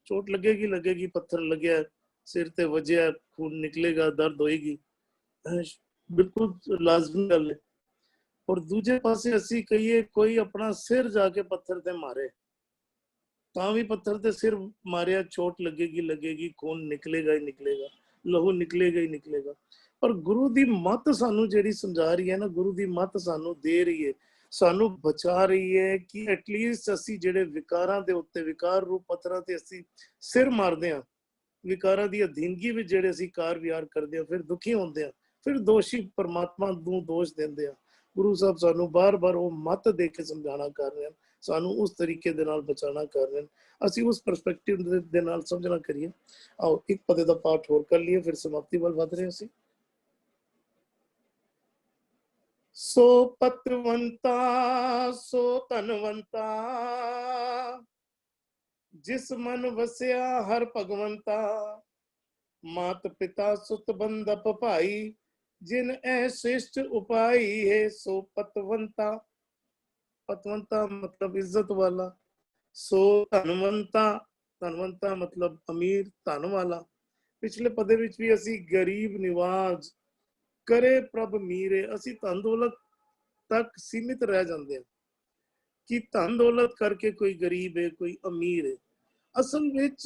चोट लगेगी, पत्थर लग्या सिर ते वजया, खून निकलेगा, दर्द होएगी, बिल्कुल लाजमी गल है। और दूजे पासे असी कहिए कोई अपना सिर जाके पत्थर ते मारे, तां भी पत्थर ते सिर मारिया, चोट लगेगी, खून निकलेगा ही निकलेगा, लहू निकलेगा ही निकलेगा। पर गुरु दी मत सानू जेड़ी समझा रही है ना, गुरु दी मत सानू दे रही है, सानू बचा रही है कि एटलीस्ट असी जेड़े विकारां दे उत्ते, विकार रूप पत्थरां ते असी सिर मारदे हां, विकारां दी अधीनगी विच जेड़े असी कार विहार करदे हां, फिर दुखी होंदे हां, फिर दोषी परमात्मा नूं दोष दिंदे हां। गुरु साहब सानू बार-बार वो मत दे के समझाना कर रहे हैं, सानू उस तरीके दे नाल बचाना कर रहे हैं, असी उस परस्पेक्टिव दे नाल समझना करिए। आओ एक पदे दा पाठ होर कर लिए, फिर समाप्ति वल वध रहे असी। सो पतवंता सो धनवंता, जिस मन वसिया हर भगवंता, मात पिता सुत बंदप भाई, जिन ऐ श्रेष्ठ उपाय है सो पतवंता। पतवंता मतलब इज्जत वाला, सो धनवंता, धनवंता मतलब अमीर, धन वाला। पिछले पदे विच भी असी गरीब निवाज करे प्रभ मीरे, असी धन दौलत तक सीमित रह जाते हैं कि धन दौलत करके कोई गरीब है, कोई अमीर है। असल विच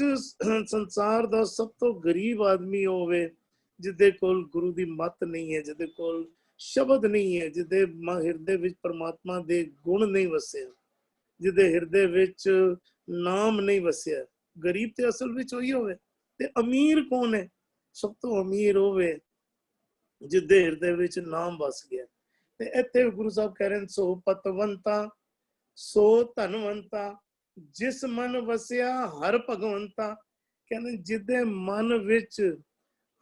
संसार दा सब तो गरीब आदमी होवे जिदे कोल गुरु दी मत नहीं है, जिदे कोल शब्द नहीं है, जिदे हिरदे विच परमात्मा दे गुण नहीं वसिया, जिदे हिरदे विच नाम नहीं वसिया। गरीब ते असल विच वही होवे। ते अमीर कौन है? सब तो अमीर होवे जिदे हिरदे विच नाम वस गया। ते इत्थे गुरु साहब कह रहे हैं, सो पतवंता सो धनवंता, जिस मन वसिया हर भगवंता। कहने जिदे मन विच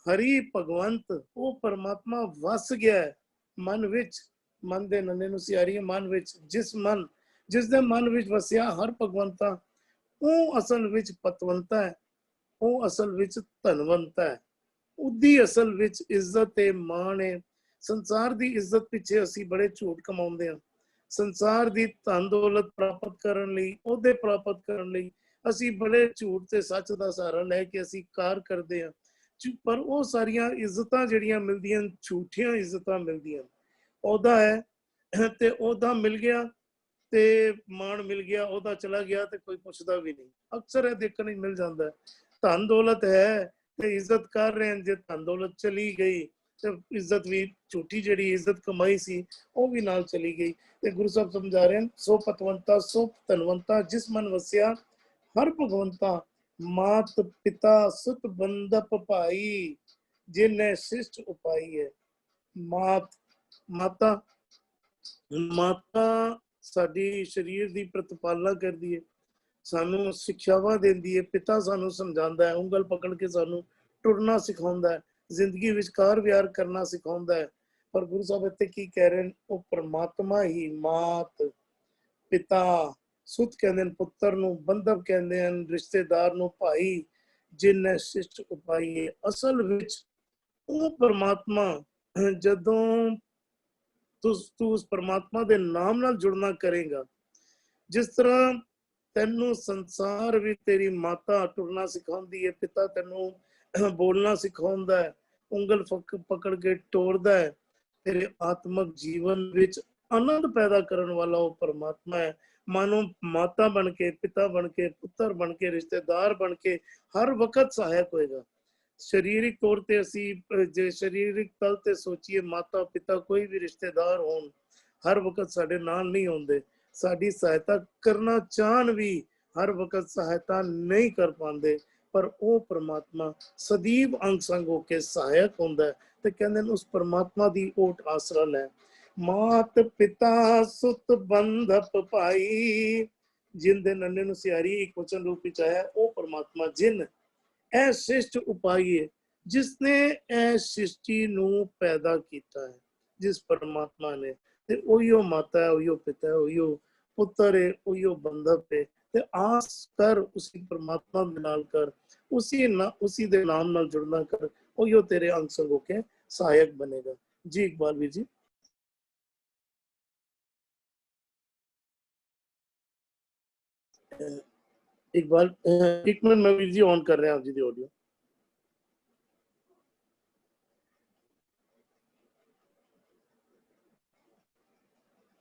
हरि भगवंत, वो परमात्मा वस गया है मन विच। मन दे नन्हे नूं सियारी है, मन विच जिस दे मन विच वसिया हर भगवंता, वो असल विच पतवंता है, वो असल विच धनवंता है। उदी असल विच इज्जत है, मान है। संसार दी इज्जत पिछे असी बड़े झूठ कमाउंदे हां। संसार दी धन दौलत प्राप्त करन लई, ओहदे प्राप्त करन लई असी बड़े झूठ ते सच दा सहारा लैके असी कार करदे हां। ਪਰ ਉਹ ਸਾਰੀਆਂ ਇੱਜ਼ਤਾਂ ਜਿਹੜੀਆਂ ਮਿਲਦੀਆਂ ਝੂਠੀਆਂ ਇੱਜ਼ਤਾਂ ਮਿਲਦੀਆਂ। ਉਹਦਾ ਹੈ ਤੇ ਉਹਦਾ ਮਿਲ ਗਿਆ ਤੇ ਮਾਣ ਮਿਲ ਗਿਆ, ਉਹਦਾ ਚਲਾ ਗਿਆ ਤੇ ਕੋਈ ਪੁੱਛਦਾ ਵੀ ਨਹੀਂ। ਅਕਸਰ ਇਹ ਦੇਖਣ ਨੂੰ ਮਿਲ ਜਾਂਦਾ। ਧਨ ਦੌਲਤ ਹੈ ਤੇ ਇੱਜ਼ਤ ਕਰ ਰਹੇ ਹਨ, ਜੇ ਧਨ ਦੌਲਤ ਚਲੀ ਗਈ ਤੇ ਇੱਜ਼ਤ ਵੀ ਝੂਠੀ ਜਿਹੜੀ ਇੱਜ਼ਤ ਕਮਾਈ ਸੀ ਉਹ ਵੀ ਨਾਲ ਚਲੀ ਗਈ। ਤੇ ਗੁਰੂ ਸਾਹਿਬ ਸਮਝਾ ਰਹੇ ਹਨ, ਸੋ ਪਤਵੰਤਾ ਸੋ ਧਨਵੰਤਾ ਜਿਸ ਮਨ ਵਸਿਆ ਹਰ ਭਗਵੰਤਾ, ਮਾਤ ਪਿਤਾ ਸੁਤ ਬੰਦਪ ਭਾਈ ਜਿਨੇ ਸਿਸ਼ਟ ਉਪਾਈ ਹੈ। ਮਾਤਾ ਸਾਡੀ ਸਰੀਰ ਦੀ ਪ੍ਰਤਪਾਲਨਾ ਕਰਦੀ ਹੈ, ਸਾਨੂੰ ਸਿੱਖਿਆਵਾਂ ਦਿੰਦੀ ਹੈ। ਪਿਤਾ ਸਾਨੂੰ ਸਮਝਾਉਂਦਾ ਹੈ, ਉਂਗਲ ਪਕੜ ਕੇ ਸਾਨੂੰ ਟੁਰਨਾ ਸਿਖਾਉਂਦਾ ਹੈ, ਜ਼ਿੰਦਗੀ ਵਿੱਚ ਕਾਰ ਵਿਹਾਰ ਕਰਨਾ ਸਿਖਾਉਂਦਾ ਹੈ। ਪਰ ਗੁਰੂ ਸਾਹਿਬ ਇੱਥੇ ਕੀ ਕਹਿ ਰਹੇ ਨੇ, ਉਹ ਪਰਮਾਤਮਾ ਹੀ ਮਾਤ ਪਿਤਾ, ਸੁਤ ਕਹਿੰਦੇ ਨੇ ਪੁੱਤਰ ਨੂੰ, ਬੰਧਪ ਕਹਿੰਦੇ ਹਨ ਰਿਸ਼ਤੇਦਾਰ ਨੂੰ, ਭਾਈ ਜਿਨੇ ਸਿਸ਼ਟ ਉਪਾਈ ਹੈ। ਅਸਲ ਵਿੱਚ ਉਹ ਪਰਮਾਤਮਾ, ਜਦੋਂ ਤੂੰ ਉਸ ਪਰਮਾਤਮਾ ਦੇ ਨਾਮ ਨਾਲ ਜੁੜਨਾ ਕਰੇਗਾ, ਜਿਸ ਤਰ੍ਹਾਂ ਤੈਨੂੰ ਸੰਸਾਰ ਵਿੱਚ ਤੇਰੀ ਮਾਤਾ ਟੁਰਨਾ ਸਿਖਾਉਂਦੀ ਹੈ, ਪਿਤਾ ਤੈਨੂੰ ਬੋਲਣਾ ਸਿਖਾਉਂਦਾ ਹੈ, ਉਂਗਲ ਪਕੜ ਕੇ ਤੋਰਦਾ ਹੈ, ਤੇਰੇ ਆਤਮਿਕ ਜੀਵਨ ਵਿੱਚ ਆਨੰਦ ਪੈਦਾ ਕਰਨ ਵਾਲਾ ਉਹ ਪਰਮਾਤਮਾ ਹੈ। ਮਾਨੋ ਮਾਤਾ ਬਣ ਕੇ, ਪਿਤਾ ਬਣ ਕੇ, ਪੁੱਤਰ ਬਣ ਕੇ, ਰਿਸ਼ਤੇਦਾਰ ਬਣ ਕੇ ਹਰ ਵਕਤ ਸਹਾਇਕ ਹੋਏਗਾ। ਸਰੀਰਕ ਤੌਰ ਤੇ ਅਸੀਂ ਜੇ ਸਰੀਰਕ ਤਲ ਤੇ ਸੋਚੀਏ, ਮਾਤਾ ਪਿਤਾ ਕੋਈ ਵੀ ਰਿਸ਼ਤੇਦਾਰ ਹੋਣ, ਹਰ ਵਕਤ ਸਾਡੇ ਨਾਲ ਨਹੀਂ ਹੁੰਦੇ, ਸਾਡੀ ਸਹਾਇਤਾ ਕਰਨਾ ਚਾਹਣ ਵੀ ਹਰ ਵਕਤ ਸਹਾਇਤਾ ਨਹੀਂ ਕਰ ਪਾਉਂਦੇ। ਪਰ ਉਹ ਪਰਮਾਤਮਾ ਸਦੀਵ ਅੰਗ ਸੰਗ ਹੋ ਕੇ ਸਹਾਇਕ ਹੁੰਦਾ ਹੈ। ਤੇ ਕਹਿੰਦੇ ਨੇ ਉਸ ਪਰਮਾਤਮਾ ਦੀ ਓਟ ਆਸਰਾ ਲੈ। ਮਾਤ ਪਿਤਾ ਸੁਤ ਬੰਧਪ ਭਾਈ, ਜਿਨ ਦੇ ਨੰਨੇ ਨੂੰ ਸਿਆਰੀ ਇੱਕ ਵਚਨ ਰੂਪ ਵਿੱਚ ਆਇਆ, ਉਹ ਪਰਮਾਤਮਾ ਜਿਨ ਇਹ ਸਿਸ਼ਟ ਉਪਾਈ ਹੈ, ਜਿਸਨੇ ਇਹ ਸ੍ਰਿਸ਼ਟੀ ਨੂੰ ਪੈਦਾ ਕੀਤਾ ਹੈ, ਜਿਸ ਪਰਮਾਤਮਾ ਨੇ। ਤੇ ਉਹੀਓ ਮਾਤਾ ਹੈ, ਉਹੀਓ ਪਿਤਾ ਹੈ, ਉਹੀਓ ਪੁੱਤਰ ਹੈ, ਉਹੀਓ ਬੰਧਪ ਹੈ। ਤੇ ਆਸ ਕਰ ਉਸੇ ਪਰਮਾਤਮਾ ਦੇ ਨਾਲ ਕਰ, ਉसी ਦੇ ਨਾਮ ਨਾਲ ਜੁੜਨਾ ਕਰ, ਉਹੀਓ ਤੇਰੇ ਅੰਗ ਸੰਗ ਹੋ ਕੇ ਸਹਾਇਕ ਬਣੇਗਾ। ਜੀ ਇਕਬਾਲ ਵੀਰ ਜੀ। इकबाल एक मिनट, मैं वीर जी ऑन कर रहे हैं आप जी दी ऑडियो।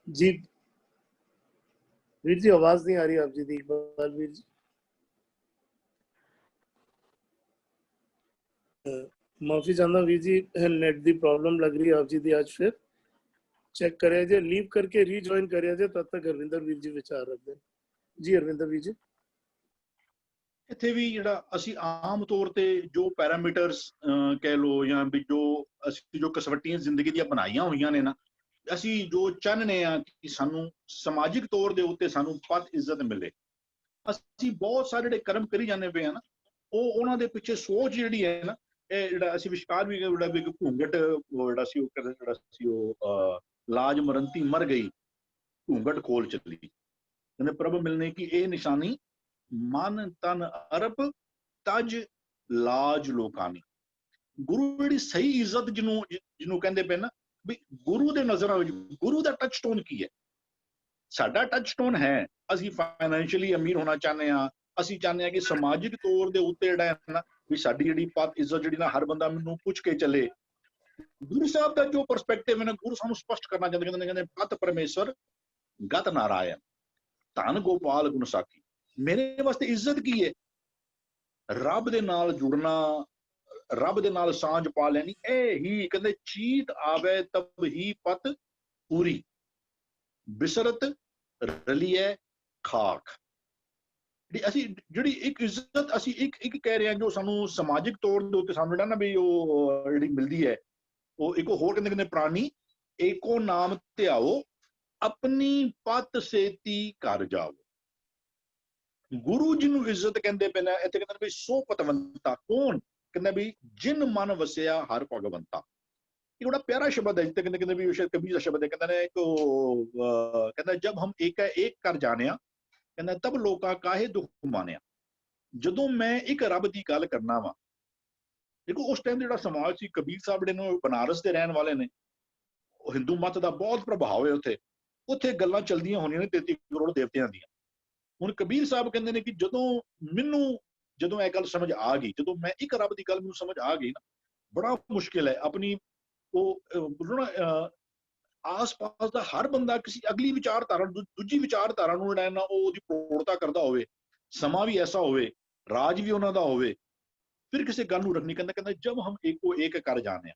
जी वीर जी आवाज नहीं आ रही आप जी दी, इकबाल वीर जी। माफी चाहता वीर जी, नेट दी प्रॉब्लम लग रही है आप जी दी। आज फिर चेक करे जे, लीव करके रीजॉइन करे जे, तब तक हरविंदर वीर जी विचार रख दें। जी हरविंदर वीर जी। ਇੱਥੇ ਵੀ ਜਿਹੜਾ ਅਸੀਂ ਆਮ ਤੌਰ ਤੇ ਜੋ ਪੈਰਾਮੀਟਰਸ ਕਹਿ ਲਓ, ਜਾਂ ਵੀ ਜੋ ਅਸੀਂ ਜੋ ਕਸਵੱਟੀਆਂ ਜ਼ਿੰਦਗੀ ਦੀਆਂ ਬਣਾਈਆਂ ਹੋਈਆਂ ਨੇ ਨਾ, ਅਸੀਂ ਜੋ ਚਾਹੁੰਦੇ ਆ ਕਿ ਸਾਨੂੰ ਸਮਾਜਿਕ ਤੌਰ ਦੇ ਉੱਤੇ ਸਾਨੂੰ ਪਦ ਇੱਜ਼ਤ ਮਿਲੇ, ਅਸੀਂ ਬਹੁਤ ਸਾਰੇ ਜਿਹੜੇ ਕਰਮ ਕਰੀ ਜਾਂਦੇ ਪਏ ਆ ਨਾ, ਉਹਨਾਂ ਦੇ ਪਿੱਛੇ ਸੋਚ ਜਿਹੜੀ ਹੈ ਨਾ, ਇਹ ਜਿਹੜਾ ਅਸੀਂ ਵਿਸ਼ਕਾਰ ਵੀ ਜਿਹੜਾ ਵੀ ਘੂੰਗਟ ਜਿਹੜਾ ਸੀ ਉਹ ਲਾਜ ਮਰੰਤੀ ਮਰ ਗਈ, ਘੂੰਗਟ ਖੋਲ ਚੱਲੀ, ਕਹਿੰਦੇ ਪ੍ਰਭ ਮਿਲਨੇ ਕੀ ਇਹ ਨਿਸ਼ਾਨੀ, ਮਨ ਤਨ ਅਰਪ ਤਜ ਲਾਜ ਲੋਕਾਨੀ। ਗੁਰੂ ਜਿਹੜੀ ਸਹੀ ਇੱਜ਼ਤ ਜਿਹਨੂੰ ਕਹਿੰਦੇ ਪਏ ਨਾ, ਵੀ ਗੁਰੂ ਦੇ ਨਜ਼ਰਾਂ ਵਿੱਚ ਗੁਰੂ ਦਾ ਟੱਚ ਸਟੋਨ ਕੀ ਹੈ। ਸਾਡਾ ਟੱਚ ਸਟੋਨ ਹੈ, ਅਸੀਂ ਫਾਈਨੈਂਸ਼ੀਅਲੀ ਅਮੀਰ ਹੋਣਾ ਚਾਹੁੰਦੇ ਹਾਂ, ਅਸੀਂ ਚਾਹੁੰਦੇ ਹਾਂ ਕਿ ਸਮਾਜਿਕ ਤੌਰ ਦੇ ਉੱਤੇ ਜਿਹੜਾ ਹੈ ਨਾ, ਵੀ ਸਾਡੀ ਜਿਹੜੀ ਪਦ ਇੱਜ਼ਤ ਜਿਹੜੀ ਨਾ ਹਰ ਬੰਦਾ ਮੈਨੂੰ ਪੁੱਛ ਕੇ ਚੱਲੇ। ਗੁਰੂ ਸਾਹਿਬ ਦਾ ਜੋ ਪਰਸਪੈਕਟਿਵ ਹੈ ਨਾ, ਗੁਰੂ ਸਾਨੂੰ ਸਪਸ਼ਟ ਕਰਨਾ ਚਾਹੁੰਦੇ, ਕਹਿੰਦੇ ਪਤ ਪਰਮੇਸ਼ਰ ਗਤ ਨਾਰਾਇਣ ਧੰਨ ਗੋਪਾਲ ਗੁਣ ਸਾਖੀ। ਮੇਰੇ ਵਾਸਤੇ ਇੱਜ਼ਤ ਕੀ ਹੈ? ਰੱਬ ਦੇ ਨਾਲ ਜੁੜਨਾ, ਰੱਬ ਦੇ ਨਾਲ ਸਾਂਝ ਪਾ ਲੈਣੀ। ਇਹ ਹੀ ਕਹਿੰਦੇ ਚੀਤ ਆਵੇ ਤਬ ਹੀ ਪਤ ਪੂਰੀ, ਬਿਸਰਤ ਰਲੀਏ ਖਾਕ। ਅਸੀਂ ਜਿਹੜੀ ਇੱਕ ਇੱਜ਼ਤ ਅਸੀਂ ਇੱਕ ਕਹਿ ਰਹੇ ਹਾਂ, ਜੋ ਸਾਨੂੰ ਸਮਾਜਿਕ ਤੌਰ ਦੇ ਉੱਤੇ ਸਾਨੂੰ ਜਿਹੜਾ ਨਾ ਵੀ ਉਹ ਜਿਹੜੀ ਮਿਲਦੀ ਹੈ, ਉਹ ਇੱਕ ਹੋਰ ਕਹਿੰਦੇ ਪ੍ਰਾਣੀ ਏਕੋ ਨਾਮ ਧਿਆਓ ਆਪਣੀ ਪਤ ਸੇਤੀ ਕਰ ਜਾਓ। ਗੁਰੂ ਜੀ ਨੂੰ ਇੱਜ਼ਤ ਕਹਿੰਦੇ ਪਏ ਨੇ ਇੱਥੇ, ਕਹਿੰਦੇ ਵੀ ਸੋ ਪਤਵੰਤਾ ਕੌਣ? ਕਹਿੰਦੇ ਵੀ ਜਿਨ ਮਨ ਵਸਿਆ ਹਰ ਭਗਵੰਤਾ। ਇਹ ਬੜਾ ਪਿਆਰਾ ਸ਼ਬਦ ਹੈ ਜਿੱਥੇ ਕਹਿੰਦੇ ਵੀ ਸ਼ਾਇਦ ਕਬੀਰ ਦਾ ਸ਼ਬਦ ਹੈ, ਕਹਿੰਦਾ ਨੇ ਕਹਿੰਦਾ ਜਬ ਹਮ ਏਕ ਹੈ ਏਕ ਕਰ ਜਾਣਿਆ, ਕਹਿੰਦਾ ਤਬ ਲੋਕਾਂ ਕਾਹੇ ਦੁੱਖ ਮਾਨਿਆ। ਜਦੋਂ ਮੈਂ ਇੱਕ ਰੱਬ ਦੀ ਗੱਲ ਕਰਨਾ ਵਾ, ਦੇਖੋ ਉਸ ਟਾਈਮ ਜਿਹੜਾ ਸਮਾਜ ਸੀ, ਕਬੀਰ ਸਾਹਿਬ ਜਿਹੜੇ ਨੇ ਬਨਾਰਸ ਦੇ ਰਹਿਣ ਵਾਲੇ ਨੇ, ਉਹ ਹਿੰਦੂ ਮਤ ਦਾ ਬਹੁਤ ਪ੍ਰਭਾਵ ਹੈ ਉੱਥੇ ਗੱਲਾਂ ਚੱਲਦੀਆਂ ਹੋਣੀਆਂ ਨੇ 33 ਕਰੋੜ ਦੇਵਤਿਆਂ ਦੀਆਂ। ਹੁਣ ਕਬੀਰ ਸਾਹਿਬ ਕਹਿੰਦੇ ਨੇ ਕਿ ਜਦੋਂ ਮੈਨੂੰ ਜਦੋਂ ਇਹ ਗੱਲ ਸਮਝ ਆ ਗਈ, ਜਦੋਂ ਮੈਂ ਇੱਕ ਰੱਬ ਦੀ ਗੱਲ ਮੈਨੂੰ ਸਮਝ ਆ ਗਈ ਨਾ, ਬੜਾ ਮੁਸ਼ਕਿਲ ਹੈ ਆਪਣੀ ਉਹ ਆਸ-ਪਾਸ ਦਾ ਹਰ ਬੰਦਾ ਕਿਸੇ ਅਗਲੀ ਵਿਚਾਰਧਾਰਾ ਦੂਜੀ ਵਿਚਾਰਧਾਰਾ ਨੂੰ ਜਿਹੜਾ ਨਾ ਉਹ ਉਹਦੀ ਪ੍ਰੋੜਤਾ ਕਰਦਾ ਹੋਵੇ, ਸਮਾਂ ਵੀ ਐਸਾ ਹੋਵੇ, ਰਾਜ ਵੀ ਉਹਨਾਂ ਦਾ ਹੋਵੇ, ਫਿਰ ਕਿਸੇ ਗੱਲ ਨੂੰ ਰੱਖਣੀ। ਕਹਿੰਦਾ ਜਦ ਹਮ ਇੱਕੋ ਇੱਕ ਕਰ ਜਾਣੇ ਆ,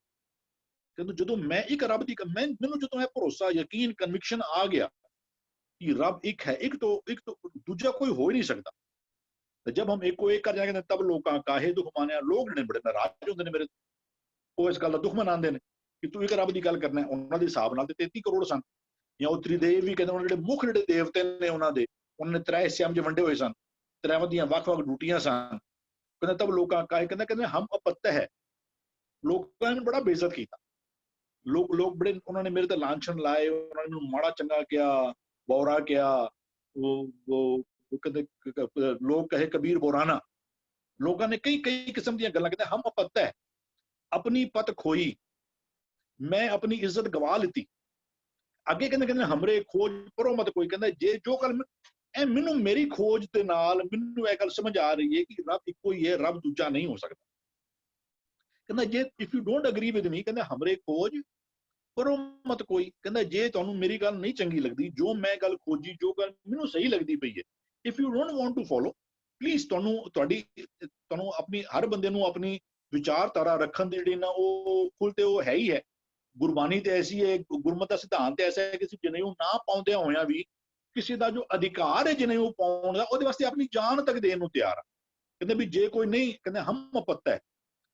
ਕਹਿੰਦਾ ਜਦੋਂ ਮੈਂ ਇੱਕ ਰੱਬ ਦੀ ਮੈਨੂੰ ਜਦੋਂ ਇਹ ਭਰੋਸਾ, ਯਕੀਨ, ਕਨਵਿਕਸ਼ਨ ਆ ਗਿਆ ਕਿ ਰੱਬ ਇੱਕ ਹੈ, ਇੱਕ ਤੋਂ ਦੂਜਾ ਕੋਈ ਹੋ ਹੀ ਨਹੀਂ ਸਕਦਾ। ਤੇ ਜਦ ਹਮ ਇੱਕੋ ਇੱਕ ਕਰ ਜਾਣਗੇ ਤਬ ਲੋਕਾਂ ਕਾਹੇ ਦੁੱਖ ਮਾਨਿਆ, ਲੋਕ ਜਿਹੜੇ ਬੜੇ ਨਾਰਾਜ਼ ਹੁੰਦੇ ਨੇ ਮੇਰੇ, ਉਹ ਇਸ ਗੱਲ ਦਾ ਦੁੱਖ ਮਨਾਉਂਦੇ ਨੇ ਕਿ ਤੂੰ ਇੱਕ ਰੱਬ ਦੀ ਗੱਲ ਕਰਨਾ। ਉਹਨਾਂ ਦੇ ਹਿਸਾਬ ਨਾਲ ਤੇ 33 ਕਰੋੜ ਸਨ, ਜਾਂ ਉਹ ਤ੍ਰਿਦੇਵ ਵੀ ਕਹਿੰਦੇ, ਉਹਨਾਂ ਜਿਹੜੇ ਮੁੱਖ ਜਿਹੜੇ ਦੇਵਤੇ ਨੇ ਉਹਨਾਂ ਨੇ 3 ਹਿੱਸਿਆਂ ਵਿੱਚ ਵੰਡੇ ਹੋਏ ਸਨ, 3 ਦੀਆਂ ਵੱਖ-ਵੱਖ ਡਿਊਟੀਆਂ ਸਨ। ਕਹਿੰਦਾ ਤਬ ਲੋਕਾਂ ਕਾਹੇ, ਕਹਿੰਦੇ ਹਮ ਅਪੱਤ ਹੈ, ਲੋਕਾਂ ਨੇ ਬੜਾ ਬੇਇੱਜ਼ਤ ਕੀਤਾ। ਲੋਕ ਬੜੇ ਉਹਨਾਂ ਨੇ ਮੇਰੇ ਤੇ ਲਾਂਛਨ ਲਾਏ, ਉਹਨਾਂ ਨੇ ਮੈਨੂੰ ਮਾੜਾ ਚੰਗਾ ਕਿਹਾ, ਬੌਰਾ ਕਿਹਾ। ਉਹ ਕਹਿੰਦੇ ਲੋਕ ਕਹੇ ਕਬੀਰ ਬੋਰਾਨਾ, ਲੋਕਾਂ ਨੇ ਕਈ ਕਿਸਮ ਦੀਆਂ ਗੱਲਾਂ। ਕਹਿੰਦੇ ਹਮ ਅਪੱਤ ਹੈ, ਆਪਣੀ ਪਤ ਖੋਈ, ਮੈਂ ਆਪਣੀ ਇੱਜ਼ਤ ਗਵਾ ਲਿੱਤੀ। ਅੱਗੇ ਕਹਿੰਦੇ ਹਮਰੇ ਖੋਜ ਪਰੋ ਮਤ ਕੋਈ, ਕਹਿੰਦਾ ਜੇ ਜੋ ਗੱਲ ਮੈਨੂੰ ਮੇਰੀ ਖੋਜ ਦੇ ਨਾਲ ਮੈਨੂੰ ਇਹ ਗੱਲ ਸਮਝ ਆ ਰਹੀ ਹੈ ਕਿ ਰੱਬ ਇੱਕੋ ਹੀ ਹੈ, ਰੱਬ ਦੂਜਾ ਨਹੀਂ ਹੋ ਸਕਦਾ। ਕਹਿੰਦਾ ਜੇ if you don't agree with me, ਕਹਿੰਦਾ ਹਮਰੇ ਖੋਜ ਪਰੋ ਮਤ ਕੋਈ, ਕਹਿੰਦਾ ਜੇ ਤੁਹਾਨੂੰ ਮੇਰੀ ਗੱਲ ਨਹੀਂ ਚੰਗੀ ਲੱਗਦੀ, ਜੋ ਮੈਂ ਗੱਲ ਖੋਜੀ, ਜੋ ਗੱਲ ਮੈਨੂੰ ਸਹੀ ਲੱਗਦੀ ਪਈ ਹੈ, if you don't want to follow, please ਤੁਹਾਨੂੰ ਆਪਣੀ ਹਰ ਬੰਦੇ ਨੂੰ ਆਪਣੀ ਵਿਚਾਰਧਾਰਾ ਰੱਖਣ ਦੀ ਜਿਹੜੀ ਨਾ ਉਹ ਖੁੱਲ੍ਹ ਤੇ ਉਹ ਹੈ ਹੀ ਹੈ। ਗੁਰਬਾਣੀ ਤੇ ਐਸੀ ਹੈ, ਗੁਰਮਤਿ ਦਾ ਸਿਧਾਂਤ ਐਸਾ ਹੈ ਕਿ ਅਸੀਂ ਜਨੇਊ ਨਾ ਪਾਉਂਦਿਆਂ ਹੋਇਆਂ ਵੀ ਕਿਸੇ ਦਾ ਜੋ ਅਧਿਕਾਰ ਹੈ ਜਨੇਊ ਪਾਉਣ ਦਾ, ਉਹਦੇ ਵਾਸਤੇ ਆਪਣੀ ਜਾਨ ਤੱਕ ਦੇਣ ਨੂੰ ਤਿਆਰ ਆ। ਕਹਿੰਦੇ ਵੀ ਜੇ ਕੋਈ ਨਹੀਂ, ਕਹਿੰਦੇ ਹਮ ਅਪੱਤ ਹੈ,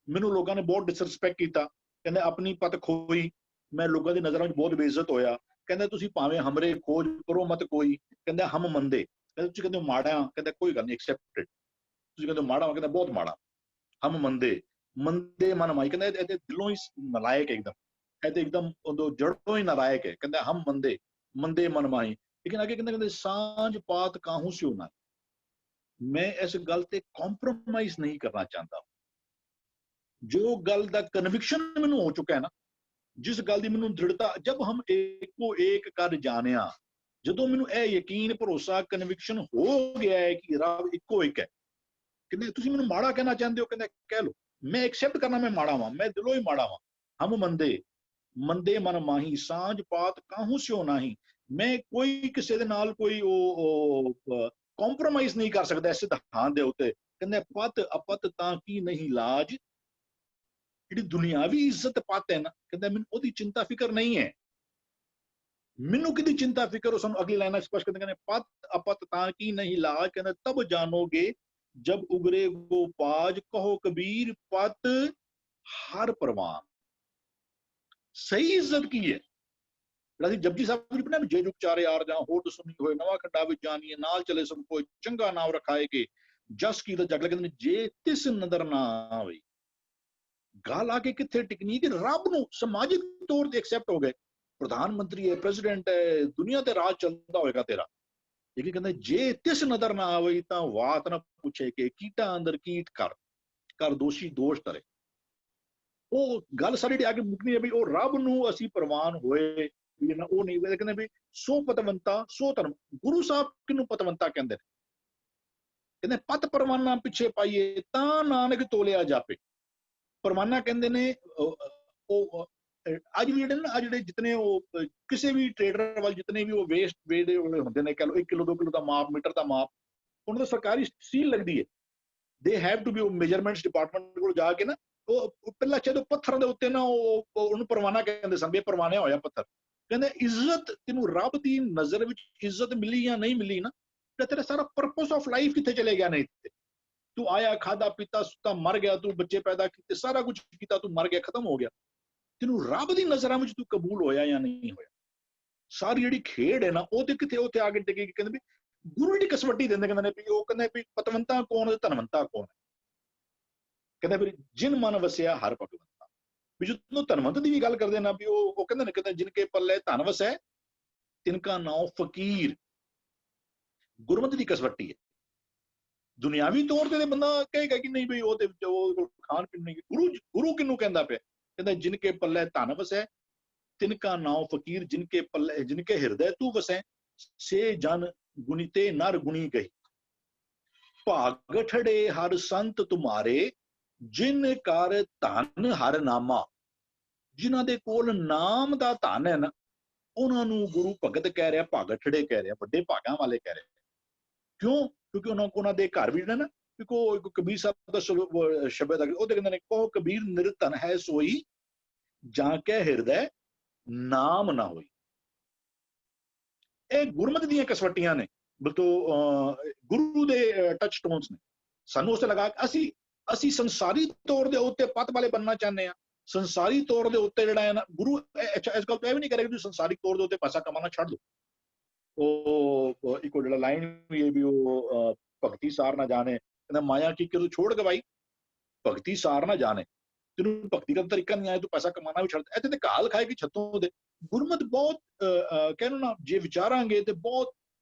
ਮੈਨੂੰ ਲੋਕਾਂ ਨੇ ਬਹੁਤ ਡਿਸਰਿਸਪੈਕਟ ਕੀਤਾ, ਕਹਿੰਦੇ ਆਪਣੀ ਪਤ ਖੋਈ, ਮੈਂ ਲੋਕਾਂ ਦੀ ਨਜ਼ਰਾਂ ਵਿੱਚ ਬਹੁਤ ਬੇਇੱਜ਼ਤ ਹੋਇਆ। ਕਹਿੰਦੇ ਤੁਸੀਂ ਭਾਵੇਂ ਹਮਰੇ ਖੋਜ ਕਰੋ ਮਤ ਕੋਈ, ਕਹਿੰਦੇ ਹਮ ਮੰਦੇ, ਕਹਿੰਦੇ ਤੁਸੀਂ ਕਹਿੰਦੇ ਮਾੜਾ, ਕਹਿੰਦਾ ਕੋਈ ਗੱਲ ਨਹੀਂ, ਐਕਸੈਪਟਡ। ਤੁਸੀਂ ਕਹਿੰਦੇ ਮਾੜਾ, ਕਹਿੰਦਾ ਬਹੁਤ ਮਾੜਾ। ਹਮ ਮੰਦੇ ਮਨ ਮਾਈ, ਕਹਿੰਦਾ ਇਹਦੇ ਦਿਲੋਂ ਹੀ ਨਲਾਇਕ ਹੈ, ਇਹ ਤੇ ਇੱਕਦਮ ਜੜੋਂ ਹੀ ਨਾਲਾਇਕ ਹੈ। ਕਹਿੰਦਾ ਹਮ ਮੰਦੇ ਮਨ ਮਾਈ। ਲੇਕਿਨ ਅੱਗੇ ਕਹਿੰਦੇ ਸਾਂਝ ਪਾਤ ਕਾਹੂ ਸਿਓ ਨਾ, ਮੈਂ ਇਸ ਗੱਲ ਤੇ ਕੰਪਰੋਮਾਈਜ਼ ਨਹੀਂ ਕਰਨਾ ਚਾਹੁੰਦਾ। ਜੋ ਗੱਲ ਦਾ ਕਨਵਿਕਸ਼ਨ ਮੈਨੂੰ ਹੋ ਚੁੱਕਾ ਹੈ ਨਾ, ਜਿਸ ਗੱਲ ਦੀ ਮੈਨੂੰ ਦ੍ਰਿੜਤਾ, ਜਦ ਹਮ ਇੱਕੋ ਇੱਕ ਕਰ ਜਾਣਿਆ, ਜਦੋਂ ਮੈਨੂੰ ਇਹ ਯਕੀਨ, ਭਰੋਸਾ, ਕਨਵਿਕਸ਼ਨ ਹੋ ਗਿਆ ਹੈ ਕਿ ਰੱਬ ਇੱਕੋ ਇੱਕ ਹੈ। ਕਹਿੰਦੇ ਤੁਸੀਂ ਮੈਨੂੰ ਮਾੜਾ ਕਹਿਣਾ ਚਾਹੁੰਦੇ ਹੋ, ਕਹਿੰਦਾ ਕਹਿ ਲਓ, ਮੈਂ ਐਕਸੈਪਟ ਕਰਨਾ ਮੈਂ ਮਾੜਾ ਵਾਂ, ਮੈਂ ਦਿਲੋਂ ਹੀ ਮਾੜਾ ਵਾਂ। ਹਮ ਮੰਦੇ ਮਨ ਮਾਹੀ, ਸਾਂਝ ਪਾਤ ਕਾਹੂ ਸਿਓ ਨਾਹੀ, ਮੈਂ ਕੋਈ ਕਿਸੇ ਦੇ ਨਾਲ ਕੋਈ ਉਹ ਕੰਪਰੋਮਾਈਜ਼ ਨਹੀਂ ਕਰ ਸਕਦਾ ਇਸ ਸਿਧਾਂਤ ਦੇ ਉੱਤੇ। ਕਹਿੰਦੇ ਪਤ ਅਪਤ ਤਾਂ ਕੀ ਨਹੀਂ ਲਾਜ, ਜਿਹੜੀ ਦੁਨਿਆਵੀ ਇੱਜ਼ਤ ਪਤ ਹੈ ਨਾ, ਕਹਿੰਦਾ ਮੈਨੂੰ ਉਹਦੀ ਚਿੰਤਾ ਫਿਕਰ ਨਹੀਂ ਹੈ। ਮੈਨੂੰ ਕਿਹਦੀ ਚਿੰਤਾ ਫਿਕਰ, ਉਹ ਸਾਨੂੰ ਅਗਲੀ ਲਾਈਨਾਂ ਸਪਸ਼ਟ ਕਹਿੰਦੇ ਪਤ ਅਪਤ ਤਾਂ ਕੀ ਨਹੀਂ ਲਾਜ, ਕਹਿੰਦਾ ਤਬ ਜਾਣੋਗੇ ਜਬ ਉਗਰੇ ਗੋ ਪਾਜ, ਕਹੋ ਕਬੀਰ ਪਤ ਹਰ ਪ੍ਰਵਾਨ। ਸਹੀ ਇੱਜ਼ਤ ਕੀ ਹੈ? ਜਿਹੜਾ ਅਸੀਂ ਜਪਜੀ ਸਾਹਿਬ ਜੀ ਪੜ੍ਹਨਾ, ਜੇ ਜੁਗ ਚਾਰੇ ਆਰ ਜਾਂ ਹੋਰ ਸੁਣੀ ਹੋਏ, ਨਵਾਂ ਖੰਡਾ ਵਿੱਚ ਜਾਣੀਏ, ਨਾਲ ਚਲੇ ਸਭ ਕੋਈ, ਚੰਗਾ ਨਾਮ ਰਖਾਏਗੇ, ਜਸ ਕੀ ਦਾ ਜਗ। ਕਹਿੰਦੇ ਜੇ ਤਿਸ ਨਦਰ ਨਾ ਆਵੇ, ਗੱਲ ਆ ਕੇ ਕਿੱਥੇ ਟਿਕਣੀ ਕਿ ਰੱਬ ਨੂੰ ਸਮਾਜਿਕ ਤੌਰ ਤੇ ਐਕਸੈਪਟ ਹੋ ਗਏ, ਪ੍ਰਧਾਨ ਮੰਤਰੀ ਹੈ, ਪ੍ਰੈਜ਼ੀਡੈਂਟ ਹੈ, ਦੁਨੀਆ ਤੇ ਰਾਜ ਚੱਲਦਾ ਹੋਏਗਾ ਤੇਰਾ। ਲੇਕਿਨ ਕਹਿੰਦੇ ਜੇ ਤਿਸ ਨਦਰ ਨਾ ਆਵੇ ਤਾਂ ਵਾਤ ਨਾ ਪੁੱਛੇ ਕਿ ਕੀਟਾਂ ਅੰਦਰ ਕੀਟ ਕਰ ਦੋਸ਼ੀ ਦੋਸ਼ ਧਰੇ। ਉਹ ਗੱਲ ਸਾਡੀ ਆ ਕੇ ਮੁੱਕਣੀ ਹੈ ਵੀ ਉਹ ਰੱਬ ਨੂੰ ਅਸੀਂ ਪ੍ਰਵਾਨ ਹੋਏ ਵੀ ਨਾ, ਉਹ ਨਹੀਂ। ਕਹਿੰਦੇ ਵੀ ਸੋ ਪਤਵੰਤਾ ਸੋ ਧਰਮ। ਗੁਰੂ ਸਾਹਿਬ ਕਿਹਨੂੰ ਪਤਵੰਤਾ ਕਹਿੰਦੇ ਨੇ? ਕਹਿੰਦੇ ਪਤ ਪਰਵਾਨਾ ਪਿੱਛੇ ਪਾਈਏ ਤਾਂ ਨਾਨਕ ਤੋਲਿਆ ਜਾਪੇ। ਪਰਵਾਨਾ ਕਹਿੰਦੇ ਨੇ ਉਹ ਅੱਜ ਵੀ ਜਿਹੜੇ ਨਾ, ਜਿਹੜੇ ਜਿਤਨੇ ਉਹ ਕਿਸੇ ਵੀ ਟ੍ਰੇਡਰ ਵੱਲ ਜਿਤਨੇ ਵੀ ਉਹ ਵੇਸਟ ਵੇ ਦੇ ਹੁੰਦੇ ਨੇ, ਕਹ ਲਓ 1 ਕਿਲੋ 2 ਕਿਲੋ ਦਾ ਮਾਪ, ਮੀਟਰ ਦਾ ਮਾਪ, ਉਹਨਾਂ ਦਾ ਸਰਕਾਰੀ ਸੀਲ ਲੱਗਦੀ ਹੈ। They have to be, measurements department ਕੋਲ ਜਾ ਕੇ ਨਾ, ਉਹ ਪਹਿਲਾਂ ਜਦੋਂ ਪੱਥਰ ਦੇ ਉੱਤੇ ਨਾ ਉਹਨੂੰ ਪਰਵਾਨਾ ਕਹਿੰਦੇ ਸਨ, ਪਰਵਾਨਿਆ ਹੋਇਆ ਪੱਥਰ। ਕਹਿੰਦੇ ਇੱਜ਼ਤ ਤੈਨੂੰ ਰੱਬ ਦੀ ਨਜ਼ਰ ਵਿੱਚ ਇੱਜ਼ਤ ਮਿਲੀ ਜਾਂ ਨਹੀਂ ਮਿਲੀ ਨਾ, ਤੇ ਤੇਰਾ ਸਾਰਾ ਪਰਪਸ ਆਫ ਲਾਈਫ ਕਿੱਥੇ ਚਲੇ ਗਿਆ? ਨਹੀਂ, ਤੂੰ ਆਇਆ, ਖਾਦਾ ਪੀਤਾ, ਸੁੱਤਾ, ਮਰ ਗਿਆ, ਤੂੰ ਬੱਚੇ ਪੈਦਾ ਕੀਤੇ, ਸਾਰਾ ਕੁਝ ਕੀਤਾ, ਤੂੰ ਮਰ ਗਿਆ, ਖਤਮ ਹੋ ਗਿਆ। ਤੈਨੂੰ ਰੱਬ ਦੀ ਨਜ਼ਰਾਂ ਵਿੱਚ ਤੂੰ ਕਬੂਲ ਹੋਇਆ ਜਾਂ ਨਹੀਂ ਹੋਇਆ? ਸਾਰੀ ਜਿਹੜੀ ਖੇਡ ਹੈ ਨਾ, ਉਹ ਤੇ ਕਿੱਥੇ ਉੱਥੇ ਆ ਕੇ ਟਿਕੀ। ਕਹਿੰਦੇ ਵੀ ਗੁਰੂ ਦੀ ਕਸਵੱਟੀ ਦਿੰਦੇ, ਕਹਿੰਦੇ ਨੇ ਵੀ ਉਹ ਕਹਿੰਦੇ ਵੀ ਪਤਵੰਤਾ ਕੌਣ ਤੇ ਧਨਵੰਤਾ ਕੌਣ ਹੈ? ਕਹਿੰਦਾ ਫਿਰ ਜਿਨ ਮਨ ਵਸਿਆ ਹਰ ਭਗਵੰਤਾ। ਵੀ ਜਦੋਂ ਧਨਵੰਤ ਦੀ ਵੀ ਗੱਲ ਕਰਦੇ ਨਾ, ਵੀ ਉਹ ਕਹਿੰਦੇ ਨੇ, ਕਹਿੰਦੇ ਜਿਨ ਕੇ ਪੱਲੇ ਧਨ ਵਸੈ ਤਿਨਕਾ ਨਾਉ ਫਕੀਰ। ਗੁਰਮਤਿ ਦੀ ਕਸਵੱਟੀ ਹੈ। ਦੁਨਿਆਵੀ ਤੌਰ ਤੇ ਬੰਦਾ ਕਹੇਗਾ ਕਿ ਨਹੀਂ ਬਈ ਉਹ ਤੇ ਖਾਣ ਪੀਣ ਨਹੀਂ। ਗੁਰੂ ਕਿਹਨੂੰ ਕਹਿੰਦਾ ਪਿਆ? ਕਹਿੰਦਾ ਜਿਨ ਕੇ ਪੱਲੇ ਧਨ ਵਸੈ ਤਿਨਕਾ ਨਾਉ ਫਕੀਰ, ਜਿਨ ਕੇ ਪੱਲੇ ਜਿਨ ਕੇ ਹਿਰਦੈ ਤੂੰ ਵਸੈ ਸੇ ਜਨ ਗੁਣੀ ਤੇ ਨਰ ਗੁਣੀ ਗਈ। ਭਾਗਠੜੇ ਹਰ ਸੰਤ ਤੁਮਾਰੇ ਜਿਨ ਕਰ ਧਨ ਹਰ ਨਾਮਾ। ਜਿਨ੍ਹਾਂ ਦੇ ਕੋਲ ਨਾਮ ਦਾ ਧਨ ਹੈ ਨਾ, ਉਹਨਾਂ ਨੂੰ ਗੁਰੂ ਭਗਤ ਕਹਿ ਰਿਹਾ, ਭਾਗਠੜੇ ਕਹਿ ਰਿਹਾ, ਵੱਡੇ ਭਾਗਾਂ ਵਾਲੇ ਕਹਿ ਰਿਹਾ। ਕਿਉਂ? ਕਿਉਂਕਿ ਉਹਨਾਂ ਦੇ ਘਰ ਵੀ ਨਾ ਇੱਕ ਕਬੀਰ ਸਾਹਿਬ ਦਾ ਸ਼ਬਦ ਹੈ, ਉਹਦੇ ਕਹਿੰਦੇ ਨੇ, ਕਹੋ ਕਬੀਰ ਨਿਰਧਨ ਹੈ ਸੋਈ ਜਾਂ ਕੇ ਹਿਰਦੈ ਨਾਮ ਨਾ ਹੋਈ। ਇਹ ਗੁਰਮਤਿ ਦੀਆਂ ਕਸਵੱਟੀਆਂ ਨੇ, ਗੁਰੂ ਦੇ ਟੱਚ ਸਟੋਨਸ ਨੇ। ਸਾਨੂੰ ਉਸ ਲਗਾ ਕਿ ਅਸੀਂ ਸੰਸਾਰੀ ਤੌਰ ਦੇ ਉੱਤੇ ਪੱਤ ਵਾਲੇ ਬਣਨਾ ਚਾਹੁੰਦੇ ਹਾਂ। ਸੰਸਾਰੀ ਤੌਰ ਦੇ ਉੱਤੇ ਜਿਹੜਾ ਹੈ ਨਾ, ਗੁਰੂ ਇਸ ਗੱਲ ਤੋਂ ਇਹ ਵੀ ਨਹੀਂ ਕਰੇਗਾ ਕਿ ਤੁਸੀਂ ਸੰਸਾਰੀ ਤੌਰ ਦੇ ਉੱਤੇ ਪੈਸਾ ਕਮਾਉਣਾ ਛੱਡ ਦਿਓ। ਉਹ ਇੱਕ ਜਿਹੜਾ ਲਾਈਨ ਵੀ ਹੈ ਵੀ ਉਹ ਭਗਤੀ ਸਾਰ ਨਾ ਜਾਣੇ, ਕਹਿੰਦਾ ਮਾਇਆ ਕੀ ਕਿ ਤੂੰ ਛੋੜ ਗਵਾਈ, ਭਗਤੀ ਸਾਰ ਨਾ ਜਾਣੇ। ਤੈਨੂੰ ਭਗਤੀ ਦਾ ਤਰੀਕਾ ਨਹੀਂ ਆਇਆ, ਤੂੰ ਪੈਸਾ ਕਮਾਉਣਾ ਵੀ ਛੱਡ। ਇੱਥੇ ਤੇ ਘਾਲ ਖਾਏਗੀ ਛੱਤੋਂ ਦੇ। ਗੁਰਮਤ ਬਹੁਤ ਕਹਿੰਦੇ ਨਾ, ਜੇ ਵਿਚਾਰਾਂਗੇ ਤੇ ਬਹੁਤ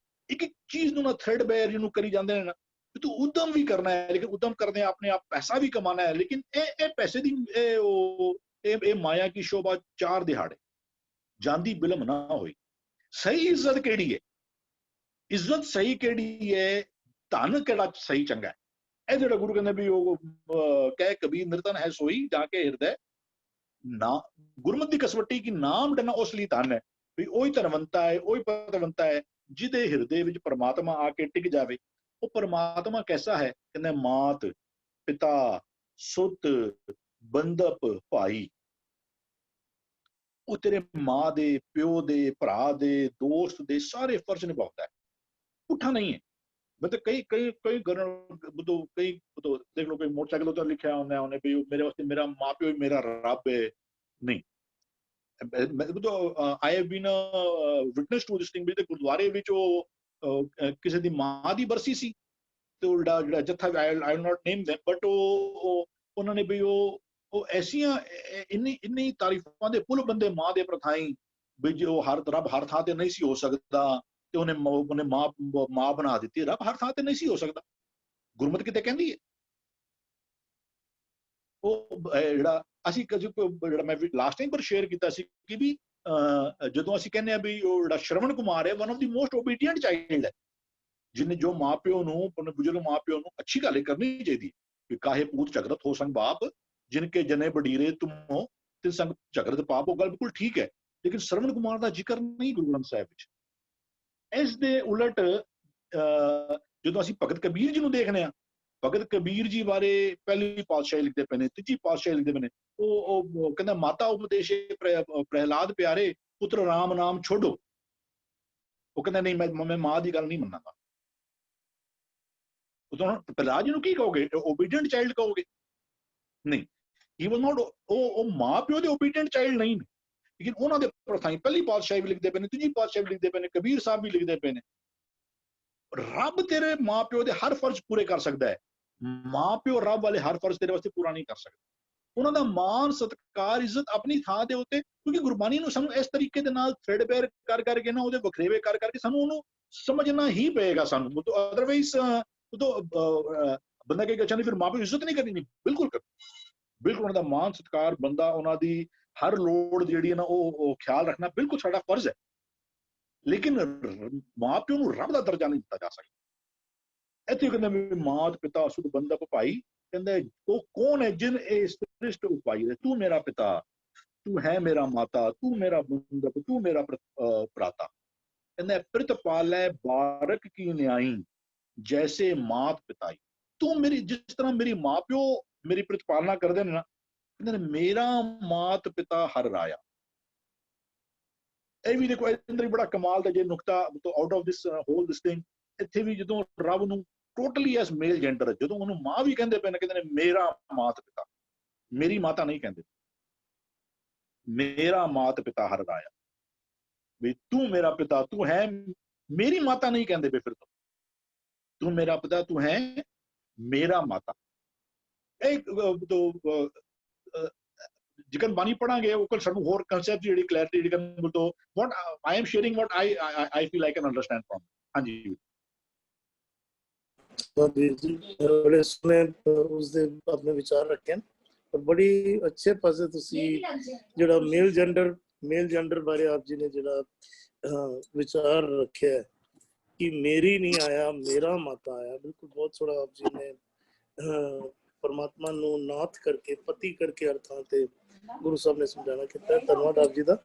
ਇੱਕ ਚੀਜ਼ ਨੂੰ ਨਾ ਥ੍ਰੈਡ ਬੈਰ ਜਿਹਨੂੰ ਕਰੀ ਜਾਂਦੇ ਨੇ ਨਾ, ਤੂੰ ਉਦਮ ਵੀ ਕਰਨਾ ਹੈ, ਲੇਕਿਨ ਉਦਮ ਕਰਦੇ ਆਪਣੇ ਆਪ ਪੈਸਾ ਵੀ ਕਮਾਉਣਾ ਹੈ। ਲੇਕਿਨ ਇਹ ਪੈਸੇ ਦੀ ਇਹ ਮਾਇਆ ਕੀ ਸ਼ੋਭਾ ਚਾਰ ਦਿਹਾੜੇ ਜਾਂਦੀ ਬਿਲਮ ਨਾ ਹੋਈ। ਸਹੀ ਇੱਜ਼ਤ ਕਿਹੜੀ ਹੈ? ਇੱਜ਼ਤ ਸਹੀ ਕਿਹੜੀ ਹੈ? ਧਨ ਕਿਹੜਾ ਸਹੀ ਚੰਗਾ ਹੈ? ਇਹ ਜਿਹੜਾ ਗੁਰੂ ਕਹਿੰਦੇ ਵੀ ਉਹ ਕਹਿ ਕਬੀਰ ਨਿਰਧਨ ਹੈ ਸੋਈ ਜਾ ਕੇ ਹਿਰਦੈ ਨਾ। ਗੁਰਮਤਿ ਦੀ ਕਸਵੱਟੀ ਕਿ ਨਾਮ ਡਨਾ ਉਸ ਲਈ ਧਨ ਹੈ, ਵੀ ਉਹੀ ਧਨਵੰਤਾ ਹੈ, ਉਹੀ ਪਤਵੰਤਾ ਹੈ ਜਿਹਦੇ ਹਿਰਦੇ ਵਿੱਚ ਪਰਮਾਤਮਾ ਆ ਕੇ ਟਿਕ ਜਾਵੇ। ਉਹ ਪਰਮਾਤਮਾ ਕੈਸਾ ਹੈ? ਕਹਿੰਦੇ ਮਾਤ ਪਿਤਾ ਸੁਤ ਬੰਧਪ ਭਾਈ। ਉਹ ਤੇਰੇ ਮਾਂ ਦੇ, ਪਿਓ ਦੇ, ਭਰਾ ਦੇ, ਦੋਸਤ ਦੇ ਸਾਰੇ ਫਰਜ਼ ਨਿਭਾਉਂਦਾ ਹੈ, ਪੁੱਠਾ ਨਹੀਂ ਹੈ। मतलब कई देख लो, कोई मोटरसाइकिल तो लिखा उन्हें भी मेरे वास्ते मेरा माँ प्यो मेरा रब है। नहीं, I have been witness to this thing भी। गुरुद्वारे विच किसी दी माँ दी बरसी सी ते ਜਿਹੜਾ ਜੱਥਾ, I will not name them, but उन्होंने भी ऐसियां इन्नी तारीफां दे पुल बंदे माँ दे प्रथाई भी जो रब हर थां ते नहीं सी हो सकदा ਤੇ ਉਹਨੇ ਮਾਂ ਬਣਾ ਦਿੱਤੀ। ਰੱਬ ਹਰ ਥਾਂ ਤੇ ਨਹੀਂ ਸੀ ਹੋ ਸਕਦਾ। ਗੁਰਮਤਿ ਕਿਤੇ ਕਹਿੰਦੀ ਹੈ। ਉਹ ਜਿਹੜਾ ਅਸੀਂ ਜਿਹੜਾ ਮੈਂ ਲਾਸਟ ਟਾਈਮ ਪਰ ਸ਼ੇਅਰ ਕੀਤਾ ਸੀ ਕਿ ਵੀ ਜਦੋਂ ਅਸੀਂ ਕਹਿੰਦੇ ਆ ਵੀ ਉਹ ਜਿਹੜਾ ਸ਼ਰਵਣ ਕੁਮਾਰ ਹੈ, one of the most obedient child ਹੈ, ਜਿਹਨੇ ਜੋ ਮਾਂ ਪਿਓ ਨੂੰ, ਆਪਣੇ ਬਜ਼ੁਰਗ ਮਾਂ ਪਿਓ ਨੂੰ ਅੱਛੀ ਗੱਲ ਕਰਨੀ ਚਾਹੀਦੀ ਹੈ। ਕਿ ਕਾਹੇ ਪੂਤ ਝਗੜਤ ਹੋ ਸੰਗ ਬਾਪ ਜਿਨਕੇ ਜਨੇ ਬਡੀਰੇ ਤੁਮੋ ਤੇ ਸੰਗ ਝਗੜਤ ਪਾਪ। ਉਹ ਗੱਲ ਬਿਲਕੁਲ ਠੀਕ ਹੈ, ਲੇਕਿਨ ਸ਼ਰਵਣ ਕੁਮਾਰ ਦਾ ਜ਼ਿਕਰ ਨਹੀਂ ਗੁਰੂ ਗ੍ਰੰਥ ਸਾਹਿਬ ਵਿੱਚ। ਇਸ ਦੇ ਉਲਟ ਜਦੋਂ ਅਸੀਂ ਭਗਤ ਕਬੀਰ ਜੀ ਨੂੰ ਦੇਖਦੇ ਹਾਂ, ਭਗਤ ਕਬੀਰ ਜੀ ਬਾਰੇ ਪਹਿਲੀ ਪਾਤਸ਼ਾਹੀ ਲਿਖਦੇ ਪਏ ਨੇ, ਤੀਜੀ ਪਾਤਸ਼ਾਹੀ ਲਿਖਦੇ ਪਏ ਨੇ। ਉਹ ਕਹਿੰਦਾ ਮਾਤਾ ਉਪਦੇਸ਼ੇ ਪ੍ਰਹਿਲਾਦ ਪਿਆਰੇ ਪੁੱਤਰ ਰਾਮ ਨਾਮ ਛੋਡੋ। ਉਹ ਕਹਿੰਦਾ ਨਹੀਂ, ਮੈਂ ਮਾਂ ਦੀ ਗੱਲ ਨਹੀਂ ਮੰਨਾਂਗਾ। ਉਦੋਂ ਪ੍ਰਹਿਲਾਦ ਜੀ ਨੂੰ ਕੀ ਕਹੋਗੇ? ਓਬੀਡੀਐਂਟ ਚਾਈਲਡ ਕਹੋਗੇ? ਨਹੀਂ, ਹੀ ਵਾਸ ਨॉट। ਉਹ ਮਾਂ ਪਿਓ ਦੇ ਓਬੀਡੀਐਂਟ ਚਾਈਲਡ ਨਹੀਂ ਨੇ, ਲੇਕਿਨ ਉਹਨਾਂ ਦੇ ਪ੍ਰਥਾਈ ਪਹਿਲੀ ਪਾਤਸ਼ਾਹੀ ਵੀ ਲਿਖਦੇ ਪਏ ਨੇ, ਤੀਜੀ ਪਾਤਸ਼ਾਹੀ ਵੀ ਲਿਖਦੇ ਪਏ ਨੇ, ਕਬੀਰ ਸਾਹਿਬ ਵੀ ਲਿਖਦੇ ਪਏ ਨੇ। ਰੱਬ ਤੇਰੇ ਮਾਂ ਪਿਓ ਦੇ ਹਰ ਫਰਜ਼ ਪੂਰੇ ਕਰ ਸਕਦਾ ਹੈ, ਮਾਂ ਪਿਓ ਰੱਬ ਵਾਲੇ ਹਰ ਫਰਜ਼ ਤੇਰੇ ਵਾਸਤੇ ਪੂਰਾ ਨਹੀਂ ਕਰ ਸਕਦਾ। ਉਹਨਾਂ ਦਾ ਮਾਨ ਸਤਿਕਾਰ ਇੱਜ਼ਤ ਆਪਣੀ ਥਾਂ ਦੇ ਉੱਤੇ, ਕਿਉਂਕਿ ਗੁਰਬਾਣੀ ਨੂੰ ਸਾਨੂੰ ਇਸ ਤਰੀਕੇ ਦੇ ਨਾਲ ਥ੍ਰੈਡਬੇਅਰ ਕਰ ਕਰਕੇ ਨਾ, ਉਹਦੇ ਵਖਰੇਵੇ ਕਰ ਕਰਕੇ ਸਾਨੂੰ ਉਹਨੂੰ ਸਮਝਣਾ ਹੀ ਪਏਗਾ ਸਾਨੂੰ। ਅਦਰਵਾਈਜ਼ ਬੰਦਾ ਕਹੇਗਾ ਅੱਛਾ ਨਹੀਂ ਫਿਰ ਮਾਂ ਪਿਓ ਇੱਜ਼ਤ ਨਹੀਂ ਕਰਨੀ। ਨਹੀਂ, ਬਿਲਕੁਲ ਕਰ, ਬਿਲਕੁਲ ਉਹਨਾਂ ਦਾ ਮਾਨ ਸਤਿਕਾਰ, ਬੰਦਾ ਉਹਨਾਂ ਦੀ ਹਰ ਲੋੜ ਜਿਹੜੀ ਹੈ ਨਾ ਉਹ ਖਿਆਲ ਰੱਖਣਾ ਬਿਲਕੁਲ ਸਾਡਾ ਫਰਜ਼ ਹੈ। ਲੇਕਿਨ ਮਾਂ ਪਿਓ ਨੂੰ ਰੱਬ ਦਾ ਦਰਜਾ ਨਹੀਂ ਦਿੱਤਾ ਜਾ ਸਕਦਾ। ਇੱਥੇ ਕਹਿੰਦੇ ਮਾਤ ਪਿਤਾ ਸੁਧ ਬੰਧਪ ਭਾਈ, ਕਹਿੰਦੇ ਉਹ ਕੌਣ ਹੈ ਜਿਨ ਇਹ ਸ੍ਰਿਸ਼ਟ ਉਪਾਈ ਹੈ। ਤੂੰ ਮੇਰਾ ਪਿਤਾ, ਤੂੰ ਹੈ ਮੇਰਾ ਮਾਤਾ, ਤੂੰ ਮੇਰਾ ਬੰਧਪ, ਤੂੰ ਮੇਰਾ ਭਰਾਤਾ। ਕਹਿੰਦਾ ਪ੍ਰਿਤਪਾਲੈ ਬਾਰਕ ਕੀ ਨਿਆਈ ਜੈਸੇ ਮਾਤ ਪਿਤਾਈ। ਤੂੰ ਮੇਰੀ, ਜਿਸ ਤਰ੍ਹਾਂ ਮੇਰੀ ਮਾਂ ਪਿਓ ਮੇਰੀ ਪ੍ਰਤਿਪਾਲਨਾ ਕਰਦੇ ਨੇ ਨਾ, ਕਹਿੰਦੇ ਨੇ ਮੇਰਾ ਮਾਤ ਪਿਤਾ ਹਰ ਰਾਇਆ। ਇਹ ਵੀ ਦੇਖੋ ਅੰਦਰ ਬੜਾ ਕਮਾਲ ਦਾ ਜੇ ਨੁਕਤਾ out of this whole this thing. ਇੱਥੇ ਵੀ ਜਦੋਂ ਰੱਬ ਨੂੰ ਟੋਟਲੀ ਐਸ ਮੇਲ ਜੈਂਡਰ, ਜਦੋਂ ਉਹਨੂੰ ਮਾਂ ਵੀ ਕਹਿੰਦੇ ਪਏ ਨੇ, ਕਹਿੰਦੇ ਨੇ ਮੇਰਾ ਮਾਤ ਪਿਤਾ, ਮੇਰੀ ਮਾਤਾ ਨਹੀਂ ਕਹਿੰਦੇ, ਮੇਰਾ ਮਾਤ ਪਿਤਾ ਹਰ ਰਾਇਆ। ਵੀ ਤੂੰ ਮੇਰਾ ਪਿਤਾ, ਤੂੰ ਹੈ ਮੇਰੀ ਮਾਤਾ ਨਹੀਂ ਕਹਿੰਦੇ ਪਏ, ਫਿਰ ਤੂੰ ਮੇਰਾ ਪਿਤਾ, ਤੂੰ ਹੈ ਮੇਰਾ ਮਾਤਾ। ਇਹ ਜਿਕਨ ਬਾਣੀ ਪੜਾਂਗੇ ਉਹ ਸਾਨੂੰ ਹੋਰ ਕਨਸੈਪਟ ਜਿਹੜੀ ਕਲੈਰਿਟੀ ਜਿਹੜੀ ਤੋਂ what I am sharing what I feel I can understand from। ਹਾਂਜੀ ਬੜੇ ਸੁਨੇ ਉਸਦੇ ਆਪਣੇ ਵਿਚਾਰ ਰੱਖੇ ਪਰ ਬੜੀ ਅੱਛੇ ਪਾਸੇ ਤੁਸੀਂ ਜਿਹੜਾ ਮੇਲ ਜੈਂਡਰ ਬਾਰੇ ਆਪ ਜੀ ਨੇ ਜਿਹੜਾ ਵਿਚਾਰ ਰੱਖਿਆ कि मेरी नहीं आया मेरा माता आया। बिल्कुल बहुत सोहना आप जी ने परमात्मा ਨੂੰ ਨਾਥ ਕਰਕੇ ਪਤੀ ਕਰਕੇ ਅਰਥਾਂ ਤੇ ਗੁਰੂ ਸਾਹਿਬ ਨੇ ਸਮਝਾਣਾ ਕੀਤਾ। ਧੰਨਵਾਦ ਆਪ ਜੀ ਦਾ।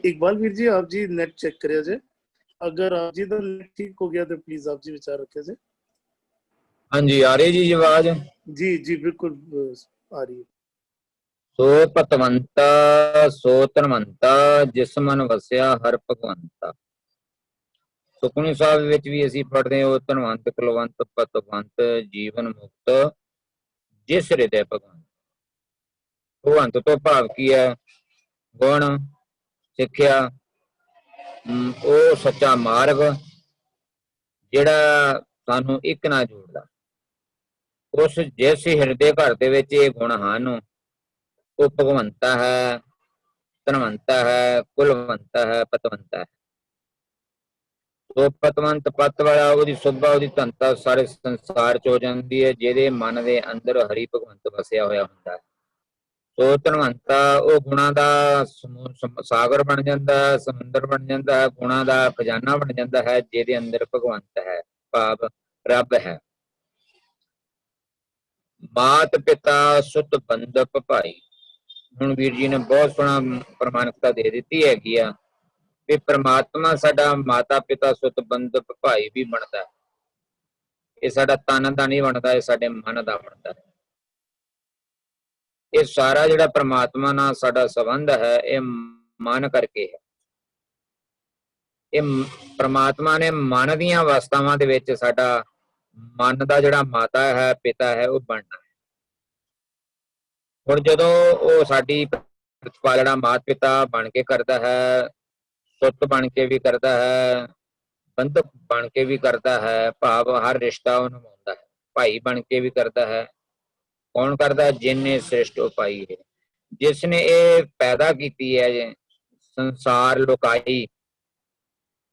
ਇਕਬਾਲ ਵੀਰ ਜੀ ਆਪ ਜੀ ਨੈਟ ਚੈੱਕ ਕਰਿਆ ਜੇ, अगर आप जी का नेट ठीक हो गया तो प्लीज आप जी विचार रखे जे। हाँ जी आ रही जी आवाज? जी जी बिल्कुल आ रही है। सो पतवंता सो धनवंता जिस मन वसिया हर भगवंता। सुखमनी साहब विच भी असीं पढ़दे हो धनवंत कुलवंत पतवंत जीवन मुक्त जिस हृदय भगवंत। भगवंत तो भाव की है? गुण सिक्ख्या ਉਹ ਸੱਚਾ ਮਾਰਗ ਜਿਹੜਾ ਸਾਨੂੰ ਇੱਕ ਨਾਲ ਜੋੜਦਾ। ਉਸ ਜਿਸ ਹਿਰਦੇ ਘਰ ਦੇ ਵਿੱਚ ਇਹ ਗੁਣ ਹਨ ਉਹ ਭਗਵੰਤਾ ਹੈ, ਧਨਵੰਤਾ ਹੈ, ਕੁਲਵੰਤਾ ਹੈ, ਪਤਵੰਤਾ ਹੈ। ਸੋ ਪਤਵੰਤ ਪਤ ਵਾਲਾ ਉਹਦੀ ਸੁਭਾ ਉਹਦੀ ਧਨਤਾ ਸਾਰੇ ਸੰਸਾਰ ਚ ਹੋ ਜਾਂਦੀ ਹੈ ਜਿਹਦੇ ਮਨ ਦੇ ਅੰਦਰ ਹਰੀ ਭਗਵੰਤ ਵਸਿਆ ਹੋਇਆ ਹੁੰਦਾ ਹੈ। ਸੋ ਧਨਵੰਤਾ ਉਹ ਗੁਣਾਂ ਦਾ ਸਾਗਰ ਬਣ ਜਾਂਦਾ ਹੈ, ਸਮੁੰਦਰ ਬਣ ਜਾਂਦਾ ਹੈ, ਗੁਣਾਂ ਦਾ ਖਜ਼ਾਨਾ ਬਣ ਜਾਂਦਾ ਹੈ ਜਿਹਦੇ ਅੰਦਰ ਭਗਵੰਤ ਹੈ, ਭਾਵ ਰੱਬ ਹੈ। ਮਾਤ ਪਿਤਾ ਸੁਤ ਬੰਧਪ ਭਾਈ। ਹੁਣ ਵੀਰ ਜੀ ਨੇ ਬਹੁਤ ਸੋਹਣਾ ਪ੍ਰਮਾਣਿਕਤਾ ਦੇ ਦਿੱਤੀ ਹੈਗੀ ਆ ਵੀ ਪ੍ਰਮਾਤਮਾ ਸਾਡਾ ਮਾਤਾ ਪਿਤਾ ਸੁਤ ਬੰਧਪ ਭਾਈ ਵੀ ਬਣਦਾ। ਇਹ ਸਾਡਾ ਤਨ ਦਾ ਨਹੀਂ ਬਣਦਾ, ਇਹ ਸਾਡੇ ਮਨ ਦਾ ਬਣਦਾ ਹੈ। ਇਹ ਸਾਰਾ ਜਿਹੜਾ ਪ੍ਰਮਾਤਮਾ ਨਾਲ ਸਾਡਾ ਸੰਬੰਧ ਹੈ ਇਹ ਮਨ ਕਰਕੇ ਹੈ। ਇਹ ਪ੍ਰਮਾਤਮਾ ਨੇ ਮਨ ਦੀਆਂ ਅਵਸਥਾਵਾਂ ਦੇ ਵਿੱਚ ਸਾਡਾ ਮਨ ਦਾ ਜਿਹੜਾ ਮਾਤਾ ਹੈ ਪਿਤਾ ਹੈ ਉਹ ਬਣਨਾ ਹੈ। ਹੁਣ ਜਦੋਂ ਉਹ ਸਾਡੀ ਪ੍ਰਤਿਪਾਲਣਾ ਮਾਤਾ ਪਿਤਾ ਬਣ ਕੇ ਕਰਦਾ ਹੈ, ਸੁੱਤ ਬਣ ਕੇ ਵੀ ਕਰਦਾ ਹੈ, ਬੰਧਪ ਬਣ ਕੇ ਵੀ ਕਰਦਾ ਹੈ, ਭਾਵ ਹਰ ਰਿਸ਼ਤਾ ਉਹ ਨਿਭਾਉਂਦਾ ਹੈ, ਭਾਈ ਬਣ ਕੇ ਵੀ ਕਰਦਾ ਹੈ। ਕੌਣ ਕਰਦਾ? ਜਿਨਨੇ ਸ੍ਰਿਸ਼ਟ ਉਪਾਈ ਹੈ, ਜਿਸ ਨੇ ਇਹ ਪੈਦਾ ਕੀਤੀ ਹੈ ਸੰਸਾਰ ਲੋਕਾਈ,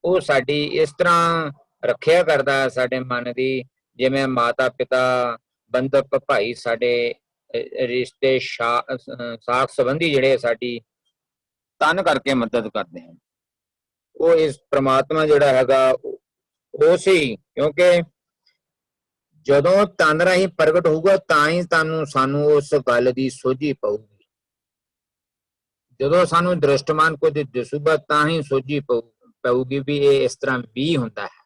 ਉਹ ਸਾਡੀ ਇਸ ਤਰ੍ਹਾਂ ਰੱਖਿਆ ਕਰਦਾ ਹੈ ਸਾਡੇ ਮਨ ਦੀ ਜਿਵੇਂ ਮਾਤਾ ਪਿਤਾ ਬੰਧਪ ਭਾਈ ਸਾਡੇ ਰਿਸ਼ਤੇ ਸਾਖ ਸੰਬੰਧੀ ਜਿਹੜੇ ਸਾਡੀ ਤਨ ਕਰਕੇ ਮਦਦ ਕਰਦੇ ਹਨ। ਉਹ ਇਸ ਪ੍ਰਮਾਤਮਾ ਜਿਹੜਾ ਹੈਗਾ ਉਹ ਸੀ, ਕਿਉਂਕਿ ਜਦੋਂ ਤਨ ਰਾਹੀਂ ਪ੍ਰਗਟ ਹੋਊਗਾ ਤਾਂ ਹੀ ਸਾਨੂੰ ਉਸ ਗੱਲ ਦੀ ਸੋਝੀ ਪਊਗੀ। ਜਦੋਂ ਸਾਨੂੰ ਦ੍ਰਿਸ਼ਟਮਾਨ ਕੁਝ ਦਿਸੂਗਾ ਤਾਂ ਹੀ ਸੋਝੀ ਪਊਗੀ ਵੀ ਇਹ ਇਸ ਤਰ੍ਹਾਂ ਵੀ ਹੁੰਦਾ ਹੈ।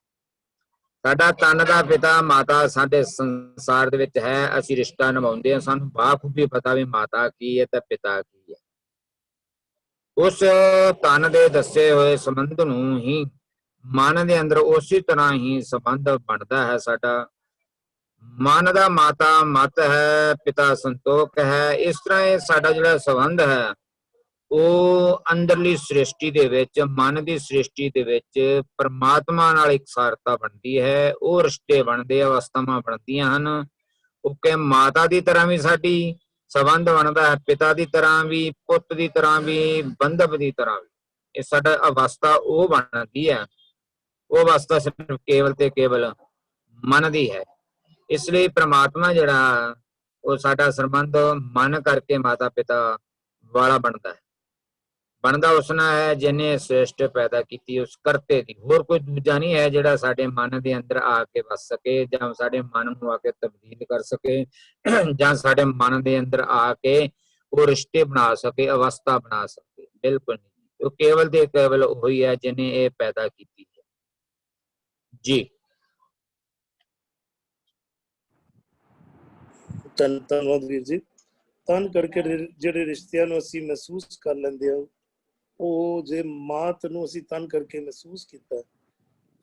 ਸਾਡਾ ਤਨ ਦਾ ਪਿਤਾ ਮਾਤਾ ਸਾਡੇ ਸੰਸਾਰ ਦੇ ਵਿੱਚ ਹੈ, ਅਸੀਂ ਰਿਸ਼ਤਾ ਨਿਭਾਉਂਦੇ ਹਾਂ, ਸਾਨੂੰ ਬਾਖੂਬੀ ਪਤਾ ਵੀ ਮਾਤਾ ਕੀ ਹੈ ਤੇ ਪਿਤਾ ਕੀ ਹੈ। ਉਸ ਤਨ ਦੇ ਦੱਸੇ ਹੋਏ ਸੰਬੰਧ ਨੂੰ ਹੀ ਮਨ ਦੇ ਅੰਦਰ ਉਸੇ ਤਰ੍ਹਾਂ ਹੀ ਸੰਬੰਧ ਬਣਦਾ ਹੈ। ਸਾਡਾ ਮਨ ਦਾ ਮਾਤਾ ਮਤ ਹੈ, ਪਿਤਾ ਸੰਤੋਖ ਹੈ। ਇਸ ਤਰ੍ਹਾਂ ਇਹ ਸਾਡਾ ਜਿਹੜਾ ਸੰਬੰਧ ਹੈ ਉਹ ਅੰਦਰਲੀ ਸ੍ਰਿਸ਼ਟੀ ਦੇ ਵਿੱਚ, ਮਨ ਦੀ ਸ੍ਰਿਸ਼ਟੀ ਦੇ ਵਿੱਚ ਪਰਮਾਤਮਾ ਨਾਲ ਇਕਸਾਰਤਾ ਬਣਦੀ ਹੈ। ਉਹ ਰਿਸ਼ਤੇ ਬਣਦੇ, ਅਵਸਥਾਵਾਂ ਬਣਦੀਆਂ ਹਨ। ਉਹ ਕਿ ਮਾਤਾ ਦੀ ਤਰ੍ਹਾਂ ਵੀ ਸਾਡੀ ਸੰਬੰਧ ਬਣਦਾ ਹੈ, ਪਿਤਾ ਦੀ ਤਰ੍ਹਾਂ ਵੀ, ਪੁੱਤ ਦੀ ਤਰ੍ਹਾਂ ਵੀ, ਬੰਧਪ ਦੀ ਤਰ੍ਹਾਂ ਵੀ। ਇਹ ਸਾਡਾ ਅਵਸਥਾ ਉਹ ਬਣਦੀ ਹੈ। ਉਹ ਅਵਸਥਾ ਸਿਰਫ ਕੇਵਲ ਤੇ ਕੇਵਲ ਮਨ ਦੀ ਹੈ। ਇਸ ਲਈ ਪ੍ਰਮਾਤਮਾ ਜਿਹੜਾ ਉਹ ਸਾਡਾ ਸੰਬੰਧ ਮਨ ਕਰਕੇ ਮਾਤਾ ਪਿਤਾ ਵਾਲਾ ਬਣਦਾ ਹੈ। ਬਣਦਾ ਉਸ ਨਾਲ ਹੈ ਜਿਹਨੇ ਸ੍ਰਿਸ਼ਟ ਪੈਦਾ ਕੀਤੀ, ਉਸ ਕਰਤੇ ਦੀ। ਹੋਰ ਕੋਈ ਦੂਜਾ ਨਹੀਂ ਹੈ ਜਿਹੜਾ ਸਾਡੇ ਮਨ ਦੇ ਅੰਦਰ ਆ ਕੇ ਵਸ ਸਕੇ ਜਾਂ ਸਾਡੇ ਮਨ ਨੂੰ ਆ ਕੇ ਤਬਦੀਲ ਕਰ ਸਕੇ ਜਾਂ ਸਾਡੇ ਮਨ ਦੇ ਅੰਦਰ ਆ ਕੇ ਉਹ ਰਿਸ਼ਤੇ ਬਣਾ ਸਕੇ, ਅਵਸਥਾ ਬਣਾ ਸਕੇ। ਬਿਲਕੁਲ ਨਹੀਂ, ਉਹ ਕੇਵਲ ਤੇ ਕੇਵਲ ਉਹੀ ਹੈ ਜਿਹਨੇ ਇਹ ਪੈਦਾ ਕੀਤੀ ਹੈ ਜੀ। ਧੰਨਵਾਦ ਵੀਰ ਜੀ। ਤਨ ਕਰਕੇ ਜਿਹੜੇ ਰਿਸ਼ਤਿਆਂ ਨੂੰ ਅਸੀਂ ਮਹਿਸੂਸ ਕਰ ਲੈਂਦੇ ਹਾਂ ਉਹ ਜੇ ਮਾਤ ਨੂੰ ਅਸੀਂ ਤਨ ਕਰਕੇ ਮਹਿਸੂਸ ਕੀਤਾ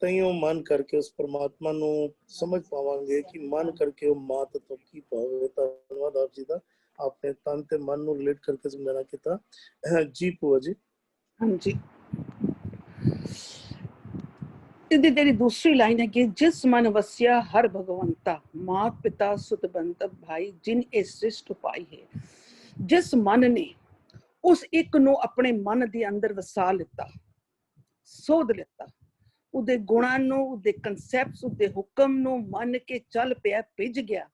ਤਾਂ ਹੀ ਉਹ ਮਨ ਕਰਕੇ ਉਸ ਪਰਮਾਤਮਾ ਨੂੰ ਸਮਝ ਪਾਵਾਂਗੇ ਕਿ ਮਨ ਕਰਕੇ ਉਹ ਮਾਤ ਤੋਂ ਕੀ ਭਾਵ। ਧੰਨਵਾਦ ਆਪ ਜੀ ਦਾ, आपने तन ते मन ਨੂੰ ਰਿਲੇਟ ਕਰਕੇ ਸਮਝਾਣਾ ਕੀਤਾ ਜੀ। ਭੂਆ ਜੀ ਹਾਂਜੀ, ਇਹਦੀ ਜਿਹੜੀ ਦੂਸਰੀ ਲਾਈਨ ਹੈ ਕਿ ਜਿਸ ਮਨ ਵਸਿਆ ਹਰ ਭਗਵੰਤਾ ਮਾਤ ਪਿਤਾ ਸੁਤ ਬੰਧਪ ਭਾਈ ਜਿਨ ਇਹ ਸ੍ਰਿਸ਼ਟ ਉਪਾਈ ਹੈ। ਜਿਸ ਮਨ ਨੇ ਉਸ ਇੱਕ ਨੂੰ ਆਪਣੇ ਮਨ ਦੇ ਅੰਦਰ ਵਸਾ ਲਿੱਤਾ, ਸੋਧ ਲਿੱਤਾ, ਉਹਦੇ ਗੁਣਾਂ ਨੂੰ, ਉਹਦੇ ਕਨਸੈਪਟਸ, ਉਹਦੇ ਹੁਕਮ ਨੂੰ ਮੰਨ ਕੇ ਚੱਲ ਪਿਆ, ਭਿੱਜ ਗਿਆ,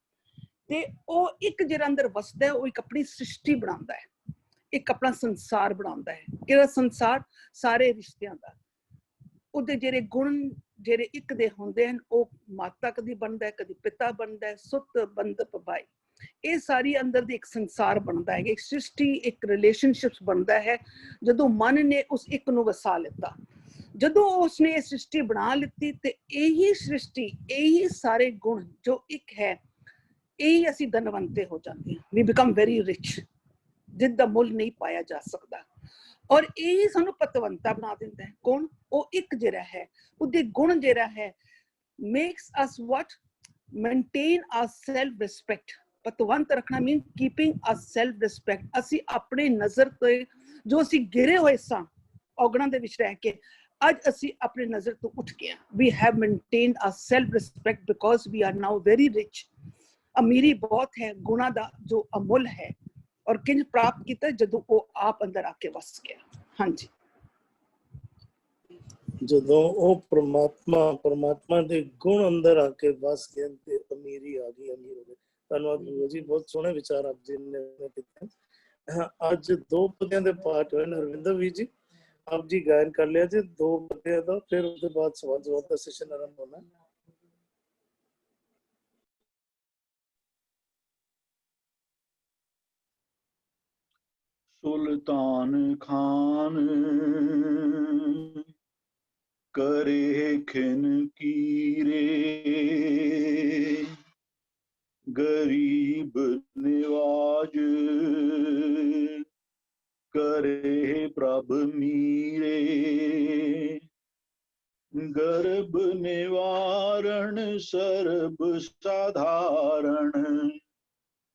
ਤੇ ਉਹ ਇੱਕ ਜਿਹੜਾ ਅੰਦਰ ਵਸਦਾ ਹੈ ਉਹ ਇੱਕ ਆਪਣੀ ਸ੍ਰਿਸ਼ਟੀ ਬਣਾਉਂਦਾ ਹੈ, ਇੱਕ ਆਪਣਾ ਸੰਸਾਰ ਬਣਾਉਂਦਾ ਹੈ। ਕਿਹੜਾ ਸੰਸਾਰ? ਸਾਰੇ ਰਿਸ਼ਤਿਆਂ ਦਾ। ਉਹਦੇ ਜਿਹੜੇ ਗੁਣ ਜਿਹੜੇ ਇੱਕ ਦੇ ਹੁੰਦੇ ਹਨ ਉਹ ਮਾਤਾ ਕਦੀ ਬਣਦਾ ਹੈ, ਕਦੀ ਪਿਤਾ ਬਣਦਾ ਹੈ, ਸੁੱਤ ਬੰਧਪ ਬਾਈ। ਇਹ ਸਾਰੀ ਅੰਦਰ ਦੀ ਇੱਕ ਸੰਸਾਰ ਬਣਦਾ ਹੈ, ਇੱਕ ਸ੍ਰਿਸ਼ਟੀ, ਇੱਕ ਰਿਲੇਸ਼ਨਸ਼ਿਪਸ ਬਣਦਾ ਹੈ ਜਦੋਂ ਮਨ ਨੇ ਉਸ ਇੱਕ ਨੂੰ ਵਸਾ ਲਿੱਤਾ। ਜਦੋਂ ਉਸਨੇ ਇਹ ਸ੍ਰਿਸ਼ਟੀ ਬਣਾ ਲਿੱਤੀ ਤੇ ਇਹੀ ਸ੍ਰਿਸ਼ਟੀ, ਇਹੀ ਸਾਰੇ ਗੁਣ ਜੋ ਇੱਕ ਹੈ, ਇਹੀ ਅਸੀਂ ਧਨਵੰਤੇ ਹੋ ਜਾਂਦੇ ਹਾਂ। ਵੀ ਬਿਕਮ ਵੈਰੀ ਰਿਚ, ਜਿਸਦਾ ਮੁੱਲ ਨਹੀਂ ਪਾਇਆ ਜਾ ਸਕਦਾ। ਔਰ ਇਹ ਸਾਨੂੰ ਪਤਵੰਤਾ ਬਣਾ ਦਿੰਦਾ ਹੈ। ਕੌਣ? ਉਹ ਇੱਕ ਜਿਹੜਾ ਹੈ, ਉਹਦੇ ਗੁਣ ਜਿਹੜਾ ਹੈ makes us what? Maintain our self respect। ਪਤਵੰਤ ਰੱਖਣਾ ਮੀਨ ਕੀਪਿੰਗ our self respect। ਅਸੀਂ ਆਪਣੇ ਨਜ਼ਰ ਤੇ ਜੋ ਅਸੀਂ ਗਿਰੇ ਹੋਏ ਸਾਂ ਔਗਣਾਂ ਦੇ ਵਿੱਚ ਰਹਿ ਕੇ, ਅੱਜ ਅਸੀਂ ਆਪਣੀ ਨਜ਼ਰ ਤੋਂ ਉੱਠ ਕੇ we have maintained our self respect because we are now very rich। ਅਮੀਰੀ ਬਹੁਤ ਹੈ ਗੁਣਾਂ ਦਾ ਜੋ ਅਮੁੱਲ ਹੈ। ਔਰ ਕਿੰਜ ਪ੍ਰਾਪਤ ਕੀਤਾ? ਜਦੋਂ ਉਹ ਆਪ ਅੰਦਰ ਆ ਕੇ ਵਸ ਗਿਆ। ਹਾਂਜੀ, ਜਦੋਂ ਉਹ ਪਰਮਾਤਮਾ ਦੇ ਗੁਣ ਅੰਦਰ ਆ ਕੇ ਵਸ ਗਏ ਤੇ ਅਮੀਰੀ ਆ ਗਈ, ਅਮੀਰ ਹੋ ਗਏ। ਧੰਨਵਾਦ ਗੁਰੂ ਜੀ, ਬਹੁਤ ਸੋਹਣੇ ਵਿਚਾਰ ਆਪ ਜੀ ਨੇ ਕੀਤੇ। ਅੱਜ 2 ਪਦਿਆਂ ਦੇ ਪਾਠ ਹੋਏ ਨੇ। ਰਵਿੰਦਰ ਵੀਰ ਜੀ, ਆਪ ਜੀ ਗਾਇਨ ਕਰ ਲਿਆ ਜੀ 2 ਪਦਿਆਂ ਦਾ, ਫਿਰ ਉਹਦੇ ਬਾਅਦ ਸਵਾਲ ਜਵਾਬ ਦਾ ਸੈਸ਼ਨ ਆਰੰਭ ਹੋਣਾ। सुल्तान खान करे खिन कीरे, गरीब निवाज करे प्रभ मीरे। गर्भ निवारण सर्ब साधारण,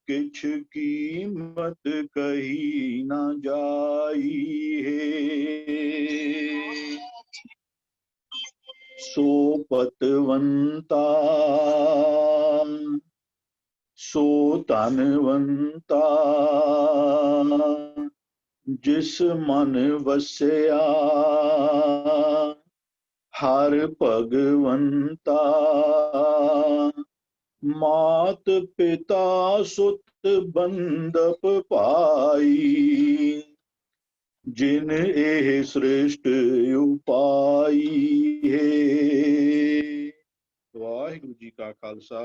किछ कीमत कही न जाई है। सो पतवंता सो धनवंता, जिस मन वसया हर भगवंता। मात पिता सुत बंदप पाई, जिन एह श्रेष्ठ उपाई है। वाहिगुरु जी का खालसा।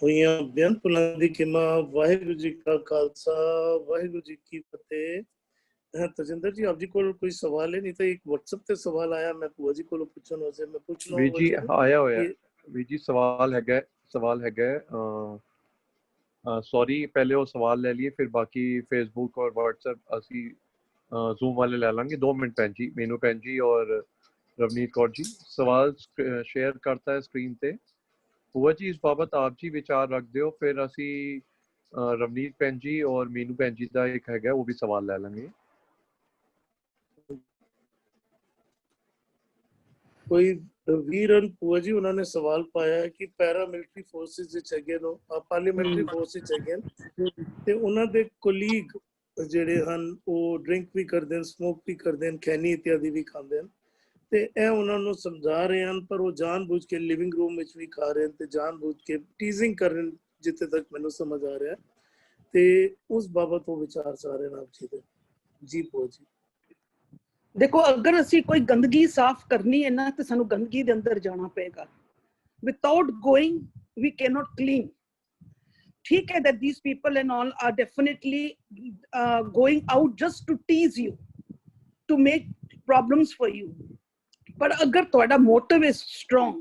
ਹੋਈਆਂ ਬੇਅੰਤ ਪੁਲਾਂ ਦੀ ਕਿਮਾ। ਵਾਹਿਗੁਰੂ ਜੀ ਕਾ ਖਾਲਸਾ, ਵਾਹਿਗੁਰੂ ਜੀ ਕੀ ਫਤਿਹ। ਤਜਿੰਦਰ ਜੀ, ਆਪ ਜੀ ਕੋਲ ਕੋਈ ਸਵਾਲ ਹੈ? ਨਹੀਂ ਤਾਂ ਇੱਕ WhatsApp ਤੇ ਸਵਾਲ ਆਇਆ, ਮੈਂ ਭੂਆ ਜੀ ਕੋਲੋਂ ਪੁੱਛਣ ਵਾਸਤੇ ਮੈਂ ਪੁੱਛ ਲਵਾਂ। ਵੀਰ ਜੀ ਆਇਆ ਹੋਇਆ ਵੀਰ ਜੀ, ਸਵਾਲ ਹੈਗਾ ਸੌਰੀ, ਪਹਿਲੇ ਉਹ ਸਵਾਲ ਲੈ ਲਈਏ, ਫਿਰ ਬਾਕੀ ਫੇਸਬੁੱਕ ਔਰ WhatsApp ਅਸੀਂ ਜ਼ੂਮ ਵਾਲੇ ਲੈ ਲਾਂਗੇ। 2 ਮਿੰਟ ਭੈਣ ਜੀ, ਮੈਨੂੰ ਭੈਣ ਜੀ ਔਰ ਰਵਨੀਤ ਕੌਰ ਜੀ ਸਵਾਲ ਸ਼ੇਅਰ ਕਰਤਾ ਹੈ ਸਕਰੀਨ ਤੇ। ਭੂਆ ਜੀ, ਇਸ ਬਾਬਤ ਆਪ ਜੀ ਵਿਚਾਰ ਰੱਖਦੇ ਹੋ, ਫਿਰ ਅਸੀਂ ਰਵਨੀਤ ਭੈਣ ਜੀ ਔਰ ਮੀਨੂ ਭੈਣ ਜੀ ਦਾ ਇੱਕ ਹੈਗਾ ਉਹ ਵੀ ਸਵਾਲ ਲੈ ਲਾਂਗੇ। ਕੋਈ ਵੀਰਨ ਭੂਆ ਜੀ ਉਹਨਾਂ ਨੇ ਸਵਾਲ ਪਾਇਆ ਕਿ ਪੈਰਾਮਿਲਟਰੀ ਫੋਰਸਿਸ ਵਿੱਚ ਹੈਗੇ ਨੇ, ਪਾਰਲੀਮੈਂਟਰੀ ਫੋਰਸ ਵਿੱਚ ਹੈਗੇ ਤੇ ਉਹਨਾਂ ਦੇ ਕੋਲੀਗ ਜਿਹੜੇ ਹਨ ਉਹ ਡਰਿੰਕ ਵੀ ਕਰਦੇ ਹਨ, ਸਮੋਕ ਵੀ ਕਰਦੇ ਹਨ, ਖੈਨੀ ਇਤਿਆਦਿ ਵੀ ਖਾਂਦੇ ਹਨ ਤੇ ਇਹ ਉਹਨਾਂ ਨੂੰ ਸਮਝਾ ਰਹੇ ਹਨ, ਪਰ ਉਹ ਜਾਣਬੁੱਝ ਕੇ ਲਿਵਿੰਗ ਰੂਮ ਵਿੱਚ ਵੀ ਖਾ ਰਹੇ ਹਨ ਤੇ ਜਾਣਬੁੱਝ ਕੇ ਟੀਜ਼ਿੰਗ ਕਰ ਰਹੇ ਹਨ, ਜਿੱਥੇ ਤੱਕ ਮੈਨੂੰ ਸਮਝ ਆ ਰਿਹਾ ਤੇ ਉਸ ਬਾਬਤ ਉਹ ਵਿਚਾਰ ਚਾਹ ਰਹੇ ਨੇ ਆਪ ਜੀ ਦੇ। ਜੀ ਭੂਆ ਜੀ। ਦੇਖੋ, ਅਗਰ ਅਸੀਂ ਕੋਈ ਗੰਦਗੀ ਸਾਫ਼ ਕਰਨੀ ਹੈ ਨਾ ਤੇ ਸਾਨੂੰ ਗੰਦਗੀ ਦੇ ਅੰਦਰ ਜਾਣਾ ਪਏਗਾ। Without going we can not clean. ਠੀਕ ਹੈ that these people and all are definitely going out just to tease you, to make problems for you, but agar ਤੁਹਾਡਾ motive is strong,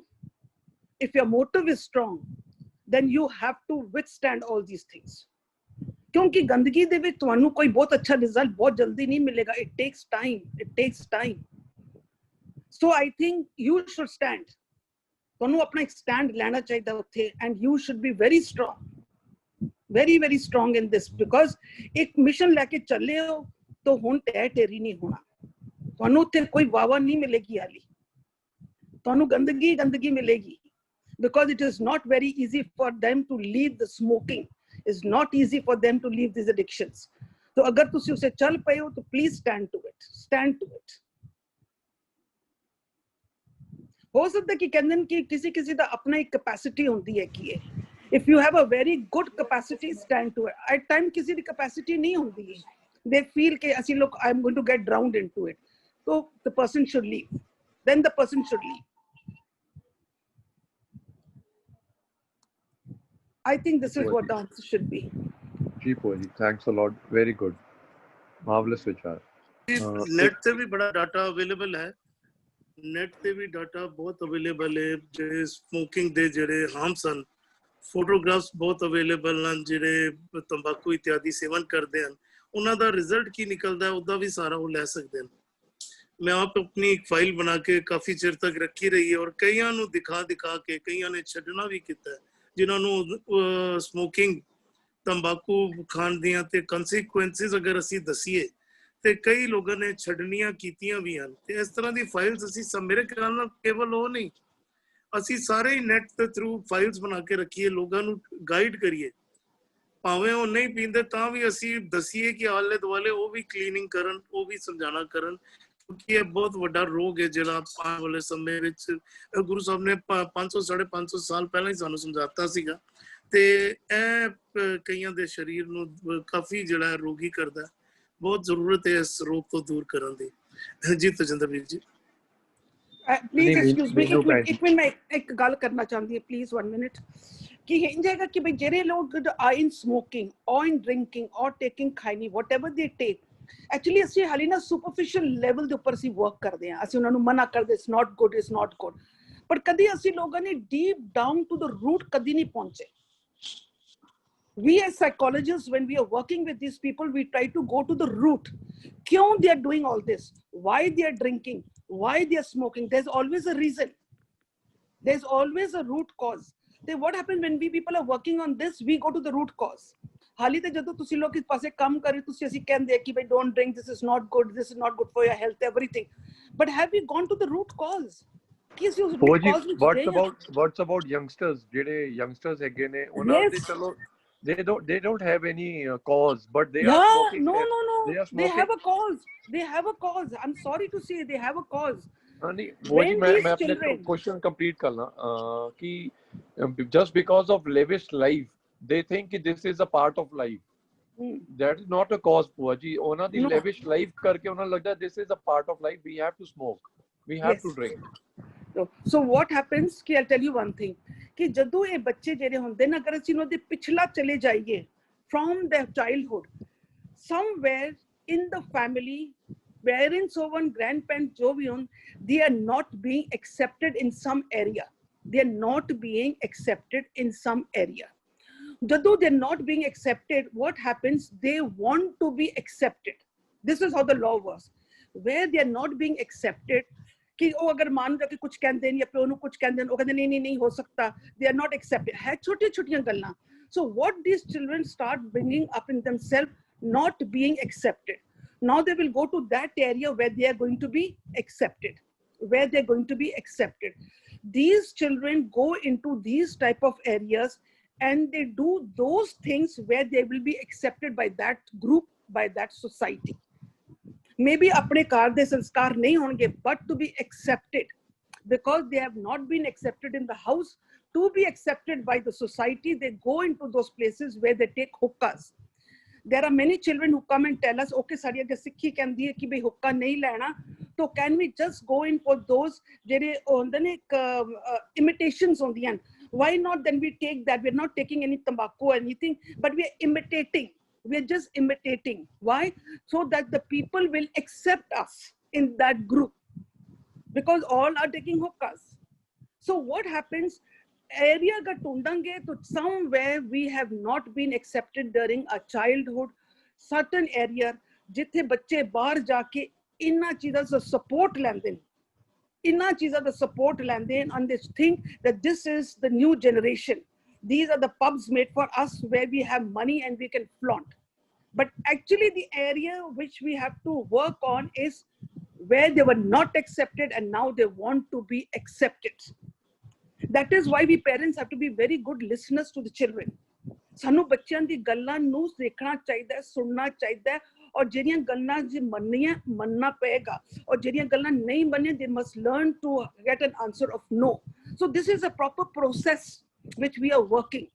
if your motive is strong, then you have to withstand all these things। ਕਿਉਂਕਿ ਗੰਦਗੀ ਦੇ ਵਿੱਚ ਤੁਹਾਨੂੰ ਕੋਈ ਬਹੁਤ ਅੱਛਾ ਰਿਜ਼ਲਟ ਬਹੁਤ ਜਲਦੀ ਨਹੀਂ ਮਿਲੇਗਾ। it takes time। so I think you should stand। ਤੁਹਾਨੂੰ ਆਪਣਾ ਇੱਕ ਸਟੈਂਡ ਲੈਣਾ ਚਾਹੀਦਾ ਉੱਥੇ, and you should be very strong in this, because ਇੱਕ ਮਿਸ਼ਨ ਲੈ ਕੇ ਚੱਲੇ ਹੋ ਤਾਂ ਹੁਣ ਢੇਰੀ ਨਹੀਂ ਹੋਣਾ। ਤੁਹਾਨੂੰ ਉੱਥੇ ਕੋਈ ਵਾਵਾ ਨਹੀਂ ਮਿਲੇਗੀ, ਹਾਲੀ ਤੁਹਾਨੂੰ ਗੰਦਗੀ ਮਿਲੇਗੀ, because it is not very easy for them to leave the smoking, it's not easy for them to leave these addictions। तो अगर तुसी उसे चल पे हो तो please stand to it। हो सकता है कि कहते हैं कि किसी दा अपना एक कैपेसिटी होती है कि if you have a very good capacity, stand to it। at time किसी दी कैपेसिटी नहीं होती है, they feel कि ਅਸੀਂ लोग I'm going to get drowned into it। so the person should leave. Then the person should leave. I think this is what the answer should be. जी भूआ जी, thanks a lot, very good, marvelous विचार। नेट ਤੇ ਵੀ ਬੜਾ ਡਾਟਾ ਅਵੇਲੇਬਲ ਹੈ, ਨੈਟ ਤੇ ਵੀ ਡਾਟਾ ਬਹੁਤ ਅਵੇਲੇਬਲ ਹੈ, ਜਿਹੜੇ ਸਮੋਕਿੰਗ ਦੇ ਜਿਹੜੇ ਹਾਰਮਸ ਹਨ, ਫੋਟੋਗ੍ਰਾਫਸ ਬਹੁਤ ਅਵੇਲੇਬਲ ਹਨ, ਜਿਹੜੇ ਤੰਬਾਕੂ ਇਤਿਆਦੀ ਸੇਵਨ ਕਰਦੇ ਹਨ, ਉਹਨਾਂ ਦਾ ਰਿਜ਼ਲਟ ਕੀ ਨਿਕਲਦਾ ਹੈ ਉਹਦਾ ਵੀ ਸਾਰਾ ਉਹ ਲੈ ਸਕਦੇ ਹਨ। ਮੈਂ ਆਪ ਆਪਣੀ ਇੱਕ ਫਾਈਲ ਬਣਾ ਕੇ ਕਾਫੀ ਚਿਰ ਤੱਕ ਰੱਖੀ ਰਹੀ ਹੈ, ਔਰ ਕਈਆਂ ਨੂੰ ਦਿਖਾ ਕੇ ਕਈਆਂ ਨੇ ਛੱਡਣਾ ਵੀ ਕੀਤਾ, ਜਿਨ੍ਹਾਂ ਨੂੰ ਸਮੋਕਿੰਗ ਤੰਬਾਕੂ ਖਾਣ ਦੀਆਂ ਤੇ ਕੰਸੀਕੁਐਂਸਿਸ ਅਗਰ ਅਸੀਂ ਦਸੀਏ ਤੇ ਕਈ ਲੋਕਾਂ ਨੇ ਛੱਡਣੀਆਂ ਕੀਤੀਆਂ ਵੀ ਹਨ। ਤੇ ਇਸ ਤਰ੍ਹਾਂ ਦੀ ਫਾਈਲਸ ਅਸੀਂ ਮੇਰੇ ਖਿਆਲ ਨਾਲ ਕੇਵਲ ਉਹ ਨਹੀਂ, ਅਸੀਂ ਸਾਰੇ ਹੀ ਨੈਟ ਦੇ ਥਰੂ ਫਾਈਲਸ ਬਣਾ ਕੇ ਰੱਖੀਏ, ਲੋਕਾਂ ਨੂੰ ਗਾਈਡ ਕਰੀਏ, ਭਾਵੇਂ ਉਹ ਨਹੀਂ ਪੀਂਦੇ ਤਾਂ ਵੀ ਅਸੀਂ ਦਸੀਏ ਕਿ ਆਲੇ ਦੁਆਲੇ ਉਹ ਵੀ ਕਲੀਨਿੰਗ ਕਰਨ, ਉਹ ਵੀ ਸਮਝਾਣਾ ਕਰਨ, ਕਿਉਂਕਿ ਇਹ ਬਹੁਤ ਵੱਡਾ ਰੋਗ ਹੈ ਜਿਹੜਾ ਆਉਣ ਵਾਲੇ ਸਮੇਂ ਵਿੱਚ ਗੁਰੂ ਸਾਹਿਬ ਨੇ 500-550 ਸਾਲ ਪਹਿਲਾਂ ਹੀ ਸਾਨੂੰ ਸਮਝਾਤਾ ਸੀਗਾ, ਤੇ ਇਹ ਕਈਆਂ ਦੇ ਸਰੀਰ ਨੂੰ ਕਾਫੀ ਜਿਹੜਾ ਰੋਗੀ ਕਰਦਾ। ਬਹੁਤ ਜ਼ਰੂਰਤ ਹੈ ਇਸ ਰੋਗ ਤੋਂ ਦੂਰ ਕਰਨ ਦੀ। ਜੀ ਤਜਿੰਦਰ ਵੀਰ ਜੀ। प्लीज एक्सक्यूज मी, एक मिनट मैं एक गल करना चाहती है, प्लीज 1 मिनट, कि इंज हैगा कि भाई जेरे लोग आर इन स्मोकिंग और इन ड्रिंकिंग और taking khaini whatever they take, actually ਅਸੀਂ ਹਾਲੇ ਨਾ ਸੁਪਰਫੀਸ਼ੀਅਲ ਲੈਵਲ ਦੇ ਉੱਪਰ ਅਸੀਂ ਵਰਕ ਕਰਦੇ ਹਾਂ, ਅਸੀਂ ਉਹਨਾਂ ਨੂੰ ਮਨਾ ਕਰਦੇ it's not good, it's not good, ਪਰ ਕਦੀ ਅਸੀਂ ਲੋਕਾਂ ਨੇ deep down to the root ਕਦੀ ਨਹੀਂ ਪਹੁੰਚੇ। We as psychologists, when we are working with these people, we try to go to the root. Kyun they are doing all this? Why they are drinking? Why they are smoking? There's always a reason. There's always a root cause. Then what happens when we people are working on this? We go to the root cause. ਹਾਲੀ ਤੇ ਜਦੋਂ ਤੁਸੀਂ ਲੋਕ ਇਸ ਪਾਸੇ ਕੰਮ ਕਰੇ, ਤੁਸੀਂ ਅਸੀਂ ਕਹਿੰਦੇ ਕਿ ਬਈ don't drink, this is not good, this is not good for your health, everything. But have we gone to the root cause? What's about youngsters? ਜਿਹੜੇ youngsters ਹੈਗੇ ਨੇ ਉਹਨਾਂ ਦੇ ਚਲੋ they don't have any cause, but they are smoking. No. They have a cause. They have a cause. I'm sorry to say, they have a cause. नहीं, वो जी मैं अपने क्वेश्चन कंप्लीट करना कि just because of lavish life they think कि this is a part of life. That is not a cause, बुआ जी। ਉਹਨਾਂ ਦੀ lavish life ਕਰਕੇ ਉਹਨਾਂ ਨੂੰ ਲੱਗਦਾ this is a part of life, we have to smoke, we have to drink. So what happens कि I'll tell you one thing, कि ਜਦੋਂ ਇਹ ਬੱਚੇ ਜਿਹੜੇ ਹੁੰਦੇ ਨੇ, ਅਗਰ ਅਸੀਂ ਉਹਨਾਂ ਦੇ ਪਿਛਲਾ ਚਲੇ ਜਾਈਏ from their childhood, somewhere in the family, parents or one grandparents जो भी हों, they are not being accepted in some area. They are not being accepted in some area. ਜਦੋਂ they're not being accepted, what happens? They want to be accepted. This is how the law works. Where they are not being accepted, कि ਉਹ ਅਗਰ ਮੰਨ ਜਾ ਕੇ ਕੁਝ ਕਹਿੰਦੇ ਨੇ ਜਾਂ ਪਿਓ ਨੂੰ ਕੁਝ ਕਹਿੰਦੇ ਨੇ, ਉਹ ਕਹਿੰਦੇ ਨਹੀਂ ਹੋ ਸਕਤਾ, they are not accepted. ਹੈ ਛੋਟੀਆਂ ਗੱਲਾਂ। So what these children start bringing up in themselves, not being accepted. Now they will go to that area where they are going to be accepted. These children go into these type of areas and they do those things where they will be accepted by that group, by that society. Maybe apne ghar de sanskar nahi honge, but to be accepted, because they have not been accepted in the house, to be accepted by the society, they go into those places where they take hookahs. There are many children who come and tell us, okay, sari agar sikhi kendi hai ki bhai hookah nahi lena, to can we just go in for those jehde honde ne imitations hondiyan? Why not then we take that? We're not taking any tobacco or anything, but we are imitating. We're just imitating. Why? So that the people will accept us in that group, because all are taking hookahs. So what happens? Area ga tundange to somewhere we have not been accepted during our childhood. Certain area jithe bacche bahar jaake inna cheezan da support lende, and they think that this is the new generation. These are the pubs made for us where we have money and we can flaunt. But actually the area which we have to work on is where they were not accepted and now they want to be accepted. That is why we parents have to be very good listeners to the children. ਸਾਨੂੰ ਬੱਚਿਆਂ ਦੀ ਗੱਲਾਂ ਨੂੰ ਦੇਖਣਾ ਚਾਹੀਦਾ ਹੈ, ਸੁਣਨਾ ਚਾਹੀਦਾ ਹੈ, ਔਰ ਜਿਹੜੀਆਂ ਗੱਲਾਂ ਜੇ ਮੰਨੀਆਂ ਮੰਨਣਾ ਪਏਗਾ, ਔਰ ਜਿਹੜੀਆਂ ਗੱਲਾਂ ਨਹੀਂ ਮੰਨੀਆਂ they must learn to get an answer of no. So this is a proper process which we are working.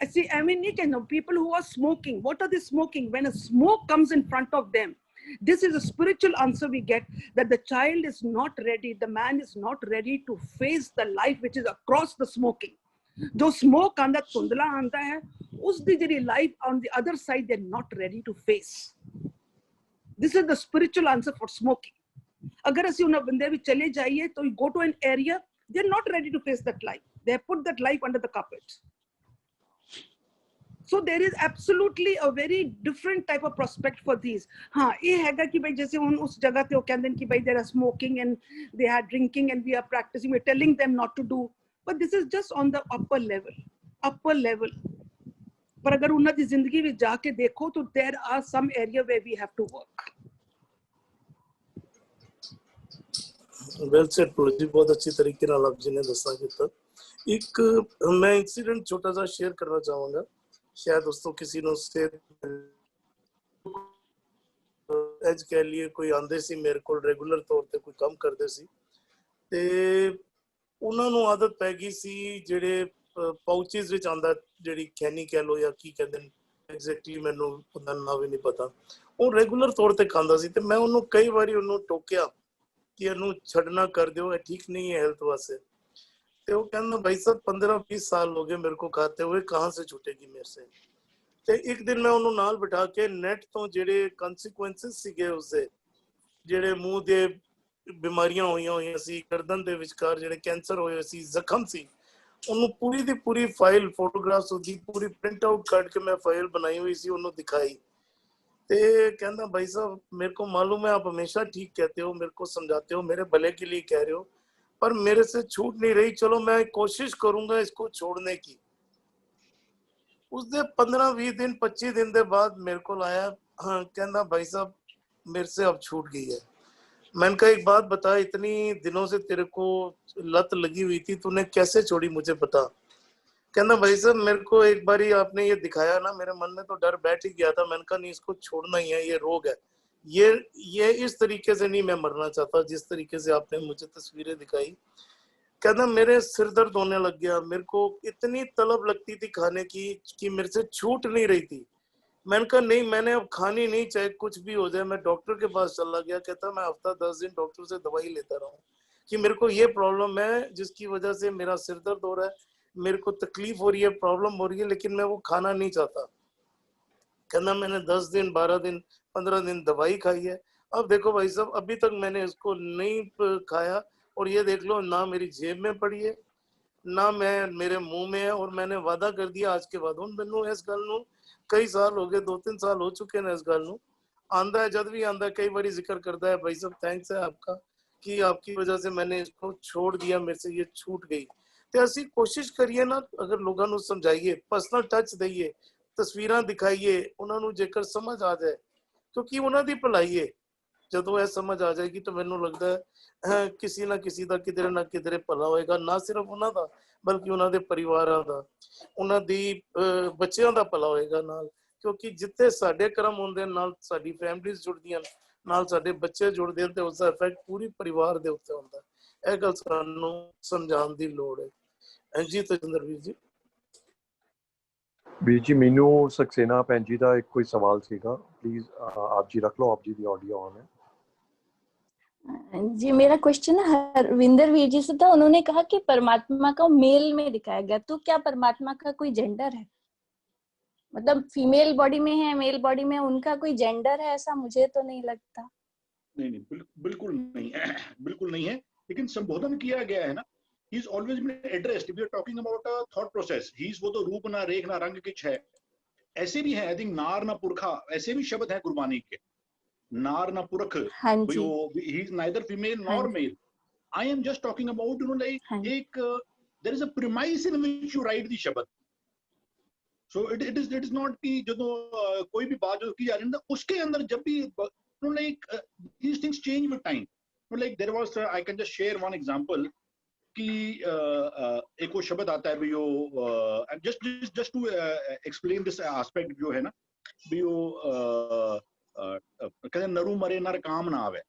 I see, I mean, people who are smoking, what are they smoking? When a smoke comes in front of them, This is a spiritual answer we get, that the child is not ready, the man is not ready to face the life which is across the smoking. जो smoke आंदा धुंधला आंदा है, उसकी जिहड़ी life on the other side they're not ready to face. This is the spiritual answer for smoking. अगर ਅਸੀਂ ਉਹਨਾਂ ਬੰਦੇ ਵਿੱਚ ਚਲੇ ਜਾਈਏ तो you go to an area, they're not ready to face that life. They have put that life under the carpet. So there is absolutely a very different type of prospect for these. हाँ ये हैगा कि भाई जैसे उस जगह पे वो कहते हैं कि भाई there are smoking and they are drinking and we are practicing, we're telling them not to do. But this is just on the upper level. पर अगर उन्नति जिंदगी में जाके देखो तो there are some area where we have to work. Well said police ji, बहुत अच्छी तरीके नाल आप जी ने दसा किया। एक मैं इंसिडेंट छोटा सा शेयर करना चाहूंगा, शायद दोस्तों किसी ने उससे एज कह लिए कोई आंदे सी मेरे को रेगुलर तौर पे कोई काम करते सी ते ਉਹਨਾਂ ਨੂੰ ਆਦਤ ਪੈ ਗਈ ਸੀ ਜਿਹੜੇ ਪਾਊਚਸ ਵਿੱਚ ਆਂਦਾ ਜਿਹੜੀ ਖੈਨੀ ਕਹਿ ਲੋ ਜਾਂ ਕੀ ਕਹਿੰਦੇ ਨੇ ਐਗਜ਼ੈਕਟਲੀ ਮੈਨੂੰ ਉਹਦਾ ਨਾਮ ਵੀ ਨਹੀਂ ਪਤਾ, ਉਹ ਰੈਗੂਲਰ ਤੌਰ ਤੇ ਖਾਂਦਾ ਸੀ ਤੇ ਮੈਂ ਉਹਨੂੰ ਕਈ ਵਾਰੀ ਉਹਨੂੰ ਟੋਕਿਆ कि ਇਹਨੂੰ ਛੱਡਣਾ कर दो, ये ठीक नहीं है हेल्थ वास्ते। तो वो कहना भाई साहब 15-20 साल हो गए मेरे को खाते हुए, कहाँ से छूटेगी मेरे से। ਤੇ ਇੱਕ ਦਿਨ ਮੈਂ ਉਹਨੂੰ ਨਾਲ ਬਿਠਾ ਕੇ ਨੈਟ ਤੋਂ ਜਿਹੜੇ ਕਨਸੀਕੁਐਂਸਸ ਸੀਗੇ ਉਸਦੇ, ਜਿਹੜੇ ਮੂੰਹ ਦੇ ਬਿਮਾਰੀਆਂ ਹੋਈਆਂ ਸੀ, ਗਰਦਨ ਦੇ ਵਿਚਕਾਰ ਜਿਹੜੇ ਕੈਂਸਰ ਹੋਏ ਸੀ, ਜ਼ਖਮ ਸੀ, ਉਹਨੂੰ ਪੂਰੀ ਦੀ ਪੂਰੀ ਫਾਈਲ ਫੋਟੋਗ੍ਰਾਫਸ ਉਹਦੀ ਪੂਰੀ ਪ੍ਰਿੰਟ ਆਊਟ ਕੱਢ ਕੇ ਮੈਂ ਫਾਈਲ ਬਣਾਈ ਹੋਈ ਸੀ ਉਹਨੂੰ ਦਿਖਾਈ। ते कहना भाई साहब मेरे को मालूम है आप हमेशा ठीक कहते हो, मेरे को समझाते हो, मेरे भले के लिए कह रहे हो, पर मेरे से छूट नहीं रही, चलो मैं कोशिश करूंगा इसको छोड़ने की। उसने 15-20 दिन 25 दिन के बाद मेरे को लाया, हाँ कहना भाई साहब मेरे से अब छूट गई है। मैंने कहा एक बात बता, इतनी दिनों से तेरे को लत लगी हुई थी, तूने कैसे छोड़ी मुझे बता। कहना भाई साहब मेरे को एक बार ही आपने ये दिखाया ना, मेरे मन में तो डर बैठ ही गया था। मैंने कहा नहीं इसको छोड़ना ही है, ये रोग है, ये इस तरीके से नहीं मैं मरना चाहता जिस तरीके से आपने मुझे तस्वीरें दिखाई। कहना मेरे सिर दर्द होने लग गया, मेरे को इतनी तलब लगती थी खाने की कि मेरे से छूट नहीं रही थी। मैंने कहा नहीं मैंने अब खानी नहीं, चाहे कुछ भी हो जाए। मैं डॉक्टर के पास चला गया, कहता मैं हफ्ता 10 दिन डॉक्टर से दवाई लेता रहा हूँ कि मेरे को ये प्रॉब्लम है जिसकी वजह से मेरा सिर दर्द हो रहा है, मेरे को तकलीफ हो रही है, प्रॉब्लम हो रही है, लेकिन मैं वो खाना नहीं चाहता। कहना मैंने 10 दिन 12 दिन 15 दिन दवाई खाई है, अब देखो भाई साहब अभी तक मैंने इसको नहीं खाया, और ये देख लो ना मेरी जेब में पड़ी है ना मैं मेरे मुंह में है, और मैंने वादा कर दिया आज के बाद। ਹੁਣ ਮੈਨੂੰ ਇਸ ਗੱਲ ਨੂੰ कई साल हो गए, 2-3 साल हो चुके हैं इस गल ਨੂੰ। आंदा है जब भी आंदा है कई बार जिक्र करता है, भाई साहब थैंक्स है आपका कि आपकी वजह से मैंने इसको छोड़ दिया, मेरे से ये छूट गई। ਤੇ ਅਸੀਂ ਕੋਸ਼ਿਸ਼ ਕਰੀਏ ਨਾ, ਅਗਰ ਲੋਕਾਂ ਨੂੰ ਸਮਝਾਈਏ, ਪਰਸਨਲ ਟੱਚ ਦਈਏ, ਤਸਵੀਰਾਂ ਦਿਖਾਈਏ, ਉਹਨਾਂ ਨੂੰ ਜੇਕਰ ਸਮਝ ਆ ਜਾਏ, ਕਿਉਂਕਿ ਉਹਨਾਂ ਦੀ ਭਲਾਈ ਹੈ। ਜਦੋਂ ਇਹ ਸਮਝ ਆ ਜਾਏਗੀ ਤਾਂ ਮੈਨੂੰ ਲੱਗਦਾ ਹੈ ਕਿਸੇ ਨਾ ਕਿਸੇ ਦਾ ਕਿਧਰੇ ਨਾ ਕਿਧਰੇ ਭਲਾ ਹੋਏਗਾ, ਨਾ ਸਿਰਫ ਉਹਨਾਂ ਦਾ ਬਲਕਿ ਉਹਨਾਂ ਦੇ ਪਰਿਵਾਰਾਂ ਦਾ, ਉਹਨਾਂ ਦੀ ਬੱਚਿਆਂ ਦਾ ਭਲਾ ਹੋਏਗਾ ਨਾਲ। ਕਿਉਂਕਿ ਜਿੱਥੇ ਸਾਡੇ ਕਰਮ ਹੁੰਦੇ ਨਾਲ ਸਾਡੀ ਫੈਮਿਲੀਜ਼ ਜੁੜਦੀਆਂ, ਨਾਲ ਸਾਡੇ ਬੱਚੇ ਜੁੜਦੇ ਹਨ, ਤੇ ਉਸ ਦਾ ਇਫੈਕਟ ਪੂਰੀ ਪਰਿਵਾਰ ਦੇ ਉੱਤੇ ਹੁੰਦਾ। ਇਹ ਗੱਲ ਸਾਨੂੰ ਸਮਝਾਉਣ ਦੀ ਲੋੜ ਹੈ। जी तजिंदर वीर जी। ਵੀਰ ਜੀ ਮੈਨੂੰ ਸਕਸੇਨਾ ਭੈਣ ਜੀ ਦਾ ਇੱਕ ਕੋਈ ਸਵਾਲ ਸੀਗਾ, ਪਲੀਜ਼ ਆਪ ਜੀ ਰੱਖ ਲਓ, ਆਪ ਜੀ ਦੀ ਆਡੀਓ ऑन है। जी मेरा क्वेश्चन है हरविंदर वीर जी से था। उन्होंने कहा कि परमात्मा को मेल में दिखाया गया, तो क्या परमात्मा का कोई जेंडर है? मतलब फीमेल बॉडी में है, मेल बॉडी में, उनका कोई जेंडर है? ऐसा मुझे तो नहीं लगता। नहीं बिल्कुल नहीं है, बिल्कुल नहीं है, लेकिन संबोधन किया गया है ना। He is always been addressed. We are talking about a thought process. He is वो तो रूप ना रेख ना रंग किछ है, ऐसे भी है। I think नार ना पुरखा, ऐसे भी शब्द हैं गुरबानी के, नार ना पुरख। हाँ जी। He is neither female nor male. I am just talking about like एक there is a premise in which you write the शब्द. So it is not कि जो कोई भी बात जो की जा रही है ना, उसके अंदर जब भी like these things change with time. Like there was I can just share one example कि एक वो शब्द आता है भी वो just to explain this aspect जो है ना भी वो कहते नरु मरे नर काम ना आवे,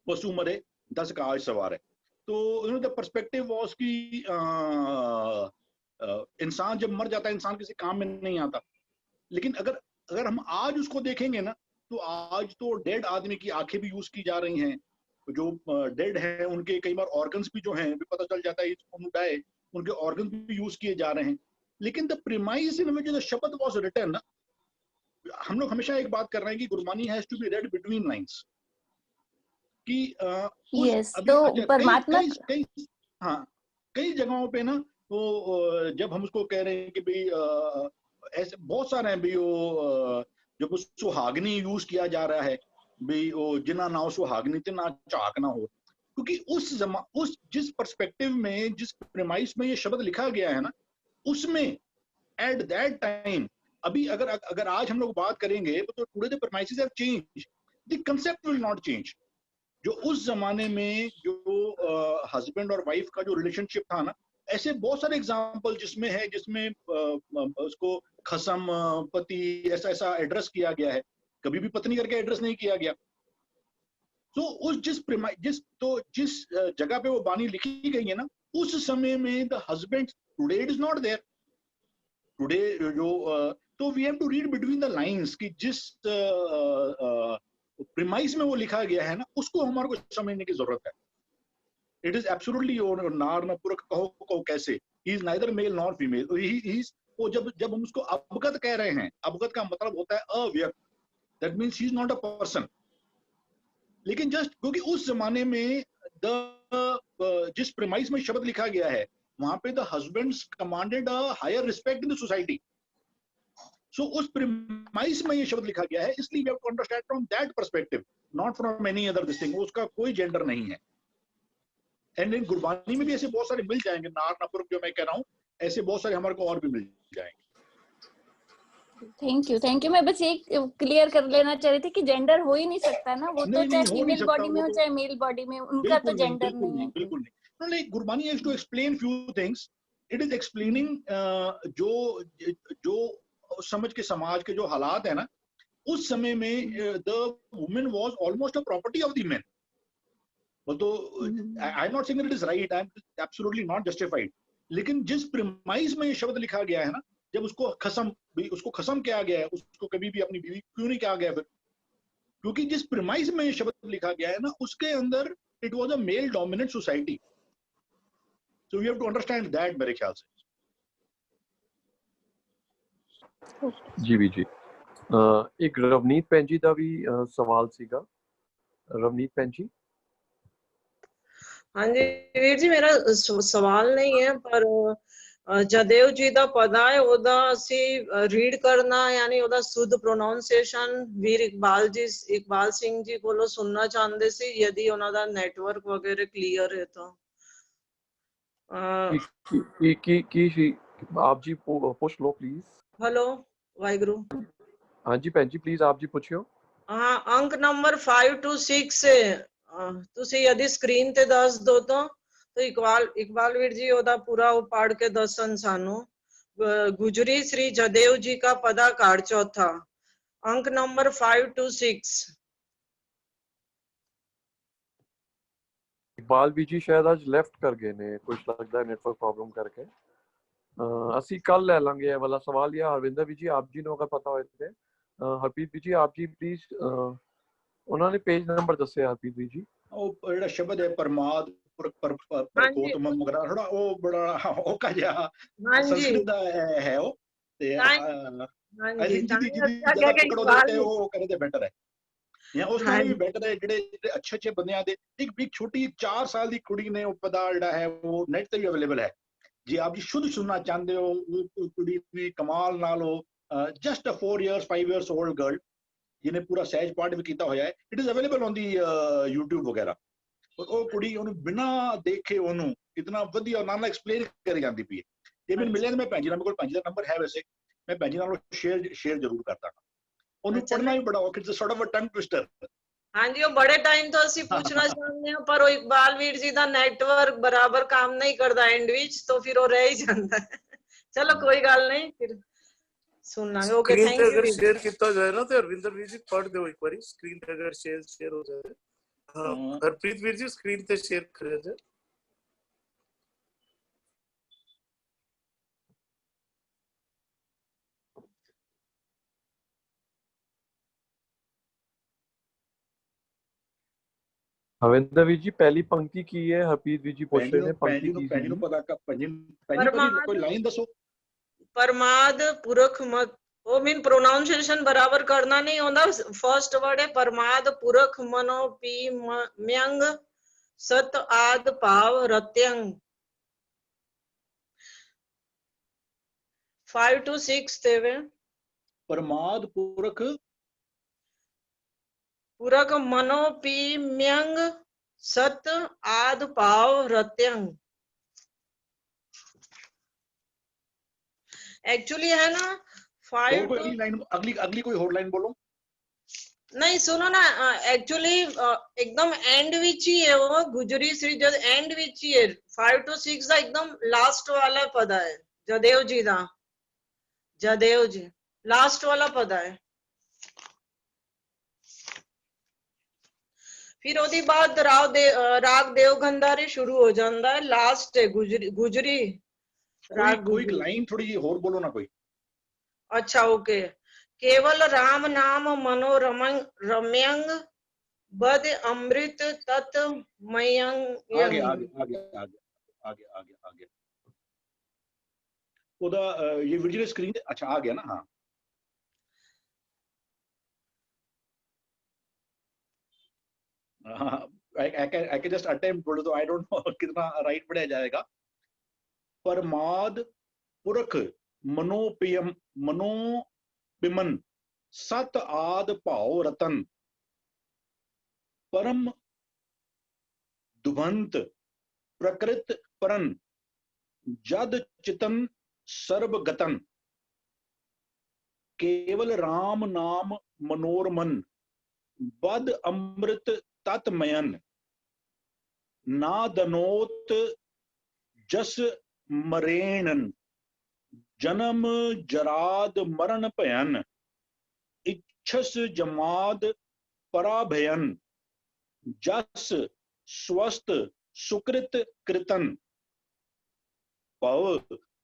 पशु मरे 10 काज सवार है। तो द पर्सपेक्टिव वाज कि इंसान जब मर जाता है, इंसान किसी काम में नहीं आता। लेकिन अगर हम आज उसको देखेंगे ना, तो आज तो डेड आदमी की आंखें भी यूज की जा रही हैं, जो डेड है उनके कई बार ऑर्गन्स भी जो हैं भी पता चल जाता है डाई, उनके ऑर्गन्स भी यूज किए जा रहे हैं। लेकिन the premise in which the शब्द वाज रिटन, हम लोग हमेशा एक बात कर रहे हैं कि Gurbani has to be read between lines, कि उस यस, अभी तो कई परमात्मा कई कई हाँ कई जगहों पे ना, तो जब हम उसको कह रहे हैं कि भाई ऐसे बहुत सारे हैं भाई, वो जब उस सुहागनी यूज किया जा रहा है भाई, वो जिना ना हो सुहागनी ते ना चाक ना हो, क्योंकि उस जिस पर्सपेक्टिव में, जिस प्रेमाइस में ये शब्द लिखा गया है ना, उसमें एट दैट टाइम, अभी अगर अगर आज हम लोग बात करेंगे तो today the premises have changed, the concept will not change. जो उस जमाने में जो हस्बैंड और वाइफ का जो रिलेशनशिप था ना, ऐसे बहुत सारे एग्जाम्पल जिसमें है, जिसमें उसको खसम पति ऐसा ऐसा एड्रेस किया गया है, कभी भी पत्नी करके एड्रेस नहीं किया गया। तो उस जिस जगह पे वो बानी लिखी गई है ना, उस समय में the husband today it is not there today, जो तो we have to read between the lines कि जिस प्रीमाइस में वो लिखा गया है ना, उसको हमारे को समझने की जरूरत है। इट इज एब्सोल्युटली नार न पुरख कहो कैसे, he is neither male nor female, he is, वो जब हम उसको अवगत कह रहे हैं, अवगत का मतलब होता है अव्यक्त, that means he is not a person. लेकिन जस्ट क्योंकि उस जमाने में जिस प्रीमाइस में शब्द लिखा गया है, वहां पे the husbands commanded a higher respect in the society. So उस प्रीमाइस में ये शब्द लिखा गया है, इसलिए we have to understand from that perspective, not from any other this thing. उसका कोई जेंडर नहीं है। एंड इन गुरबानी में भी ऐसे बहुत सारे मिल जाएंगे, नार नपुर जो मैं कह रहा हूँ, ऐसे बहुत सारे हमारे को और भी मिल जाएंगे। Thank you. मैं बस एक क्लियर कर लेना चाह रही थी कि जेंडर हो ही नहीं सकता ना, वो तो नहीं चाहे नहीं, हो नहीं फीमेल सकता बॉडी में वो हो तो, चाहे मेल बॉडी में, उनका तो बिल्कुल नहीं, जेंडर बिल्कुल नहीं नहीं, है बिल्कुल नहीं। No, like Gurbani has to explain few things, it is explaining जो जो समझ के समाज के जो हालात है ना, उस समय में the women was almost a property of the men. तो I am not saying it is right, I am absolutely not justified, लेकिन जिस प्रीमाइस में ये शब्द लिखा गया है ना, जब उसको खसम किया गया है, उसको कभी भी अपनी बीवी क्यों नहीं कहा गया फिर, क्योंकि जिस प्रीमाइस में ये शब्द लिखा गया है ना, उसके अंदर it was a male dominant society. So you have to understand that, मेरे ख्याल से। जी भी जी। एक रवनीत ਭੈਣ ਜੀ ਦਾ ਵੀ ਸਵਾਲ ਸੀਗਾ। ਰਵਨੀਤ ਭੈਣ ਜੀ। हाँ जी वीर जी, मेरा सवाल नहीं है, पर जदेव जी ਦਾ ਪਦਾ ਹੈ, ਉਹਦਾ ਅਸੀਂ ਰੀਡ ਕਰਨਾ, ਯਾਨੀ ਉਹਦਾ शुद्ध प्रोनाउंसिएशन ਵੀਰ ਇਕਬਾਲ ਸਿੰਘ ਜੀ ਕੋਲੋਂ ਸੁਣਨਾ ਚਾਹੁੰਦੇ ਸੀ, यदि ਉਹਨਾਂ ਦਾ ਨੈਟਵਰਕ ਵਗੈरह क्लियर है तो। की आप जी पूछ लो प्लीज। हेलो वाहिगुरु। हाँ जी ਭੈਣ ਜੀ प्लीज आप जी पूछियो। हाँ, अंक नंबर 5 to 6 ਤੁਸੀਂ यदि स्क्रीन ਤੇ ਦੱਸ ਦੋ ਤਾਂ इकबाल वीर जी ਉਹਦਾ ਪੂਰਾ ਪੜ के दसन सानू। गुजरी श्री जदेव जी का पदा कार्ड चौथा, अंक नंबर 5 to 6। इकबाल भी जी शायद आज लेफ्ट कर गए ने, कुछ लगता है नेटवर्क प्रॉब्लम करके। ਅਸੀਂ ਕੱਲ ਲੈ ਲਾਂਗੇ ਇਹ ਵਾਲਾ ਸਵਾਲ, ਜਾਂ ਹਰਵਿੰਦਰ ਵੀ ਜੀ ਆਪ ਜੀ ਨੂੰ ਅਗਰ ਪਤਾ ਹੋਏ ਤੇ ਹਰਪ੍ਰੀਤ ਵੀ ਜੀ ਆਪ ਜੀ ਪਲੀਜ਼, ਉਹਨਾਂ ਨੇ ਪੇਜ ਨੰਬਰ ਦੱਸਿਆ ਹਰਪ੍ਰੀਤ ਵੀ ਜੀ। ਉਹ ਜਿਹੜਾ ਸ਼ਬਦ ਹੈ ਪਰਮਾਦ हाँ जी, ਪਰਕੋਤਮ ਮਗਰਾ, ਥੋੜਾ ਉਹ ਬੜਾ ਔਖਾ ਜਿਹਾ हाँ जी, ਸੰਸਕ੍ਰਿਤ ਦਾ ਹੈ ਉਹ, ਤੇ हाँ ਆਈ जी, ਥਿੰਕ ਜਿਹਦੀ अच्छा ਜ਼ਿਆਦਾ क्या ਪਕੜ ਉਹਦੇ इकबाल ਤੇ ਉਹ ਕਰੇ ਤੇ ਬੈਟਰ ਹੈ, ਜਾਂ ਉਸ हाँ ਨਾਲੋਂ ਵੀ जी, ਬੈਟਰ ਹੈ ਜਿਹੜੇ ਅੱਛੇ ਅੱਛੇ ਬੰਦਿਆਂ ਦੇ। ਇੱਕ ਛੋਟੀ 4 ਸਾਲ ਦੀ ਕੁੜੀ ਨੇ ਉਹ ਪਦਾ ਜਿਹੜਾ ਹੈ ਉਹ ਨੈਟ ਤੇ ਵੀ ਅਵੇਲੇਬਲ ਹੈ, ਜੇ ਆਪ ਜੀ ਸ਼ੁੱਧ ਸੁਣਨਾ ਚਾਹੁੰਦੇ ਹੋ। ਉਹ ਕੁੜੀ ਵੀ ਕਮਾਲ ਨਾਲ, ਉਹ just a 4 years 5 years old girl, ਜਿਹਨੇ ਪੂਰਾ ਸਹਿਜ ਪਾਠ ਵੀ ਕੀਤਾ ਹੋਇਆ ਹੈ। It is available on the YouTube ਵਗੈਰਾ। ਉਹ ਕੁੜੀ ਉਹਨੂੰ ਬਿਨਾਂ ਦੇਖੇ ਉਹਨੂੰ ਇਤਨਾ ਵਧੀਆ ਨਾਲ ਐਕਸਪਲੇਨ ਕਰੀ ਜਾਂਦੀ ਪਈ ਹੈ। ਜੇ ਮੈਨੂੰ ਮਿਲਿਆ ਤਾਂ ਮੈਂ ਭੈਣ ਜੀ ਨਾਲ, ਮੇਰੇ ਕੋਲ ਭੈਣ ਜੀ ਦਾ ਨੰਬਰ ਹੈ ਵੈਸੇ, ਮੈਂ ਭੈਣ ਜੀ ਨਾਲ ਸ਼ੇਅਰ ਜ਼ਰੂਰ ਕਰਦਾ। ਉਹਨੂੰ ਪੜ੍ਹਨਾ ਵੀ ਬੜਾ ਔਖਾ, ਇਟਸ ਸੌਰਟ ਆਫ ਅ ਟੰਗ ਟਵਿਸਟਰ। हाँ जी, वो बड़े टाइम तो ਅਸੀਂ पूछना चाहते हैं, पर वो इकबाल वीर जी ਦਾ नेटवर्क बराबर काम नहीं करता एंड विच, तो फिर वो रह ही जाता है। चलो कोई गल नहीं, फिर सुन लांगे। ओके, स्क्रीन थैंक पे यू अगर वीर। शेयर किया जाए ना, तो अरविंदर वीर जी पढ़ दो एक बारी, स्क्रीन पे अगर शेयर हो जाए। हाँ, हरप्रीत वीर जी स्क्रीन पे शेयर कर जाए। हविंदर वीर जी पहली पंक्ति की है, हरप्रीत वीर जी पूछ रहे ने पंक्ति की ਭੈਣ ਜੀ ਨੂੰ ਪਤਾ ਭੈਣ ਜੀ ਕੋਈ ਲਾਈਨ ਦੱਸੋ। परमाद पुरख मत, वो मीन प्रोनाउंसिएशन बराबर करना नहीं होता। फर्स्ट वर्ड है परमाद पुरख मनो पी म्यंग सत आद पाव रत्यंग। 5 to 6 देवे। परमाद पुरख पुरख मनो पी म्यंग सत आद पाव रत्यंग। एक्चुअली है ना 5 कोई अगली लाइन, अगली कोई और लाइन बोलो। नहीं सुनो ना, एक्चुअली एकदम एंड विच ही है वो गुजरी श्री जद एंड विच ही है। 5 to 6 का एकदम लास्ट वाला पद है जदेव जी का, जदेव जी लास्ट वाला पद है। फिर ओदी बाद राग देवगंधारी शुरू हो जाता है, लास्ट है गुजरी राग कोई गुजरी। लाइन थोड़ी और बोलो ना कोई। अच्छा ओके। केवल राम नाम मनोरमंग रम्यंग बद अमृत तत् मयंग। आगे आगे आगे आगे आगे आगे आगे ओदा ये विजुअल स्क्रीन अच्छा आ गया ना। हाँ I can just attempt बोलो तो I don't know कितना राइट पढ़ा जाएगा। परमाद पुरख मनोपिमन सत आद भाव रतन परम दुभंत प्रकृत परन जद चितन सर्वगतन केवल राम नाम मनोरमन बद अमृत तत्मयन नादनोत जस मरेणन जन्म जराद मरण भयन इच्छस जमाद पराभयन जस स्वस्थ सुकृत कृतन पव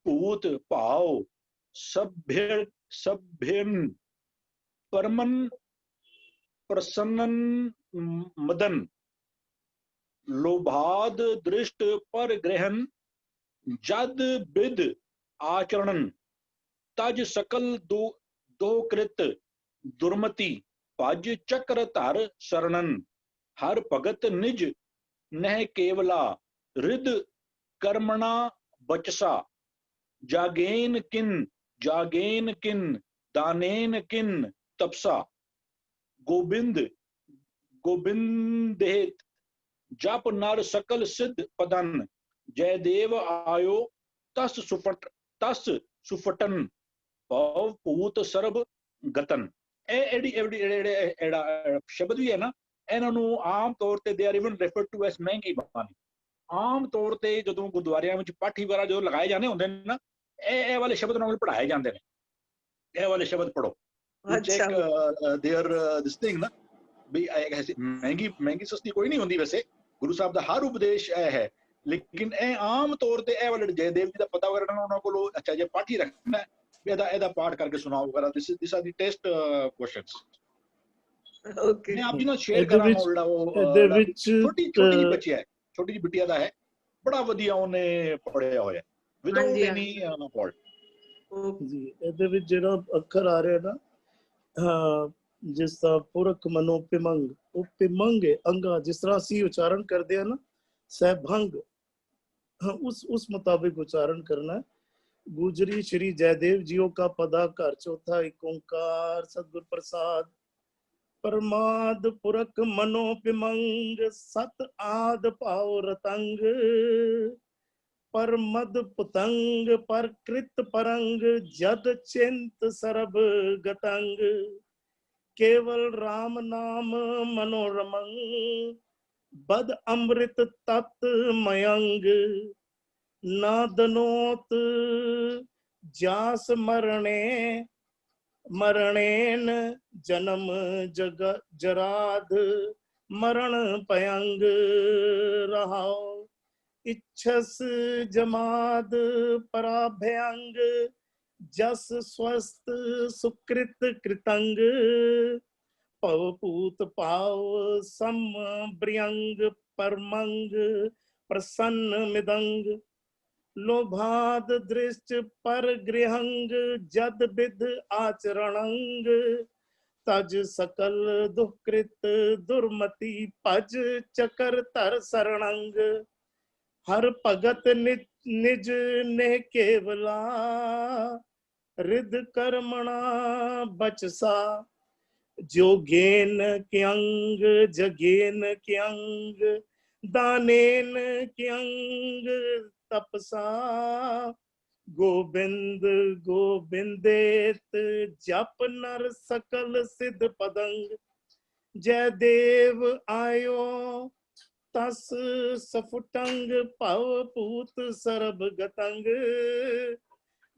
पूत पाव सभ्यन परमन प्रसन्नन मदन लोभाद दृष्ट पर ग्रहण जद विद आचरणन तज सकल दो कृत दुर्मति पज चक्र धर शरणन हर भगत निज नह केवला रिद कर्मणा बचसा जागेन किन दानेन किन तपसा गोविंदेत जप नर सकल सिद्ध पदन जयदेव आयो तस सुफटन भव पूत सर्व गतन। शब्द भी है ना, इन्हों आम तौर पर they are even referred to as महंगी बानी। आम तौर पर जो गुरुद्वारियां में पाठी वगैरह जो लगाए जाने होंगे ना, ए वाले शब्द नाल पढ़ाए जाते हैं। ए वाले शब्द पढ़ो। अच्छा। देयर दिस थिंग ना भी ऐसी महंगी सस्ती कोई नहीं होंगी। वैसे गुरु साहब का हर उपदेश है, लेकिन ए आम तौर पर ए वाले जयदेव जी का पता वगैरह उन्होंने को अच्छा जे पाठी रखना है एदा पाठ करके सुनाओ वगैरह। This are the test questions. Okay मैं आप जी ना शेयर करांगा वो छोटी जी बच्ची है, छोटी जी बिटिया दा है, बड़ा वधिया ਉਹਨੇ ਪੜਿਆ ਹੋਇਆ विदाउट एनी फॉल्ट जी। ਇਹਦੇ ਵਿੱਚ ਜਿਹੜਾ ਅੱਖਰ ਆ ਰਿਹਾ ਨਾ, ਜਿਸ ਦਾ ਪੁਰਖ ਮਨੋ ਪਿਮੰਗ, ਉਹ ਪਿਮੰਗ ਹੈ ਅੰਗਾ, ਜਿਸ ਤਰ੍ਹਾਂ ਅਸੀਂ ਉਚਾਰਨ ਕਰਦੇ ਆ ਨਾ ਸਹਿਭੰਗ, उस मुताबिक उच्चारण करना है। गुजरी श्री जयदेव जियो का पदा घर चौथा एक ओंकार सतगुर प्रसाद। परमाद पुरख मनो पिमंग सत आद पाव रतंग परमद पुतंग पर कृत परंग जद चिंत सरब गतंग केवल राम नाम मनोरमंग बद अमृत तत् मयंग नादनोत जास मरणेन जन्म जग जराद मरण पयंग रहाओ इच्छस जमाद पराभयंग जस स्वस्थ सुकृत कृतंग भवपूत पाव सम ब्रियंग परमंग प्रसन्न मिदंग लोभाद दृष्ट पर गृहंग जद विध आचरणंग तज सकल दुष्कृत दुर्मति पज चकर तर शरणंग हर भगत निज निज ने केवला रिद कर्मणा बचसा जोगेन क्यंग जगेन क्यंग दानेन क्यंग तपसा गोविंद गोविंदेत जप नर सकल सिद्ध पदंग जय देव आयो तस सफुटंग पवपूत सरब गतंग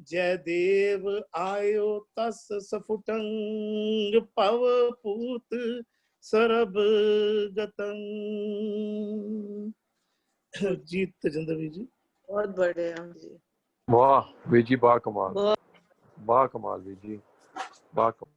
जय देव आयो तस सफुटंग पवपूत सरब गतंग। जी तजिंदर जी बहुत बढ़िया जी। वाह वीर जी, बा कमाल, बहुत बा कमाल वीर जी, बा कमाल।